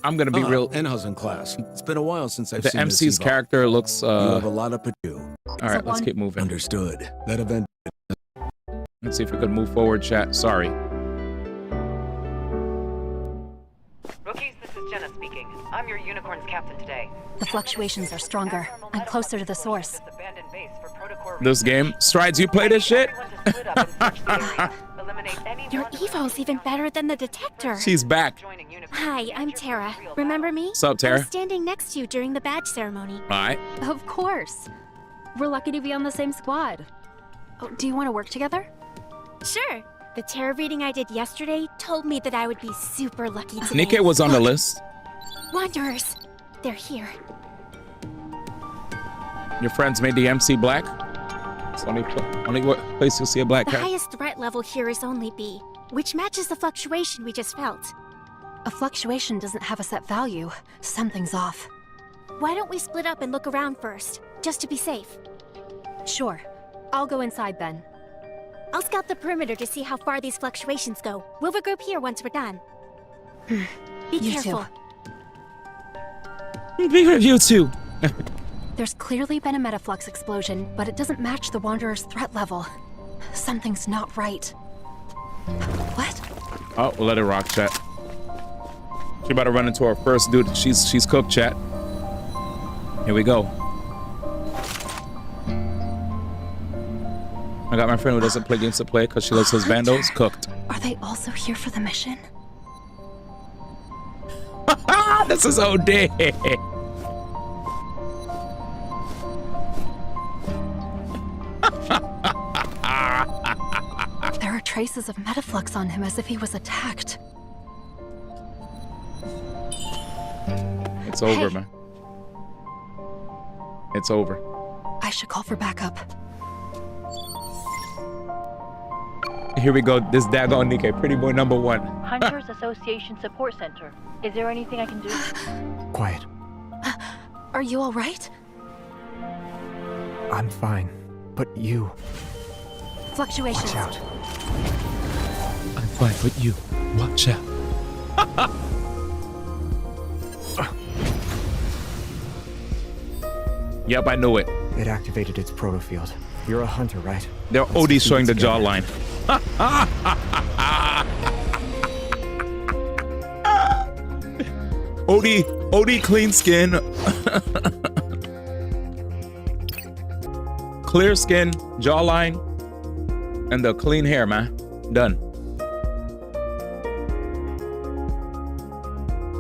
I'm gonna be real. In class. It's been a while since I've The seen this MC's evolve. character looks You have a lot of to do. all right, let's keep moving. Understood. That event. Let's see if we can move forward, chat. Sorry. Rookies, this is Jenna speaking. I'm your Unicorn's captain today. The fluctuations are stronger. I'm closer to the source. This game. Strides, you play this shit? Your evo's even better than the detector. She's back. Hi, I'm Tara. Remember me? What's up, Tara? I was standing next to you during the badge ceremony. Alright. Of course. We're lucky to be on the same squad. Oh, do you want to work together? Sure. The tarot reading I did yesterday told me that I would be super lucky today. Nikke was on the list. Wanderers. They're here. Your friends made the MC black. It's the only place you'll see a black The cat. highest threat level here is only B, which matches the fluctuation we just felt. A fluctuation doesn't have a set value. Something's off. Why don't we split up and look around first, just to be safe? Sure. I'll go inside then. I'll scout the perimeter to see how far these fluctuations go. We'll regroup here once we're done. Be You careful. You too. There's clearly been a metaflux explosion, but it doesn't match the Wanderer's threat level. Something's not right. What? Oh, we'll let it rock, chat. She about to run into her first dude. She's cooked, chat. Here we go. I got my friend who doesn't play games to play because she loves his vandals. Cooked. Are they also here for the mission? This is OD. There are traces of metaflux on him as if he was attacked. It's over, man. It's over. I should call for backup. Here we go. This daggone Nikke, pretty boy number one. Hunters Association Support Center. Is there anything I can do? Quiet. Are you all right? I'm fine. But you. Fluctuations. Watch out. I'm fine, but you. Watch out. Yep, I knew it. It activated its protofield. You're a hunter, right? They're OD showing the jawline. OD clean skin. Clear skin, jawline, and the clean hair, man. Done.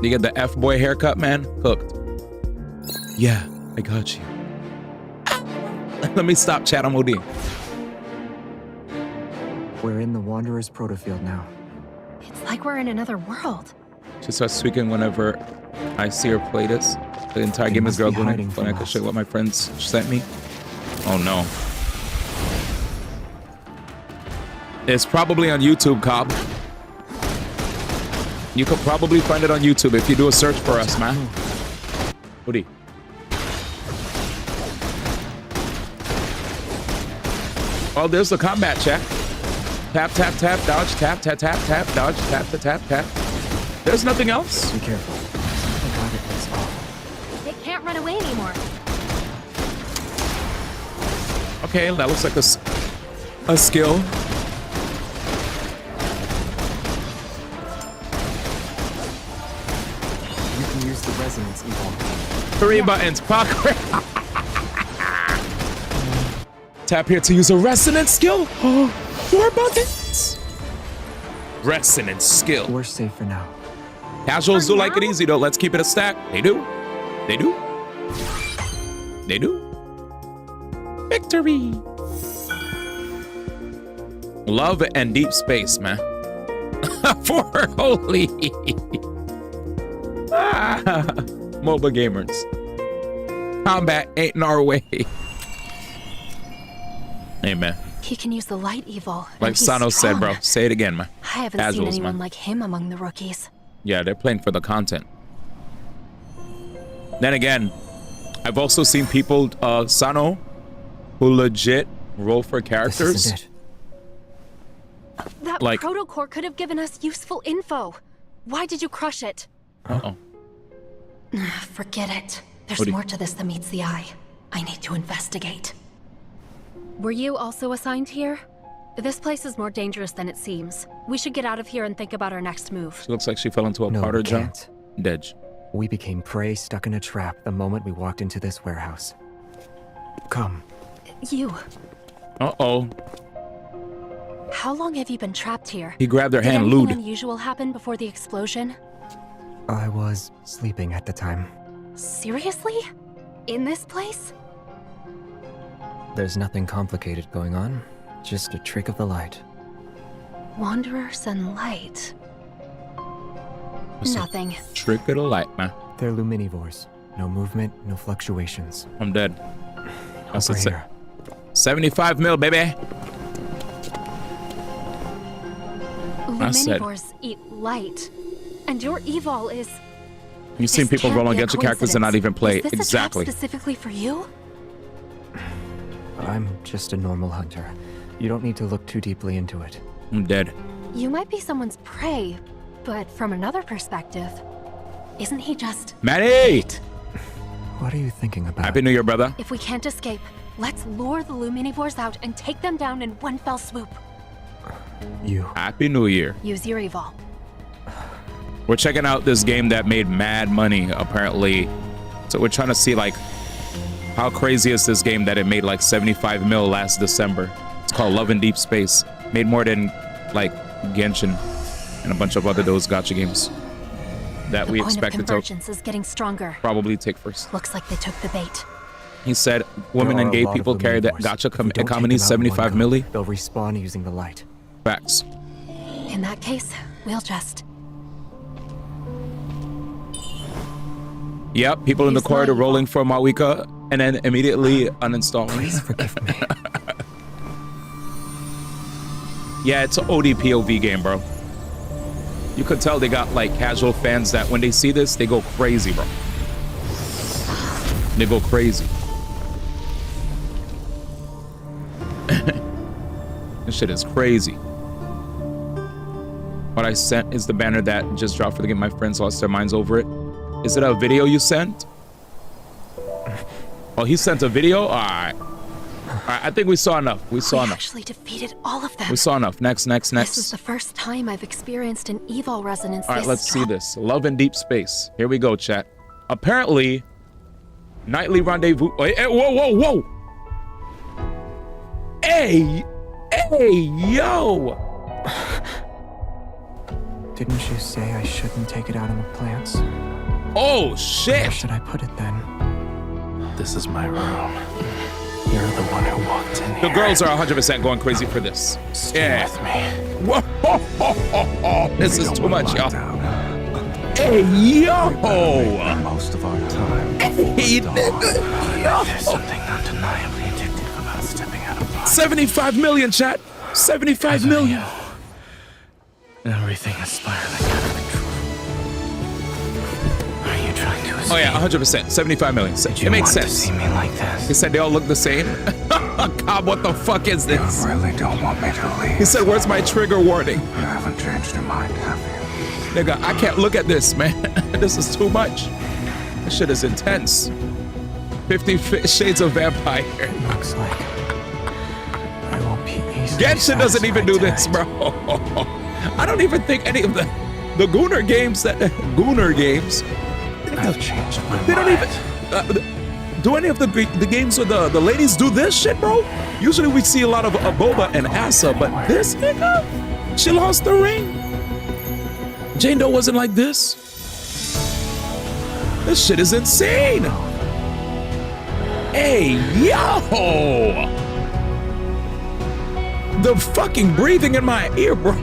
You get the F-boy haircut, man? Cooked. Yeah, I got you. Let me stop chat, I'm OD. We're in the Wanderer's protofield now. It's like we're in another world. She starts tweaking whenever I see her play this. The entire game is girl going when I can show you what my friends sent me. Oh no. It's probably on YouTube, Cobb. You could probably find it on YouTube if you do a search for us, man. Woody. Oh, there's the combat check. Tap, tap, tap, dodge, tap, tap, tap, tap, dodge, tap, tap, tap, tap. There's nothing else. Be careful. Oh God, it looks off. It can't run away anymore. Okay, that looks like a skill. You can use the resonance evolve. 3 buttons. Parkour. Tap here to use a resonance skill. 4 buttons. Resonance skill. We're safe for now. Casuals do like it easy though. Let's keep it a stack. They do. They do. They do. Victory. Love and deep space, man. For holy. MOBA gamers. Combat ain't in our way. Amen. He can use the light evil. Like Sano said, bro. Say it again, man. I haven't seen anyone like him among the rookies. Yeah, they're playing for the content. Then again, I've also seen people, Sano, who legit roll for characters. This isn't it. That like, protocore could have given us useful info. Why did you crush it? Uh-oh. Forget it. There's more to this than meets the eye. I need to investigate. Were you also assigned here? This place is more dangerous than it seems. We should get out of here and think about our next move. She looks like she fell into a powder jar. Dead. We became prey stuck in a trap the moment we walked into this warehouse. Come. You. Uh-oh. How long have you been trapped here? He grabbed her hand, Did anything lewd. unusual happen before the explosion? I was sleeping at the time. Seriously? In this place? There's nothing complicated going on. Just a trick of the light. Wanderers and light. Nothing. Trick of the light, man. They're luminivores. No movement, no fluctuations. I'm dead. That's Over it. here. 75 mil, baby. Luminivores eat light. And your evil is... You've seen people roll on Genshin characters and not even play. Is this Exactly. a trap specifically for you? I'm just a normal hunter. You don't need to look too deeply into it. I'm dead. You might be someone's prey, but from another perspective, isn't he just... Maddie! What are you thinking about? Happy New Year, brother. If we can't escape, let's lure the Luminivores out and take them down in one fell swoop. You. Happy New Year. Use your evil. We're checking out this game that made mad money, apparently. So we're trying to see, like, how crazy is this game that it made, like, 75 mil last December. It's called Love in Deep Space. Made more than, like, Genshin and a bunch of other those gacha games that we expected to is getting stronger. probably take first. Looks like they took the bait. He said women and gay people carry that gacha economy 75 milli. They'll respawn using the light. Facts. In that case, we'll just... Yep, people in the corridor rolling for Mawika and then immediately uninstalling. Please forgive me. Yeah, it's an ODPOV game, bro. You could tell they got like casual fans that when they see this, they go crazy, bro. They go crazy. This shit is crazy. What I sent is the banner that just dropped for the game. My friends lost their minds over it. Is it a video you sent? Oh, he sent a video? All right. I think we saw enough. We saw enough. Actually defeated all of them. We saw enough. Next. This is the first time I've experienced an evil resonance. All right, let's see this. Love in Deep Space. Here we go, chat. Apparently, nightly rendezvous. Hey, whoa. Hey, yo. Didn't you say I shouldn't take it out on the plants? Oh, shit. Where should I put it then? This is my room. You're the one who walked in here. The girls are 100% going crazy for this. Stay with me. Whoa, this is too much, y'all. Hey, yo! Most of our time. Hey, nigga, yo! There's something undeniably addictive about stepping out of line. 75 million, chat. 75 million. Everything is spiraling out of control. Are you trying to escape? Oh yeah, 100%. 75 million. It makes sense. See me like this? He said they all look the same. God, what the fuck is this? You really don't want me to leave. He said, "Where's my trigger warning?" You haven't changed your mind, have you? Nigga, I can't look at this, man. This is too much. This shit is intense. 50 Shades of Vampire. Looks like I won't be easily Genshin doesn't even do this, bro. I don't even think any of the Gooner games I've changed my they don't even do any of the games where the ladies do this shit, bro. Usually we see a lot of Boba and Asa, but this nigga, she lost the ring. Jane Doe wasn't like this. This shit is insane. Hey, yo! The fucking breathing in my ear, bro.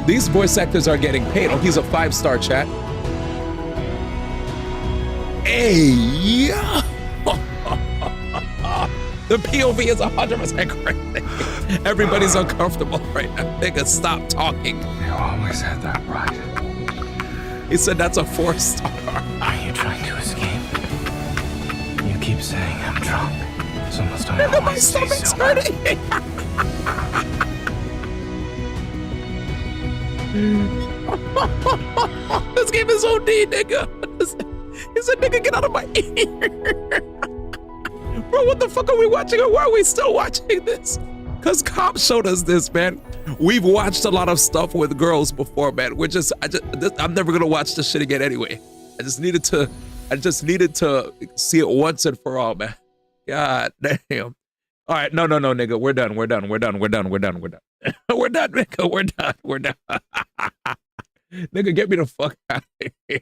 These voice actors are getting paid. Oh, he's a 5-star, chat. Hey, yo! The POV is 100% crazy. Everybody's uncomfortable right now. Nigga, stop talking. You always had that right. He said that's a 4-star. Are you trying to escape? You keep saying I'm drunk. So must I Nigga, my always say stomach's so? hurting. This game is OD, nigga. He said, nigga, get out of my ear. Bro, what the fuck are we watching, or why are we still watching this? Because Cobb showed us this, man. We've watched a lot of stuff with girls before, man. I'm never gonna watch this shit again anyway. I just needed to see it once and for all, man. God damn. All right, no, nigga. We're done, nigga. We're done. Nigga, get me the fuck out of here.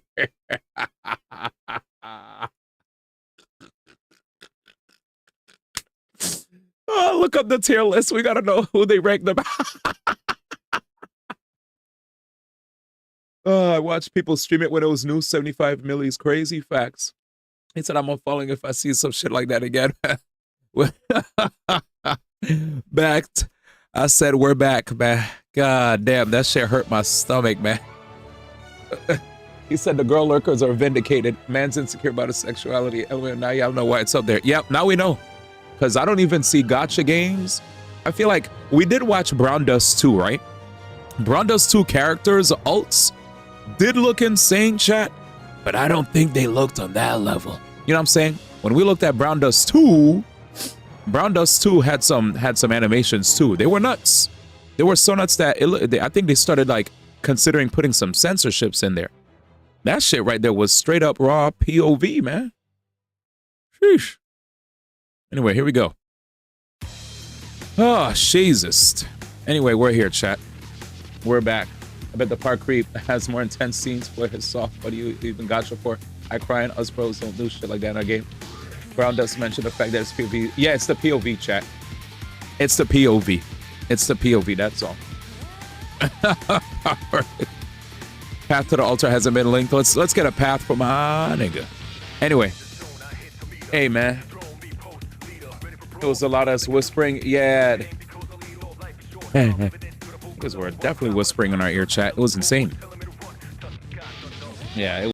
Oh, look up the tier list. We gotta know who they rank them. I watched people stream it when it was new. 75 millies, crazy facts. He said I'm unfollowing if I see some shit like that again. Backed. I said we're back, man. God damn, that shit hurt my stomach, man. He said the girl lurkers are vindicated. Man's insecure about his sexuality. Now y'all know why it's up there. Yep, now we know. Because I don't even see gacha games. I feel like we did watch Brown Dust 2, right? Brown Dust 2 characters, alts, did look insane, chat. But I don't think they looked on that level. You know what I'm saying? When we looked at Brown Dust 2, Brown Dust 2 had some animations too. They were nuts. They were so nuts that I think they started like considering putting some censorships in there. That shit right there was straight up raw POV, man. Sheesh. Anyway, here we go. Oh, Jesus. Anyway, we're here, chat. We're back. I bet the Park Creep has more intense scenes for his soft. What do you even gotcha for? I cry and us pros don't do shit like that in our game. Brown Dust mentioned the fact that it's POV. Yeah, it's the POV, chat. It's the POV. It's the POV, that's all. Path to the altar hasn't been linked. Let's get a path for my nigga. Anyway. Hey, man. It was a lot of us whispering. Yeah. Because we're definitely whispering in our ear, chat. It was insane. Yeah,